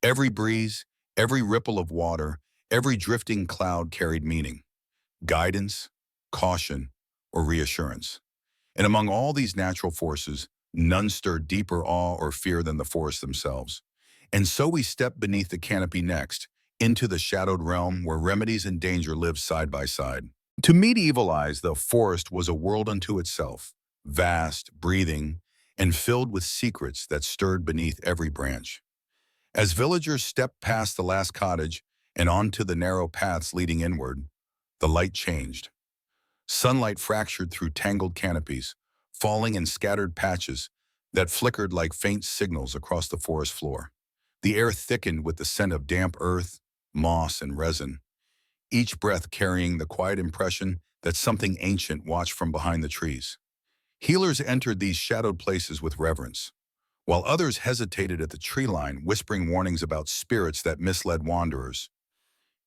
Every breeze, every ripple of water, every drifting cloud carried meaning, guidance, caution, or reassurance. And among all these natural forces, none stirred deeper awe or fear than the forests themselves. And so we step beneath the canopy next, into the shadowed realm where remedies and danger live side by side. To medieval eyes, the forest was a world unto itself, vast, breathing, and filled with secrets that stirred beneath every branch. As villagers stepped past the last cottage and onto the narrow paths leading inward, the light changed. Sunlight fractured through tangled canopies, falling in scattered patches that flickered like faint signals across the forest floor. The air thickened with the scent of damp earth, moss, and resin, each breath carrying the quiet impression that something ancient watched from behind the trees. Healers entered these shadowed places with reverence, while others hesitated at the tree line, whispering warnings about spirits that misled wanderers.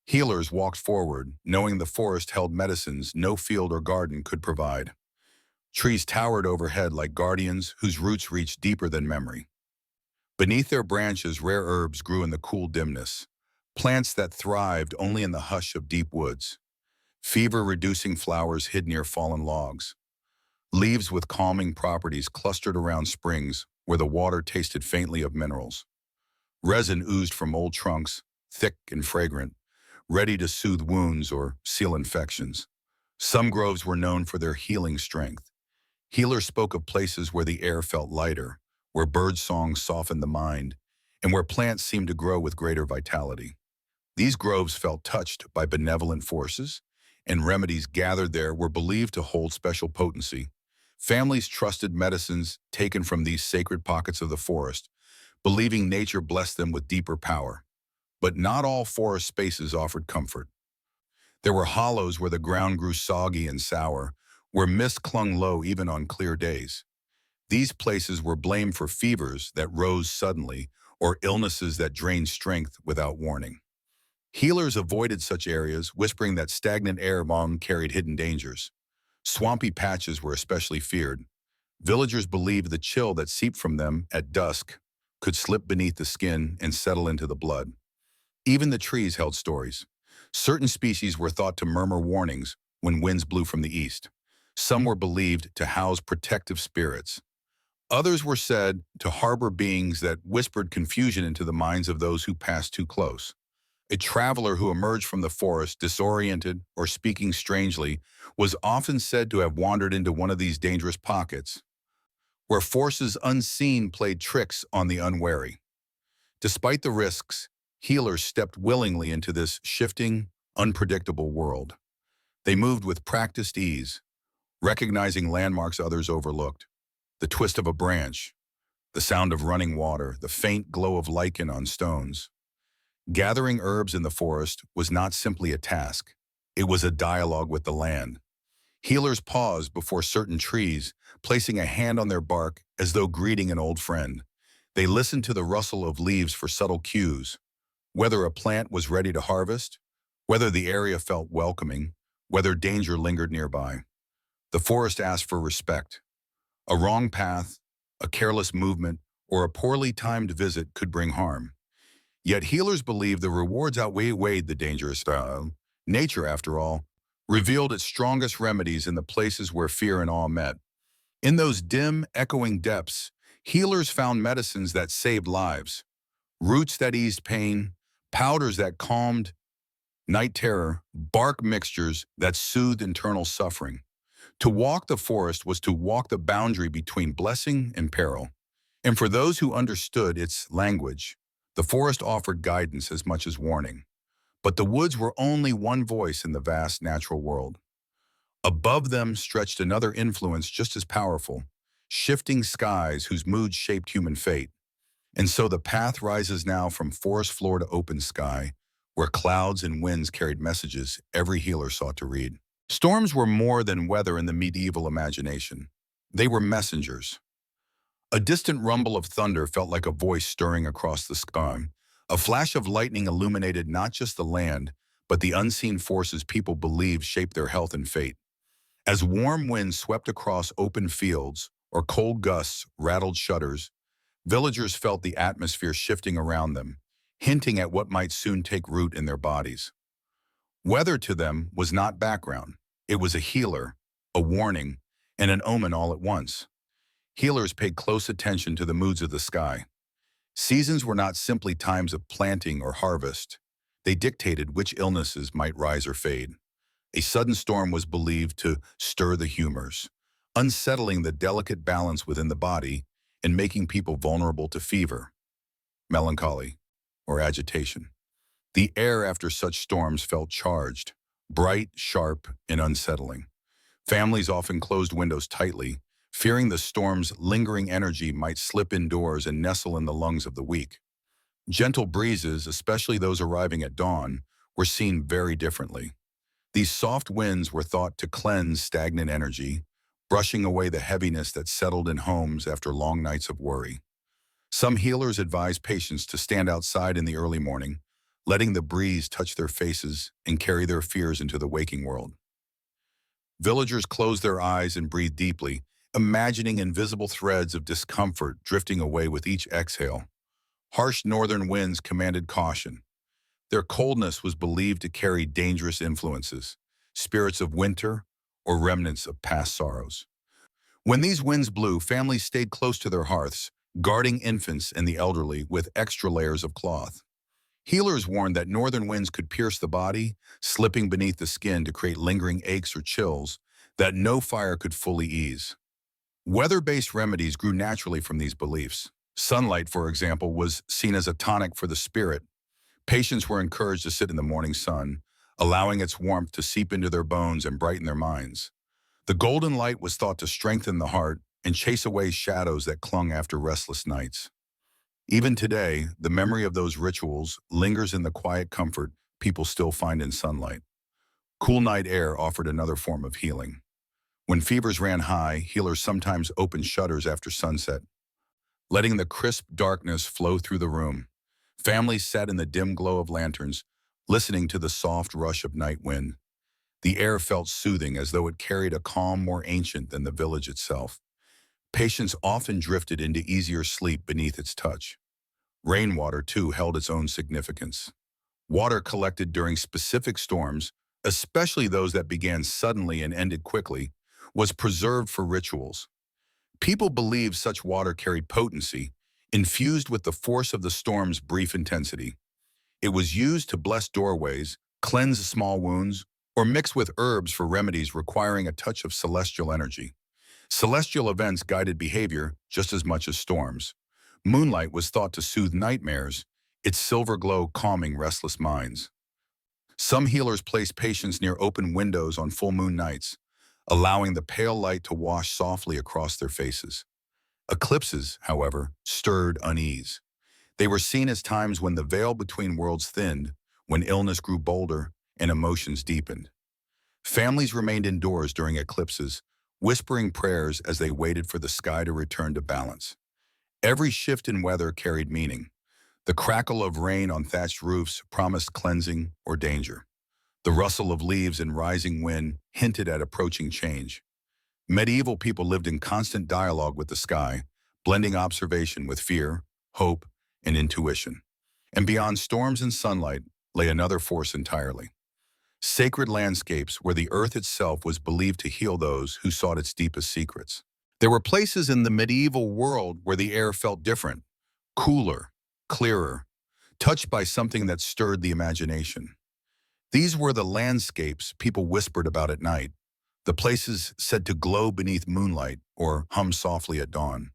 Healers walked forward, knowing the forest held medicines no field or garden could provide. Trees towered overhead like guardians whose roots reached deeper than memory. Beneath their branches, rare herbs grew in the cool dimness, plants that thrived only in the hush of deep woods. Fever-reducing flowers hid near fallen logs. Leaves with calming properties clustered around springs where the water tasted faintly of minerals. Resin oozed from old trunks, thick and fragrant, ready to soothe wounds or seal infections. Some groves were known for their healing strength. Healers spoke of places where the air felt lighter, where bird songs softened the mind, and where plants seemed to grow with greater vitality. These groves felt touched by benevolent forces, and remedies gathered there were believed to hold special potency. Families trusted medicines taken from these sacred pockets of the forest, believing nature blessed them with deeper power. But not all forest spaces offered comfort. There were hollows where the ground grew soggy and sour, where mist clung low even on clear days. These places were blamed for fevers that rose suddenly or illnesses that drained strength without warning. Healers avoided such areas, whispering that stagnant air among carried hidden dangers. Swampy patches were especially feared. Villagers believed the chill that seeped from them at dusk could slip beneath the skin and settle into the blood. Even the trees held stories. Certain species were thought to murmur warnings when winds blew from the east. Some were believed to house protective spirits. Others were said to harbor beings that whispered confusion into the minds of those who passed too close. A traveler who emerged from the forest disoriented or speaking strangely was often said to have wandered into one of these dangerous pockets, where forces unseen played tricks on the unwary. Despite the risks, healers stepped willingly into this shifting, unpredictable world. They moved with practiced ease, recognizing landmarks others overlooked: the twist of a branch, the sound of running water, the faint glow of lichen on stones. Gathering herbs in the forest was not simply a task. It was a dialogue with the land. Healers paused before certain trees, placing a hand on their bark as though greeting an old friend. They listened to the rustle of leaves for subtle cues, whether a plant was ready to harvest, whether the area felt welcoming, whether danger lingered nearby. The forest asked for respect. A wrong path, a careless movement, or a poorly timed visit could bring harm. Yet healers believed the rewards outweighed the dangerous style. Nature, after all, revealed its strongest remedies in the places where fear and awe met. In those dim, echoing depths, healers found medicines that saved lives, roots that eased pain, powders that calmed night terror, bark mixtures that soothed internal suffering. To walk the forest was to walk the boundary between blessing and peril. And for those who understood its language, the forest offered guidance as much as warning. But the woods were only one voice in the vast natural world. Above them stretched another influence just as powerful: shifting skies whose moods shaped human fate. And so the path rises now from forest floor to open sky, where clouds and winds carried messages every healer sought to read. Storms were more than weather in the medieval imagination. They were messengers. A distant rumble of thunder felt like a voice stirring across the sky. A flash of lightning illuminated not just the land, but the unseen forces people believed shaped their health and fate. As warm winds swept across open fields or cold gusts rattled shutters, villagers felt the atmosphere shifting around them, hinting at what might soon take root in their bodies. Weather to them was not background. It was a healer, a warning, and an omen all at once. Healers paid close attention to the moods of the sky. Seasons were not simply times of planting or harvest. They dictated which illnesses might rise or fade. A sudden storm was believed to stir the humors, unsettling the delicate balance within the body and making people vulnerable to fever, melancholy, or agitation. The air after such storms felt charged, bright, sharp, and unsettling. Families often closed windows tightly, fearing the storm's lingering energy might slip indoors and nestle in the lungs of the weak. Gentle breezes, especially those arriving at dawn, were seen very differently. These soft winds were thought to cleanse stagnant energy, brushing away the heaviness that settled in homes after long nights of worry. Some healers advised patients to stand outside in the early morning, letting the breeze touch their faces and carry their fears into the waking world. Villagers closed their eyes and breathed deeply, imagining invisible threads of discomfort drifting away with each exhale. Harsh northern winds commanded caution. Their coldness was believed to carry dangerous influences, spirits of winter or remnants of past sorrows. When these winds blew, families stayed close to their hearths, guarding infants and the elderly with extra layers of cloth. Healers warned that northern winds could pierce the body, slipping beneath the skin to create lingering aches or chills that no fire could fully ease. Weather-based remedies grew naturally from these beliefs. Sunlight, for example, was seen as a tonic for the spirit. Patients were encouraged to sit in the morning sun, allowing its warmth to seep into their bones and brighten their minds. The golden light was thought to strengthen the heart and chase away shadows that clung after restless nights. Even today, the memory of those rituals lingers in the quiet comfort people still find in sunlight. Cool night air offered another form of healing. When fevers ran high, healers sometimes opened shutters after sunset, letting the crisp darkness flow through the room. Families sat in the dim glow of lanterns, listening to the soft rush of night wind. The air felt soothing as though it carried a calm more ancient than the village itself. Patients often drifted into easier sleep beneath its touch. Rainwater, too, held its own significance. Water collected during specific storms, especially those that began suddenly and ended quickly, was preserved for rituals. People believed such water carried potency, infused with the force of the storm's brief intensity. It was used to bless doorways, cleanse small wounds, or mix with herbs for remedies requiring a touch of celestial energy. Celestial events guided behavior just as much as storms. Moonlight was thought to soothe nightmares, its silver glow calming restless minds. Some healers placed patients near open windows on full moon nights, allowing the pale light to wash softly across their faces. Eclipses, however, stirred unease. They were seen as times when the veil between worlds thinned, when illness grew bolder and emotions deepened. Families remained indoors during eclipses, whispering prayers as they waited for the sky to return to balance. Every shift in weather carried meaning. The crackle of rain on thatched roofs promised cleansing or danger. The rustle of leaves and rising wind hinted at approaching change. Medieval people lived in constant dialogue with the sky, blending observation with fear, hope, and intuition. And beyond storms and sunlight lay another force entirely. Sacred landscapes where the earth itself was believed to heal those who sought its deepest secrets. There were places in the medieval world where the air felt different, cooler, clearer, touched by something that stirred the imagination. These were the landscapes people whispered about at night, the places said to glow beneath moonlight or hum softly at dawn.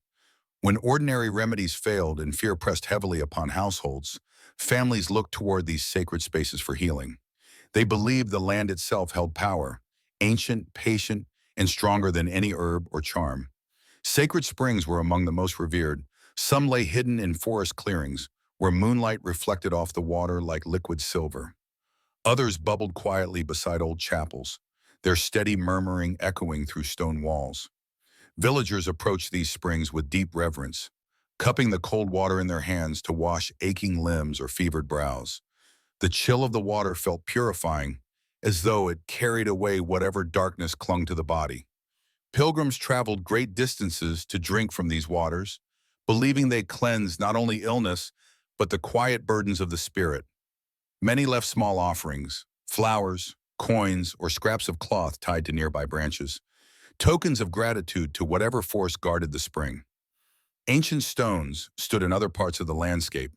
When ordinary remedies failed and fear pressed heavily upon households, families looked toward these sacred spaces for healing. They believed the land itself held power, ancient, patient, and stronger than any herb or charm. Sacred springs were among the most revered. Some lay hidden in forest clearings, where moonlight reflected off the water like liquid silver. Others bubbled quietly beside old chapels, their steady murmuring echoing through stone walls. Villagers approached these springs with deep reverence, cupping the cold water in their hands to wash aching limbs or fevered brows. The chill of the water felt purifying, as though it carried away whatever darkness clung to the body. Pilgrims traveled great distances to drink from these waters, believing they cleansed not only illness, but the quiet burdens of the spirit. Many left small offerings, flowers, coins, or scraps of cloth tied to nearby branches, tokens of gratitude to whatever force guarded the spring. Ancient stones stood in other parts of the landscape,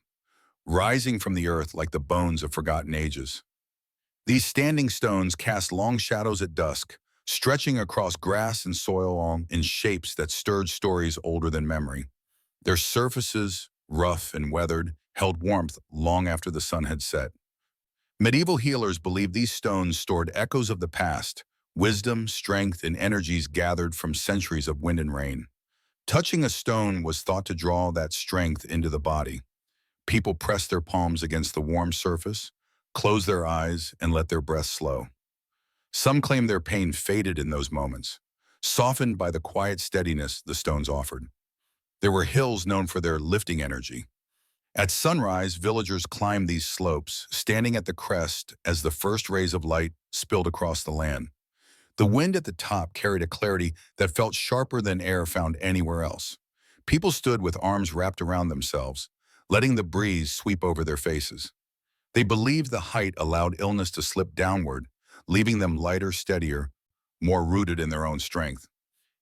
rising from the earth like the bones of forgotten ages. These standing stones cast long shadows at dusk, stretching across grass and soil in shapes that stirred stories older than memory. Their surfaces, rough and weathered, held warmth long after the sun had set. Medieval healers believed these stones stored echoes of the past, wisdom, strength, and energies gathered from centuries of wind and rain. Touching a stone was thought to draw that strength into the body. People pressed their palms against the warm surface, closed their eyes, and let their breath slow. Some claim their pain faded in those moments, softened by the quiet steadiness the stones offered. There were hills known for their lifting energy. At sunrise, villagers climbed these slopes, standing at the crest as the first rays of light spilled across the land. The wind at the top carried a clarity that felt sharper than air found anywhere else. People stood with arms wrapped around themselves, letting the breeze sweep over their faces. They believed the height allowed illness to slip downward, leaving them lighter, steadier, more rooted in their own strength.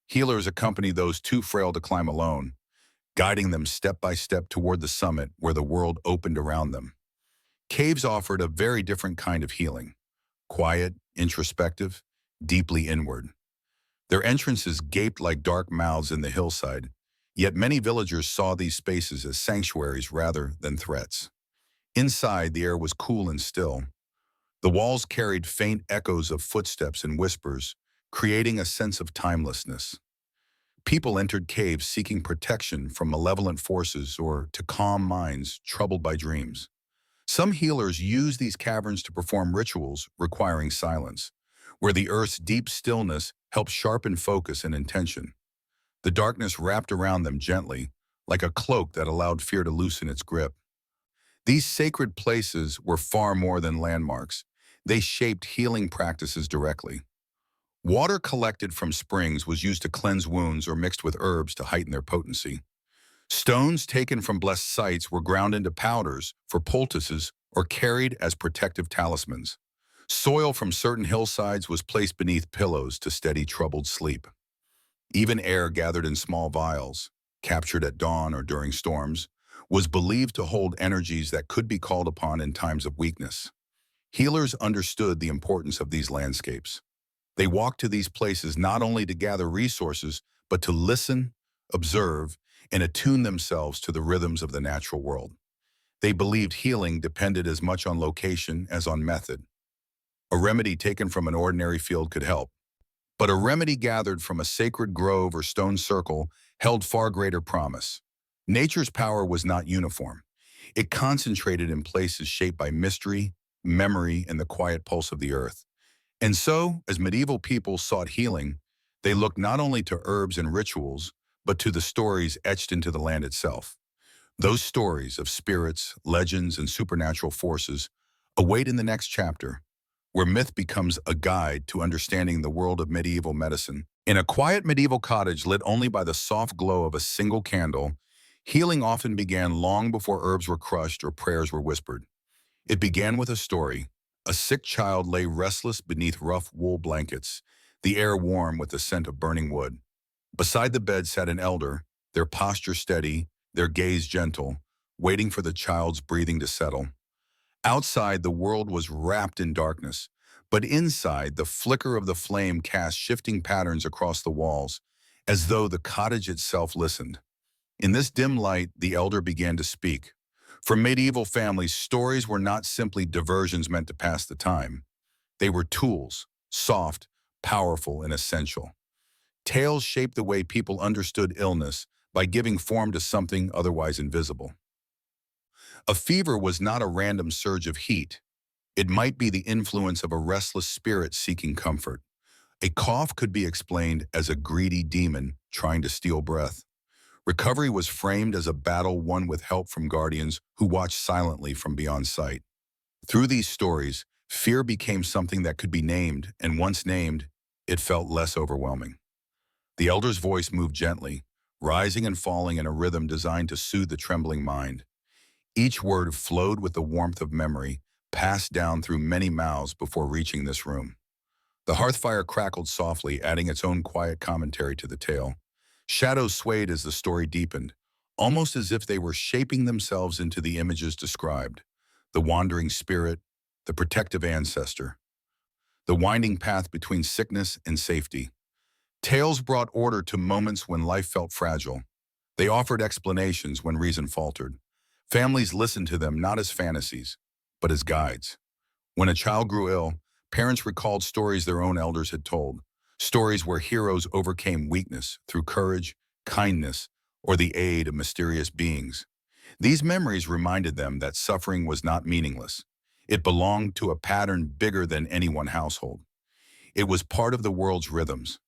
Healers accompanied those too frail to climb alone, guiding them step by step toward the summit where the world opened around them. Caves offered a very different kind of healing, quiet, introspective, deeply inward. Their entrances gaped like dark mouths in the hillside, yet many villagers saw these spaces as sanctuaries rather than threats. Inside, the air was cool and still. The walls carried faint echoes of footsteps and whispers, creating a sense of timelessness. People entered caves seeking protection from malevolent forces or to calm minds troubled by dreams. Some healers used these caverns to perform rituals requiring silence, where the earth's deep stillness helped sharpen focus and intention. The darkness wrapped around them gently, like a cloak that allowed fear to loosen its grip. These sacred places were far more than landmarks. They shaped healing practices directly. Water collected from springs was used to cleanse wounds or mixed with herbs to heighten their potency. Stones taken from blessed sites were ground into powders for poultices or carried as protective talismans. Soil from certain hillsides was placed beneath pillows to steady troubled sleep. Even air gathered in small vials, captured at dawn or during storms, was believed to hold energies that could be called upon in times of weakness. Healers understood the importance of these landscapes. They walked to these places not only to gather resources, but to listen, observe, and attune themselves to the rhythms of the natural world. They believed healing depended as much on location as on method. A remedy taken from an ordinary field could help, but a remedy gathered from a sacred grove or stone circle held far greater promise. Nature's power was not uniform. It concentrated in places shaped by mystery, memory, and the quiet pulse of the earth. And so, as medieval people sought healing, they looked not only to herbs and rituals, but to the stories etched into the land itself. Those stories of spirits, legends, and supernatural forces await in the next chapter, where myth becomes a guide to understanding the world of medieval medicine. In a quiet medieval cottage lit only by the soft glow of a single candle, healing often began long before herbs were crushed or prayers were whispered. It began with a story. A sick child lay restless beneath rough wool blankets, the air warm with the scent of burning wood. Beside the bed sat an elder, their posture steady, their gaze gentle, waiting for the child's breathing to settle. Outside, the world was wrapped in darkness, but inside, the flicker of the flame cast shifting patterns across the walls, as though the cottage itself listened. In this dim light, the elder began to speak. For medieval families, stories were not simply diversions meant to pass the time. They were tools, soft, powerful, and essential. Tales shaped the way people understood illness by giving form to something otherwise invisible. A fever was not a random surge of heat. It might be the influence of a restless spirit seeking comfort. A cough could be explained as a greedy demon trying to steal breath. Recovery was framed as a battle won with help from guardians who watched silently from beyond sight. Through these stories, fear became something that could be named, and once named, it felt less overwhelming. The elder's voice moved gently, rising and falling in a rhythm designed to soothe the trembling mind. Each word flowed with the warmth of memory, passed down through many mouths before reaching this room. The hearth fire crackled softly, adding its own quiet commentary to the tale. Shadows swayed as the story deepened, almost as if they were shaping themselves into the images described. The wandering spirit, the protective ancestor, the winding path between sickness and safety. Tales brought order to moments when life felt fragile. They offered explanations when reason faltered. Families listened to them not as fantasies, but as guides. When a child grew ill, parents recalled stories their own elders had told, stories where heroes overcame weakness through courage, kindness, or the aid of mysterious beings. These memories reminded them that suffering was not meaningless. It belonged to a pattern bigger than any one household. It was part of the world's rhythms.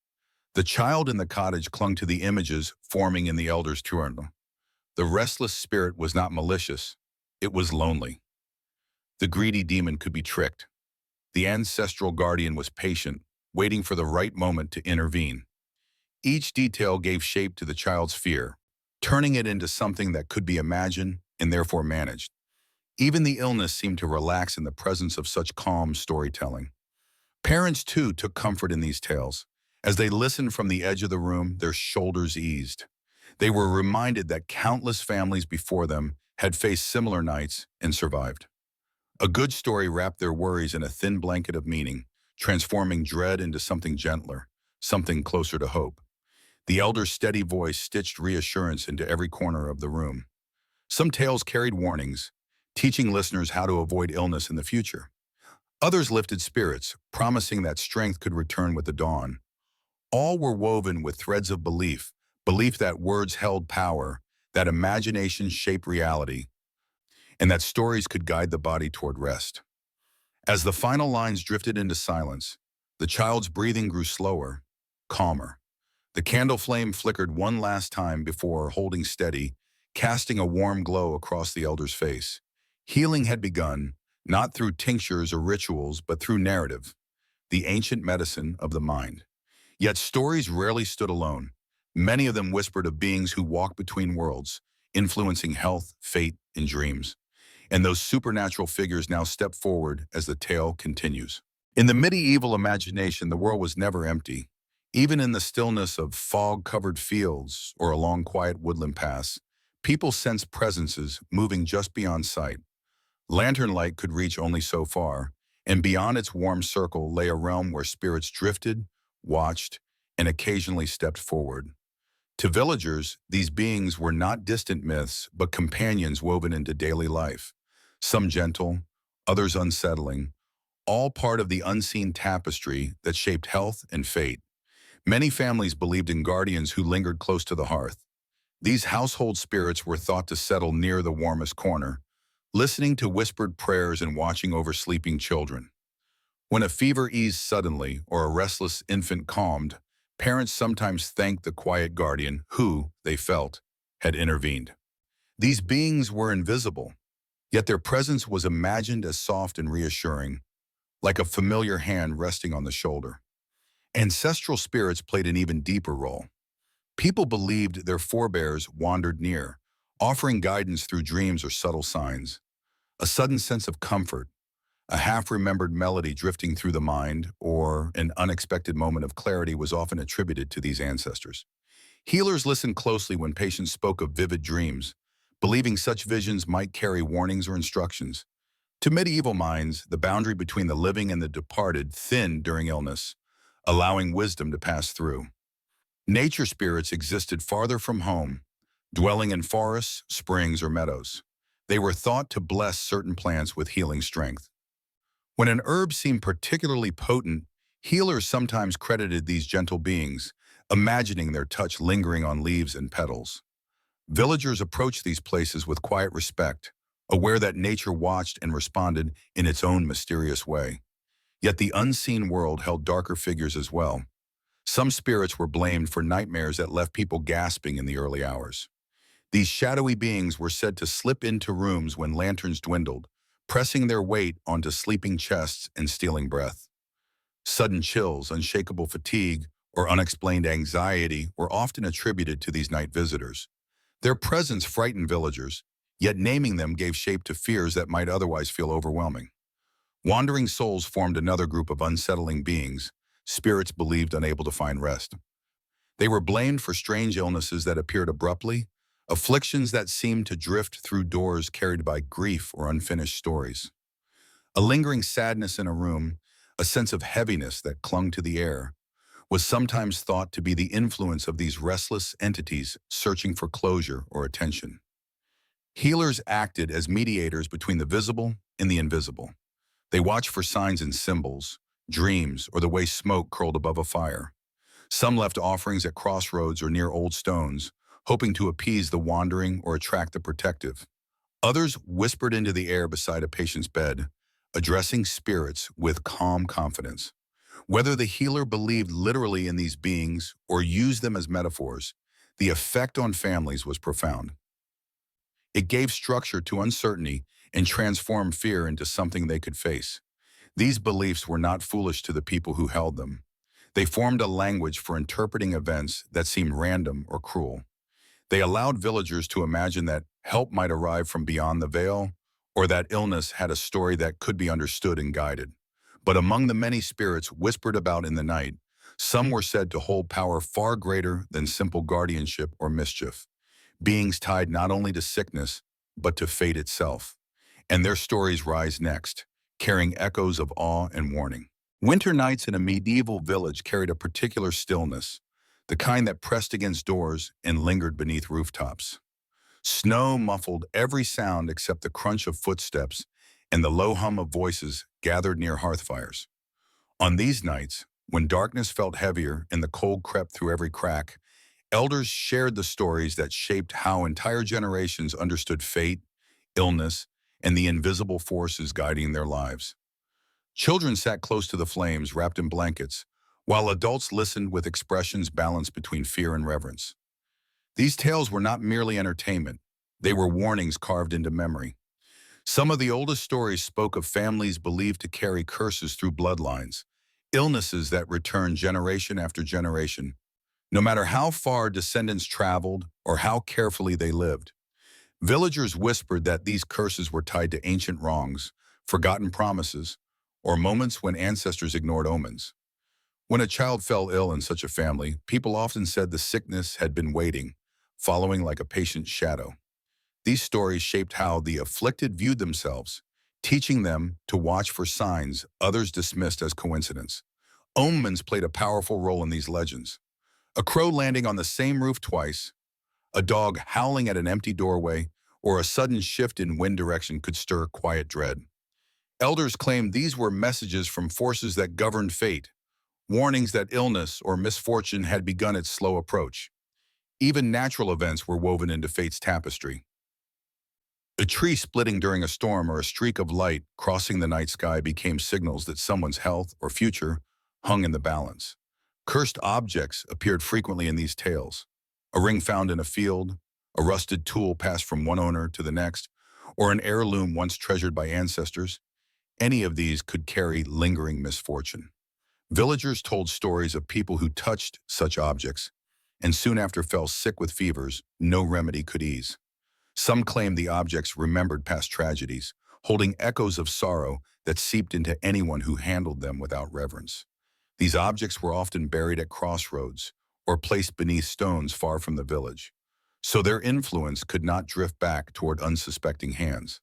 The child in the cottage clung to the images forming in the elder's journal. The restless spirit was not malicious, it was lonely. The greedy demon could be tricked. The ancestral guardian was patient, waiting for the right moment to intervene. Each detail gave shape to the child's fear, turning it into something that could be imagined and therefore managed. Even the illness seemed to relax in the presence of such calm storytelling. Parents, too, took comfort in these tales. As they listened from the edge of the room, their shoulders eased. They were reminded that countless families before them had faced similar nights and survived. A good story wrapped their worries in a thin blanket of meaning, transforming dread into something gentler, something closer to hope. The elder's steady voice stitched reassurance into every corner of the room. Some tales carried warnings, teaching listeners how to avoid illness in the future. Others lifted spirits, promising that strength could return with the dawn. All were woven with threads of belief, belief that words held power, that imagination shaped reality, and that stories could guide the body toward rest. As the final lines drifted into silence, the child's breathing grew slower, calmer. The candle flame flickered one last time before holding steady, casting a warm glow across the elder's face. Healing had begun, not through tinctures or rituals, but through narrative, the ancient medicine of the mind. Yet stories rarely stood alone. Many of them whispered of beings who walked between worlds, influencing health, fate, and dreams. And those supernatural figures now step forward as the tale continues. In the medieval imagination, the world was never empty. Even in the stillness of fog-covered fields or along quiet woodland paths, people sensed presences moving just beyond sight. Lantern light could reach only so far, and beyond its warm circle lay a realm where spirits drifted, watched, and occasionally stepped forward. To villagers, these beings were not distant myths, but companions woven into daily life. Some gentle, others unsettling, all part of the unseen tapestry that shaped health and fate. Many families believed in guardians who lingered close to the hearth. These household spirits were thought to settle near the warmest corner, listening to whispered prayers and watching over sleeping children. When a fever eased suddenly or a restless infant calmed, parents sometimes thanked the quiet guardian who, they felt, had intervened. These beings were invisible, yet their presence was imagined as soft and reassuring, like a familiar hand resting on the shoulder. Ancestral spirits played an even deeper role. People believed their forebears wandered near, offering guidance through dreams or subtle signs. A sudden sense of comfort, a half-remembered melody drifting through the mind, or an unexpected moment of clarity was often attributed to these ancestors. Healers listened closely when patients spoke of vivid dreams, believing such visions might carry warnings or instructions. To medieval minds, the boundary between the living and the departed thinned during illness, allowing wisdom to pass through. Nature spirits existed farther from home, dwelling in forests, springs, or meadows. They were thought to bless certain plants with healing strength. When an herb seemed particularly potent, healers sometimes credited these gentle beings, imagining their touch lingering on leaves and petals. Villagers approached these places with quiet respect, aware that nature watched and responded in its own mysterious way. Yet the unseen world held darker figures as well. Some spirits were blamed for nightmares that left people gasping in the early hours. These shadowy beings were said to slip into rooms when lanterns dwindled, pressing their weight onto sleeping chests and stealing breath. Sudden chills, unshakable fatigue, or unexplained anxiety were often attributed to these night visitors. Their presence frightened villagers, yet naming them gave shape to fears that might otherwise feel overwhelming. Wandering souls formed another group of unsettling beings, spirits believed unable to find rest. They were blamed for strange illnesses that appeared abruptly, afflictions that seemed to drift through doors carried by grief or unfinished stories. A lingering sadness in a room, a sense of heaviness that clung to the air, was sometimes thought to be the influence of these restless entities searching for closure or attention. Healers acted as mediators between the visible and the invisible. They watched for signs in symbols, dreams, or the way smoke curled above a fire. Some left offerings at crossroads or near old stones, hoping to appease the wandering or attract the protective. Others whispered into the air beside a patient's bed, addressing spirits with calm confidence. Whether the healer believed literally in these beings or used them as metaphors, the effect on families was profound. It gave structure to uncertainty and transformed fear into something they could face. These beliefs were not foolish to the people who held them. They formed a language for interpreting events that seemed random or cruel. They allowed villagers to imagine that help might arrive from beyond the veil, or that illness had a story that could be understood and guided. But among the many spirits whispered about in the night, some were said to hold power far greater than simple guardianship or mischief, beings tied not only to sickness, but to fate itself. And their stories rise next, carrying echoes of awe and warning. Winter nights in a medieval village carried a particular stillness, the kind that pressed against doors and lingered beneath rooftops. Snow muffled every sound except the crunch of footsteps and the low hum of voices gathered near hearth fires. On these nights, when darkness felt heavier and the cold crept through every crack, elders shared the stories that shaped how entire generations understood fate, illness, and the invisible forces guiding their lives. Children sat close to the flames, wrapped in blankets, while adults listened with expressions balanced between fear and reverence. These tales were not merely entertainment. They were warnings carved into memory. Some of the oldest stories spoke of families believed to carry curses through bloodlines, illnesses that return generation after generation, no matter how far descendants traveled or how carefully they lived. Villagers whispered that these curses were tied to ancient wrongs, forgotten promises, or moments when ancestors ignored omens. When a child fell ill in such a family, people often said the sickness had been waiting, following like a patient shadow. These stories shaped how the afflicted viewed themselves, teaching them to watch for signs others dismissed as coincidence. Omens played a powerful role in these legends. A crow landing on the same roof twice, a dog howling at an empty doorway, or a sudden shift in wind direction could stir quiet dread. Elders claimed these were messages from forces that governed fate, warnings that illness or misfortune had begun its slow approach. Even natural events were woven into fate's tapestry. A tree splitting during a storm or a streak of light crossing the night sky became signals that someone's health or future hung in the balance. Cursed objects appeared frequently in these tales. A ring found in a field, a rusted tool passed from one owner to the next, or an heirloom once treasured by ancestors. Any of these could carry lingering misfortune. Villagers told stories of people who touched such objects and soon after fell sick with fevers no remedy could ease. Some claimed the objects remembered past tragedies, holding echoes of sorrow that seeped into anyone who handled them without reverence. These objects were often buried at crossroads or placed beneath stones far from the village, so their influence could not drift back toward unsuspecting hands.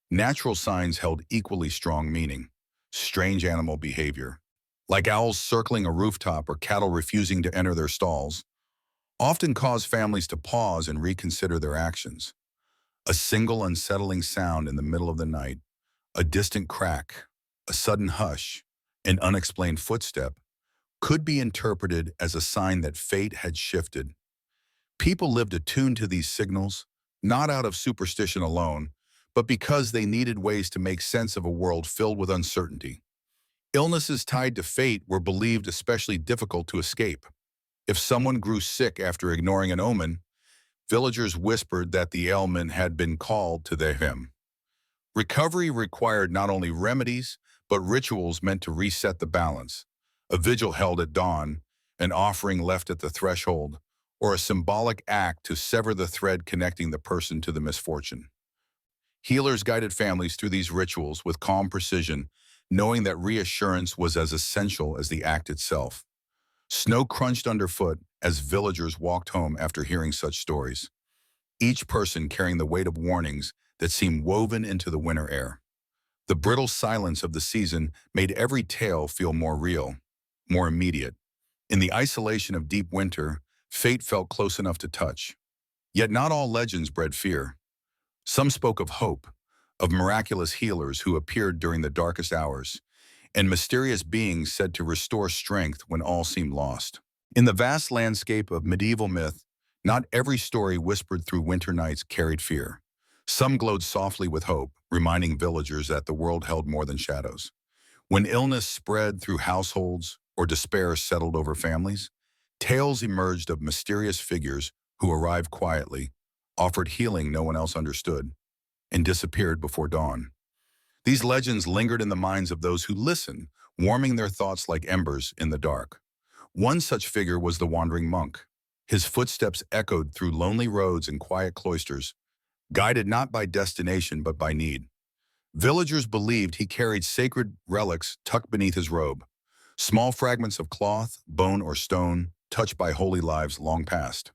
Natural signs held equally strong meaning. Strange animal behavior, like owls circling a rooftop or cattle refusing to enter their stalls, often cause families to pause and reconsider their actions. A single unsettling sound in the middle of the night, a distant crack, a sudden hush, an unexplained footstep, could be interpreted as a sign that fate had shifted. People lived attuned to these signals, not out of superstition alone, but because they needed ways to make sense of a world filled with uncertainty. Illnesses tied to fate were believed especially difficult to escape. If someone grew sick after ignoring an omen, villagers whispered that the ailment had been called to them. Recovery required not only remedies, but rituals meant to reset the balance. A vigil held at dawn, an offering left at the threshold, or a symbolic act to sever the thread connecting the person to the misfortune. Healers guided families through these rituals with calm precision, knowing that reassurance was as essential as the act itself. Snow crunched underfoot as villagers walked home after hearing such stories, each person carrying the weight of warnings that seemed woven into the winter air. The brittle silence of the season made every tale feel more real, more immediate. In the isolation of deep winter, fate felt close enough to touch. Yet not all legends bred fear. Some spoke of hope, of miraculous healers who appeared during the darkest hours, and mysterious beings said to restore strength when all seemed lost. In the vast landscape of medieval myth, not every story whispered through winter nights carried fear. Some glowed softly with hope, reminding villagers that the world held more than shadows. When illness spread through households or despair settled over families, tales emerged of mysterious figures who arrived quietly, offered healing no one else understood, and disappeared before dawn. These legends lingered in the minds of those who listened, warming their thoughts like embers in the dark. One such figure was the wandering monk. His footsteps echoed through lonely roads and quiet cloisters, guided not by destination but by need. Villagers believed he carried sacred relics tucked beneath his robe, small fragments of cloth, bone, or stone, touched by holy lives long past.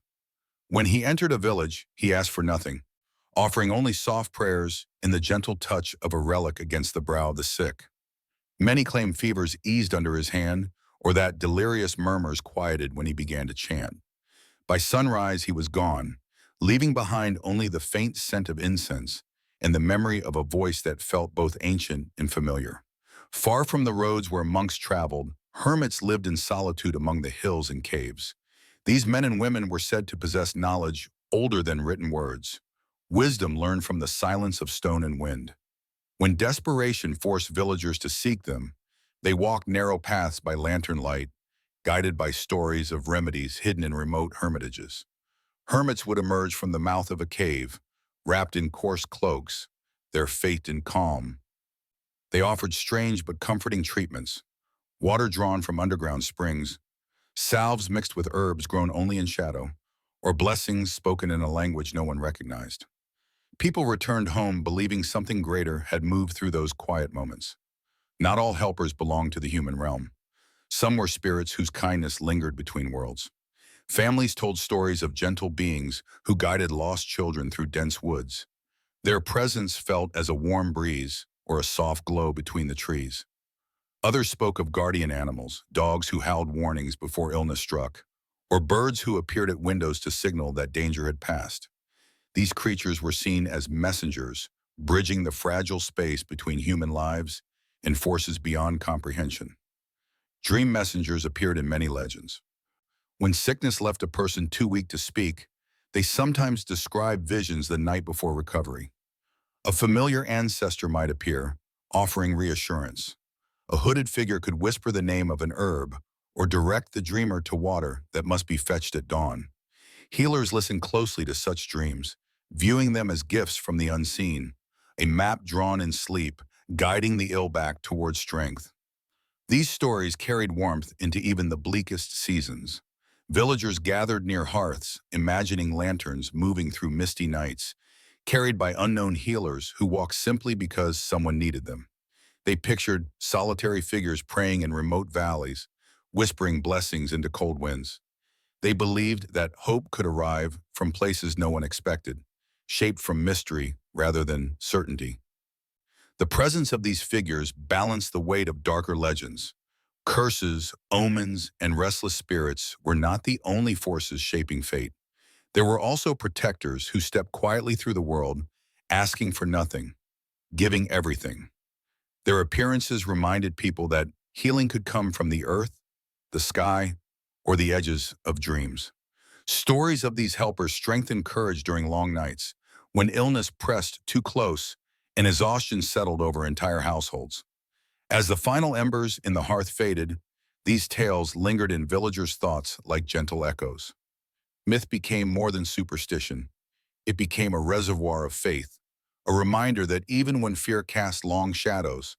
When he entered a village, he asked for nothing, offering only soft prayers and the gentle touch of a relic against the brow of the sick. Many claimed fevers eased under his hand, or that delirious murmurs quieted when he began to chant. By sunrise, he was gone, leaving behind only the faint scent of incense and the memory of a voice that felt both ancient and familiar. Far from the roads where monks traveled, hermits lived in solitude among the hills and caves. These men and women were said to possess knowledge older than written words, wisdom learned from the silence of stone and wind. When desperation forced villagers to seek them, they walked narrow paths by lantern light, guided by stories of remedies hidden in remote hermitages. Hermits would emerge from the mouth of a cave, wrapped in coarse cloaks, their faith in calm. They offered strange but comforting treatments, water drawn from underground springs, salves mixed with herbs grown only in shadow, or blessings spoken in a language no one recognized. People returned home believing something greater had moved through those quiet moments. Not all helpers belonged to the human realm. Some were spirits whose kindness lingered between worlds. Families told stories of gentle beings who guided lost children through dense woods. Their presence felt as a warm breeze or a soft glow between the trees. Others spoke of guardian animals, dogs who howled warnings before illness struck, or birds who appeared at windows to signal that danger had passed. These creatures were seen as messengers, bridging the fragile space between human lives and forces beyond comprehension. Dream messengers appeared in many legends. When sickness left a person too weak to speak, they sometimes described visions the night before recovery. A familiar ancestor might appear, offering reassurance. A hooded figure could whisper the name of an herb or direct the dreamer to water that must be fetched at dawn. Healers listen closely to such dreams, viewing them as gifts from the unseen, a map drawn in sleep, guiding the ill back towards strength. These stories carried warmth into even the bleakest seasons. Villagers gathered near hearths, imagining lanterns moving through misty nights, carried by unknown healers who walked simply because someone needed them. They pictured solitary figures praying in remote valleys, whispering blessings into cold winds. They believed that hope could arrive from places no one expected, shaped from mystery rather than certainty. The presence of these figures balanced the weight of darker legends. Curses, omens, and restless spirits were not the only forces shaping fate. There were also protectors who stepped quietly through the world, asking for nothing, giving everything. Their appearances reminded people that healing could come from the earth, the sky, or the edges of dreams. Stories of these helpers strengthened courage during long nights, when illness pressed too close and exhaustion settled over entire households. As the final embers in the hearth faded, these tales lingered in villagers' thoughts like gentle echoes. Myth became more than superstition. It became a reservoir of faith, a reminder that even when fear cast long shadows,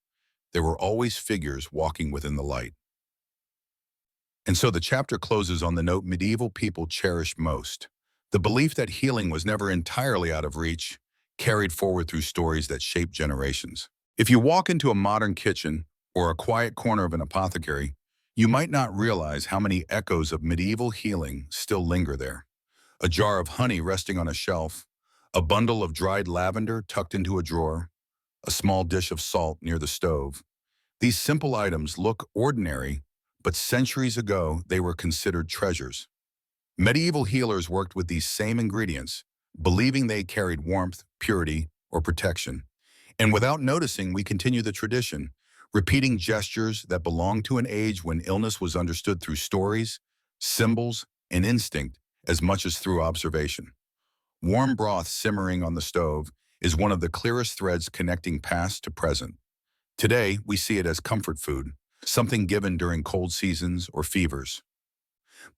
there were always figures walking within the light. And so the chapter closes on the note medieval people cherished most. The belief that healing was never entirely out of reach, carried forward through stories that shaped generations. If you walk into a modern kitchen or a quiet corner of an apothecary, you might not realize how many echoes of medieval healing still linger there. A jar of honey resting on a shelf, a bundle of dried lavender tucked into a drawer, a small dish of salt near the stove. These simple items look ordinary, but centuries ago they were considered treasures. Medieval healers worked with these same ingredients, believing they carried warmth, purity, or protection. And without noticing, we continue the tradition, repeating gestures that belong to an age when illness was understood through stories, symbols, and instinct as much as through observation. Warm broth simmering on the stove is one of the clearest threads connecting past to present. Today, we see it as comfort food, something given during cold seasons or fevers.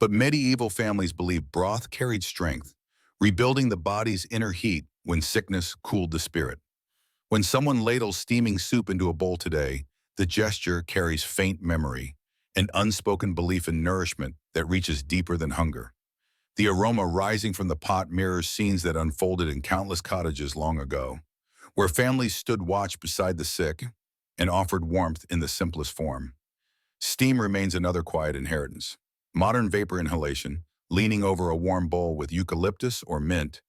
But medieval families believed broth carried strength, rebuilding the body's inner heat when sickness cooled the spirit. When someone ladles steaming soup into a bowl today, the gesture carries faint memory, an unspoken belief in nourishment that reaches deeper than hunger. The aroma rising from the pot mirrors scenes that unfolded in countless cottages long ago, where families stood watch beside the sick and offered warmth in the simplest form. Steam remains another quiet inheritance. Modern vapor inhalation, leaning over a warm bowl with eucalyptus or mint,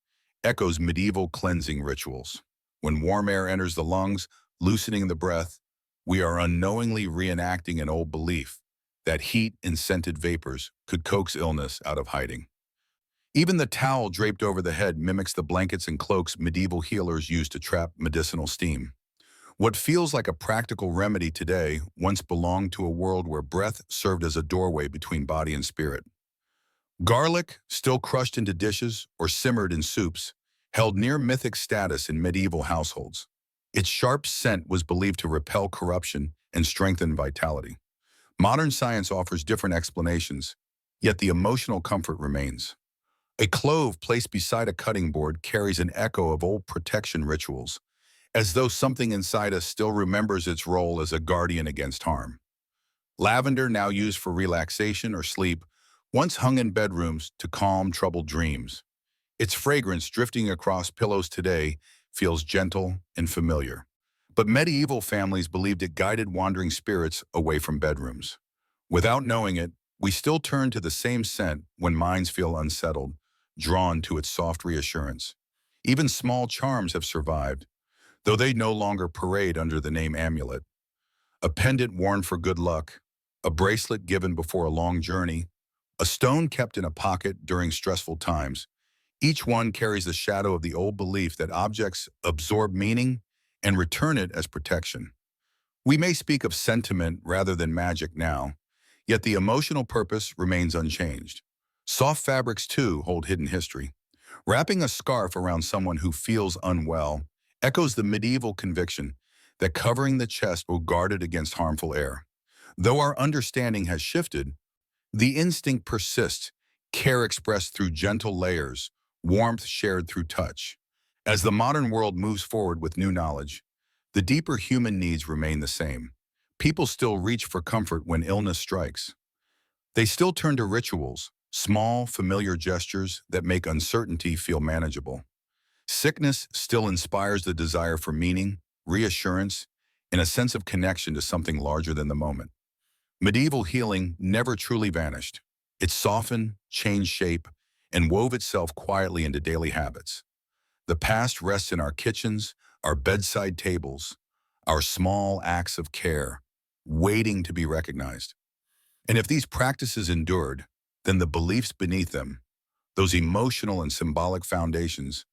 echoes medieval cleansing rituals. When warm air enters the lungs, loosening the breath, we are unknowingly reenacting an old belief that heat and scented vapors could coax illness out of hiding. Even the towel draped over the head mimics the blankets and cloaks medieval healers used to trap medicinal steam. What feels like a practical remedy today once belonged to a world where breath served as a doorway between body and spirit. Garlic, still crushed into dishes or simmered in soups, held near mythic status in medieval households. Its sharp scent was believed to repel corruption and strengthen vitality. Modern science offers different explanations, yet the emotional comfort remains. A clove placed beside a cutting board carries an echo of old protection rituals, as though something inside us still remembers its role as a guardian against harm. Lavender, now used for relaxation or sleep, once hung in bedrooms to calm troubled dreams. Its fragrance drifting across pillows today feels gentle and familiar. But medieval families believed it guided wandering spirits away from bedrooms. Without knowing it, we still turn to the same scent when minds feel unsettled, drawn to its soft reassurance. Even small charms have survived, though they no longer parade under the name amulet. A pendant worn for good luck, a bracelet given before a long journey, a stone kept in a pocket during stressful times. Each one carries the shadow of the old belief that objects absorb meaning and return it as protection. We may speak of sentiment rather than magic now, yet the emotional purpose remains unchanged. Soft fabrics, too, hold hidden history. Wrapping a scarf around someone who feels unwell echoes the medieval conviction that covering the chest will guard it against harmful air. Though our understanding has shifted, the instinct persists, care expressed through gentle layers, warmth shared through touch. As the modern world moves forward with new knowledge, the deeper human needs remain the same. People still reach for comfort when illness strikes. They still turn to rituals, small, familiar gestures that make uncertainty feel manageable. Sickness still inspires the desire for meaning, reassurance, and a sense of connection to something larger than the moment. Medieval healing never truly vanished. It softened, changed shape, and wove itself quietly into daily habits. The past rests in our kitchens, our bedside tables, our small acts of care, waiting to be recognized. And if these practices endured, then the beliefs beneath them, those emotional and symbolic foundations,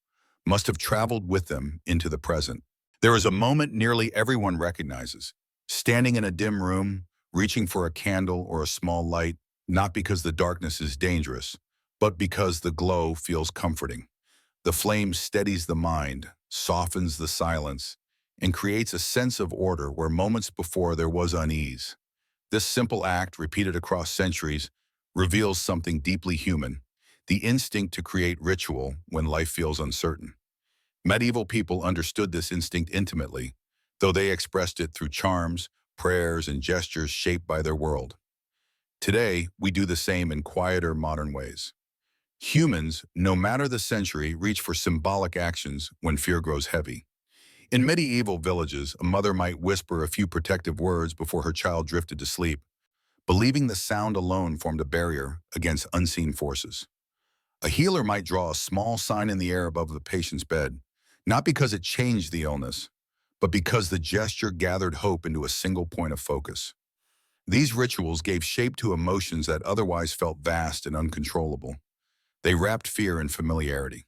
must have traveled with them into the present. There is a moment nearly everyone recognizes, standing in a dim room, reaching for a candle or a small light, not because the darkness is dangerous, but because the glow feels comforting. The flame steadies the mind, softens the silence, and creates a sense of order where moments before there was unease. This simple act, repeated across centuries, reveals something deeply human, the instinct to create ritual when life feels uncertain. Medieval people understood this instinct intimately, though they expressed it through charms, prayers, and gestures shaped by their world. Today, we do the same in quieter, modern ways. Humans, no matter the century, reach for symbolic actions when fear grows heavy. In medieval villages, a mother might whisper a few protective words before her child drifted to sleep, believing the sound alone formed a barrier against unseen forces. A healer might draw a small sign in the air above the patient's bed, not because it changed the illness, but because the gesture gathered hope into a single point of focus. These rituals gave shape to emotions that otherwise felt vast and uncontrollable. They wrapped fear in familiarity.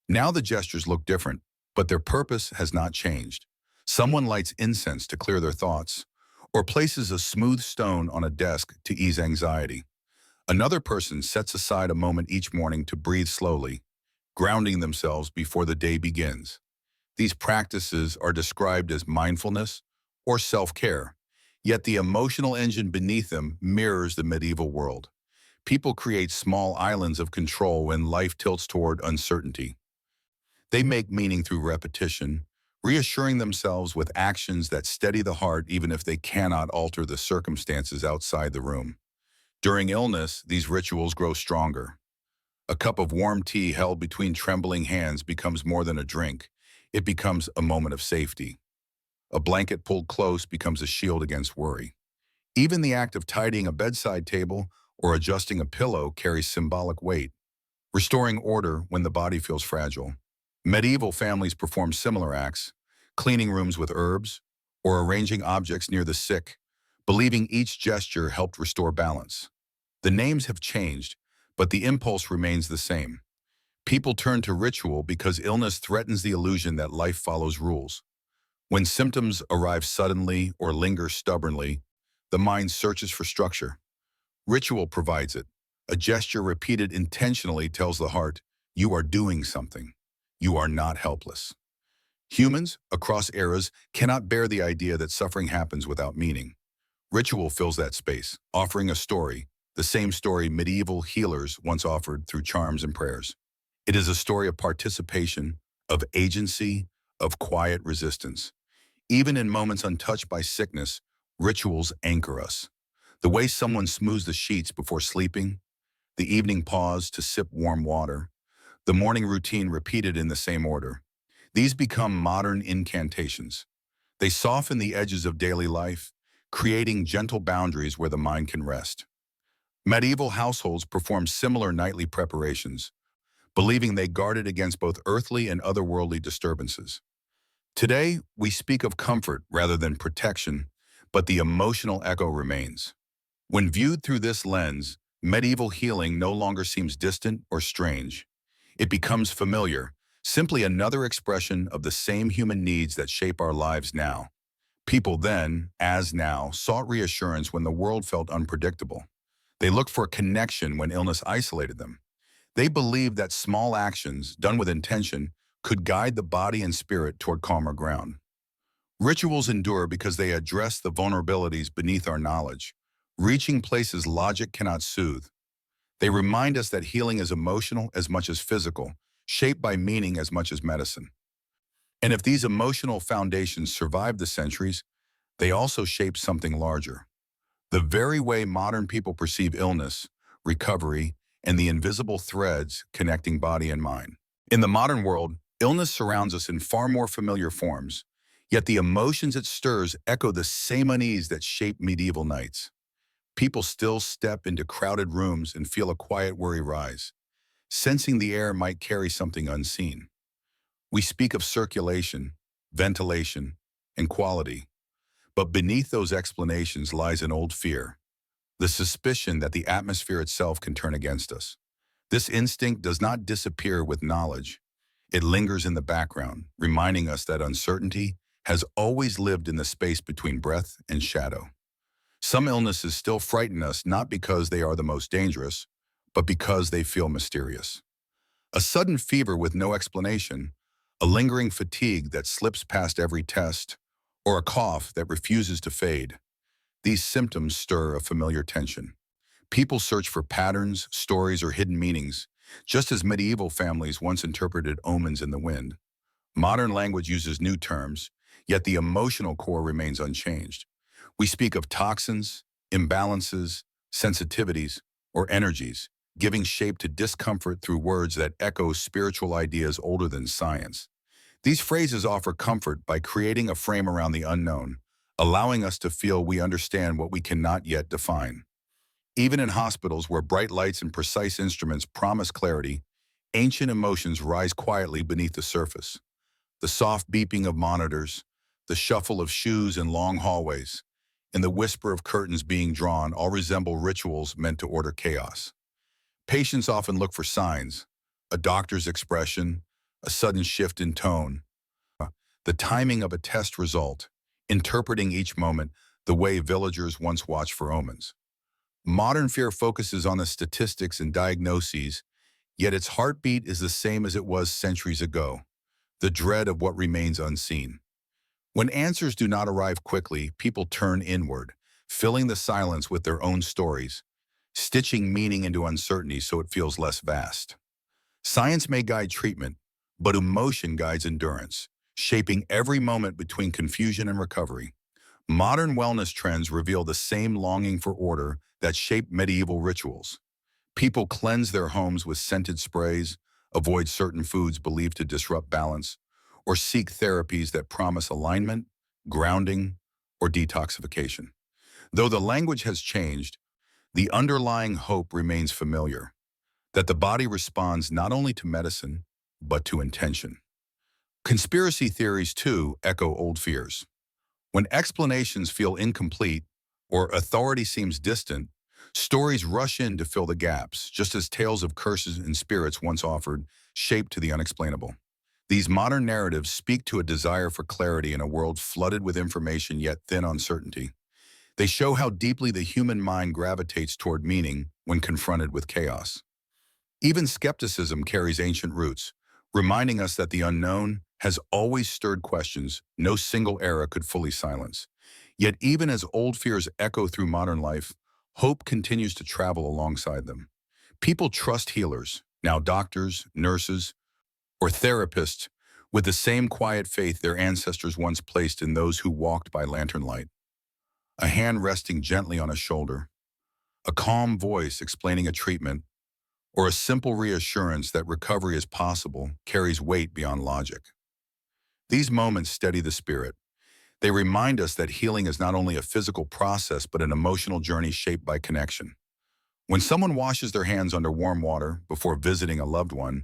Now the gestures look different, but their purpose has not changed. Someone lights incense to clear their thoughts, or places a smooth stone on a desk to ease anxiety. Another person sets aside a moment each morning to breathe slowly, grounding themselves before the day begins. These practices are described as mindfulness or self-care, yet the emotional engine beneath them mirrors the medieval world. People create small islands of control when life tilts toward uncertainty. They make meaning through repetition, reassuring themselves with actions that steady the heart even if they cannot alter the circumstances outside the room. During illness, these rituals grow stronger. A cup of warm tea held between trembling hands becomes more than a drink. It becomes a moment of safety. A blanket pulled close becomes a shield against worry. Even the act of tidying a bedside table or adjusting a pillow carries symbolic weight, restoring order when the body feels fragile. Medieval families performed similar acts, cleaning rooms with herbs or arranging objects near the sick, believing each gesture helped restore balance. The names have changed, but the impulse remains the same. People turn to ritual because illness threatens the illusion that life follows rules. When symptoms arrive suddenly or linger stubbornly, the mind searches for structure. Ritual provides it. A gesture repeated intentionally tells the heart, you are doing something. You are not helpless. Humans, across eras, cannot bear the idea that suffering happens without meaning. Ritual fills that space, offering a story, the same story medieval healers once offered through charms and prayers. It is a story of participation, of agency, of quiet resistance. Even in moments untouched by sickness, rituals anchor us. The way someone smooths the sheets before sleeping, the evening pause to sip warm water, the morning routine repeated in the same order. These become modern incantations. They soften the edges of daily life, creating gentle boundaries where the mind can rest. Medieval households performed similar nightly preparations, believing they guarded against both earthly and otherworldly disturbances. Today, we speak of comfort rather than protection, but the emotional echo remains. When viewed through this lens, medieval healing no longer seems distant or strange. It becomes familiar, simply another expression of the same human needs that shape our lives now. People then, as now, sought reassurance when the world felt unpredictable. They looked for connection when illness isolated them. They believed that small actions, done with intention, could guide the body and spirit toward calmer ground. Rituals endure because they address the vulnerabilities beneath our knowledge, reaching places logic cannot soothe. They remind us that healing is emotional as much as physical, shaped by meaning as much as medicine. And if these emotional foundations survive the centuries, they also shape something larger. The very way modern people perceive illness, recovery, and the invisible threads connecting body and mind. In the modern world, illness surrounds us in far more familiar forms, yet the emotions it stirs echo the same unease that shaped medieval nights. People still step into crowded rooms and feel a quiet worry rise, sensing the air might carry something unseen. We speak of circulation, ventilation, and quality, but beneath those explanations lies an old fear, the suspicion that the atmosphere itself can turn against us. This instinct does not disappear with knowledge. It lingers in the background, reminding us that uncertainty has always lived in the space between breath and shadow. Some illnesses still frighten us not because they are the most dangerous, but because they feel mysterious. A sudden fever with no explanation, a lingering fatigue that slips past every test, or a cough that refuses to fade. These symptoms stir a familiar tension. People search for patterns, stories, or hidden meanings, just as medieval families once interpreted omens in the wind. Modern language uses new terms, yet the emotional core remains unchanged. We speak of toxins, imbalances, sensitivities, or energies, giving shape to discomfort through words that echo spiritual ideas older than science. These phrases offer comfort by creating a frame around the unknown, allowing us to feel we understand what we cannot yet define. Even in hospitals where bright lights and precise instruments promise clarity, ancient emotions rise quietly beneath the surface. The soft beeping of monitors, the shuffle of shoes in long hallways, and the whisper of curtains being drawn all resemble rituals meant to order chaos. Patients often look for signs, a doctor's expression, a sudden shift in tone, the timing of a test result, interpreting each moment the way villagers once watched for omens. Modern fear focuses on the statistics and diagnoses, yet its heartbeat is the same as it was centuries ago, the dread of what remains unseen. When answers do not arrive quickly, people turn inward, filling the silence with their own stories, stitching meaning into uncertainty so it feels less vast. Science may guide treatment, but emotion guides endurance, shaping every moment between confusion and recovery. Modern wellness trends reveal the same longing for order that shaped medieval rituals. People cleanse their homes with scented sprays, avoid certain foods believed to disrupt balance, or seek therapies that promise alignment, grounding, or detoxification. Though the language has changed, the underlying hope remains familiar, that the body responds not only to medicine, but to intention. Conspiracy theories, too, echo old fears. When explanations feel incomplete or authority seems distant, stories rush in to fill the gaps, just as tales of curses and spirits once offered shape to the unexplainable. These modern narratives speak to a desire for clarity in a world flooded with information yet thin on certainty. They show how deeply the human mind gravitates toward meaning when confronted with chaos. Even skepticism carries ancient roots, reminding us that the unknown has always stirred questions no single era could fully silence. Yet even as old fears echo through modern life, hope continues to travel alongside them. People trust healers, now doctors, nurses, or therapists, with the same quiet faith their ancestors once placed in those who walked by lantern light. A hand resting gently on a shoulder, a calm voice explaining a treatment, or a simple reassurance that recovery is possible carries weight beyond logic. These moments steady the spirit. They remind us that healing is not only a physical process but an emotional journey shaped by connection. When someone washes their hands under warm water before visiting a loved one,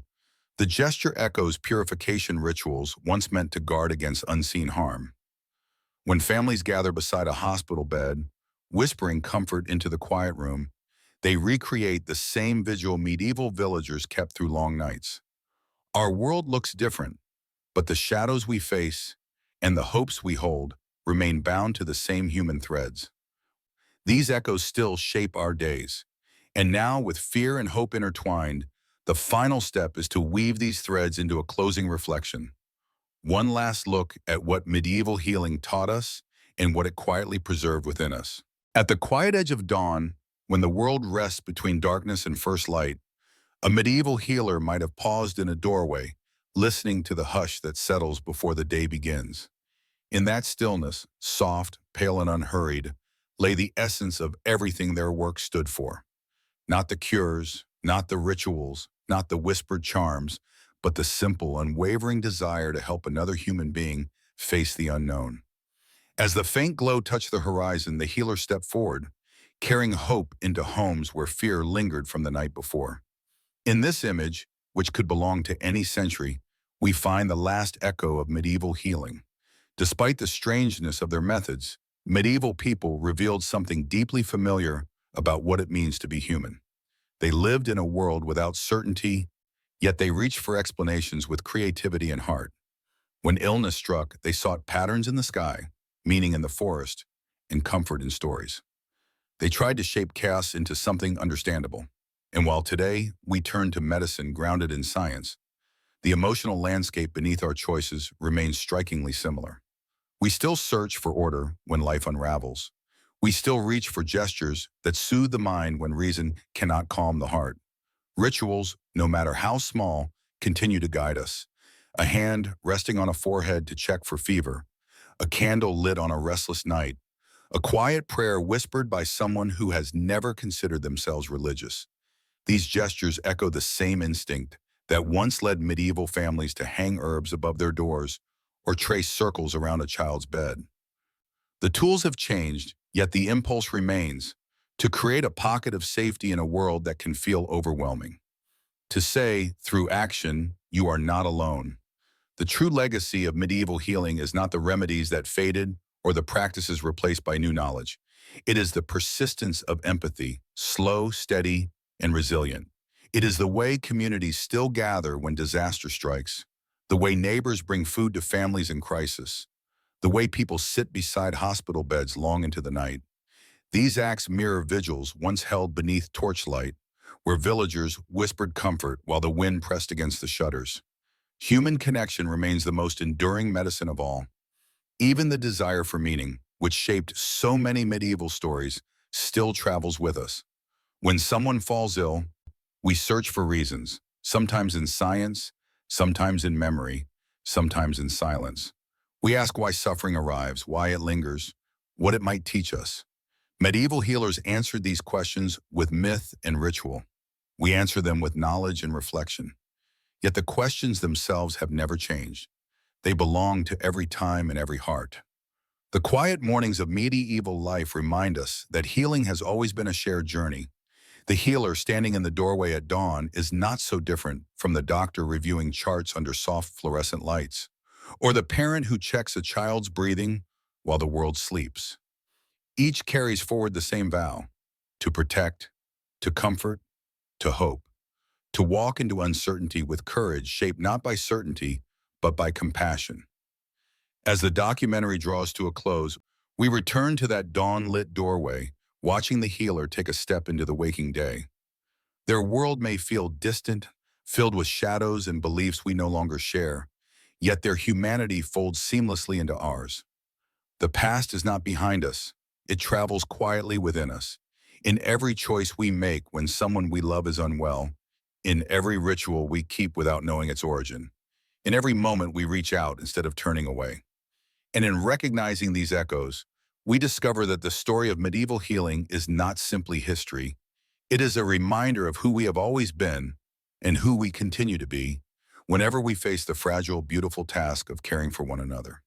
the gesture echoes purification rituals once meant to guard against unseen harm. When families gather beside a hospital bed, whispering comfort into the quiet room, they recreate the same vigil medieval villagers kept through long nights. Our world looks different, but the shadows we face and the hopes we hold remain bound to the same human threads. These echoes still shape our days. And now, with fear and hope intertwined, the final step is to weave these threads into a closing reflection. One last look at what medieval healing taught us and what it quietly preserved within us. At the quiet edge of dawn, when the world rests between darkness and first light, a medieval healer might have paused in a doorway, listening to the hush that settles before the day begins. In that stillness, soft, pale, and unhurried, lay the essence of everything their work stood for. Not the cures, not the rituals, not the whispered charms, but the simple, unwavering desire to help another human being face the unknown. As the faint glow touched the horizon, the healer stepped forward, carrying hope into homes where fear lingered from the night before. In this image, which could belong to any century, we find the last echo of medieval healing. Despite the strangeness of their methods, medieval people revealed something deeply familiar about what it means to be human. They lived in a world without certainty, yet they reached for explanations with creativity and heart. When illness struck, they sought patterns in the sky, meaning in the forest, and comfort in stories. They tried to shape chaos into something understandable. And while today we turn to medicine grounded in science, the emotional landscape beneath our choices remains strikingly similar. We still search for order when life unravels. We still reach for gestures that soothe the mind when reason cannot calm the heart. Rituals, no matter how small, continue to guide us. A hand resting on a forehead to check for fever, a candle lit on a restless night, a quiet prayer whispered by someone who has never considered themselves religious. These gestures echo the same instinct that once led medieval families to hang herbs above their doors or trace circles around a child's bed. The tools have changed, yet the impulse remains to create a pocket of safety in a world that can feel overwhelming. To say, through action, you are not alone. The true legacy of medieval healing is not the remedies that faded or the practices replaced by new knowledge. It is the persistence of empathy, slow, steady, and resilient. It is the way communities still gather when disaster strikes, the way neighbors bring food to families in crisis, the way people sit beside hospital beds long into the night. These acts mirror vigils once held beneath torchlight, where villagers whispered comfort while the wind pressed against the shutters. Human connection remains the most enduring medicine of all. Even the desire for meaning, which shaped so many medieval stories, still travels with us. When someone falls ill, we search for reasons, sometimes in science, sometimes in memory, sometimes in silence. We ask why suffering arrives, why it lingers, what it might teach us. Medieval healers answered these questions with myth and ritual. We answer them with knowledge and reflection. Yet the questions themselves have never changed. They belong to every time and every heart. The quiet mornings of medieval life remind us that healing has always been a shared journey. The healer standing in the doorway at dawn is not so different from the doctor reviewing charts under soft fluorescent lights, or the parent who checks a child's breathing while the world sleeps. Each carries forward the same vow: to protect, to comfort, to hope, to walk into uncertainty with courage shaped not by certainty, but by compassion. As the documentary draws to a close, we return to that dawn-lit doorway, watching the healer take a step into the waking day. Their world may feel distant, filled with shadows and beliefs we no longer share, yet their humanity folds seamlessly into ours. The past is not behind us. It travels quietly within us. In every choice we make when someone we love is unwell, in every ritual we keep without knowing its origin. In every moment, we reach out instead of turning away. And in recognizing these echoes, we discover that the story of medieval healing is not simply history. It is a reminder of who we have always been and who we continue to be whenever we face the fragile, beautiful task of caring for one another.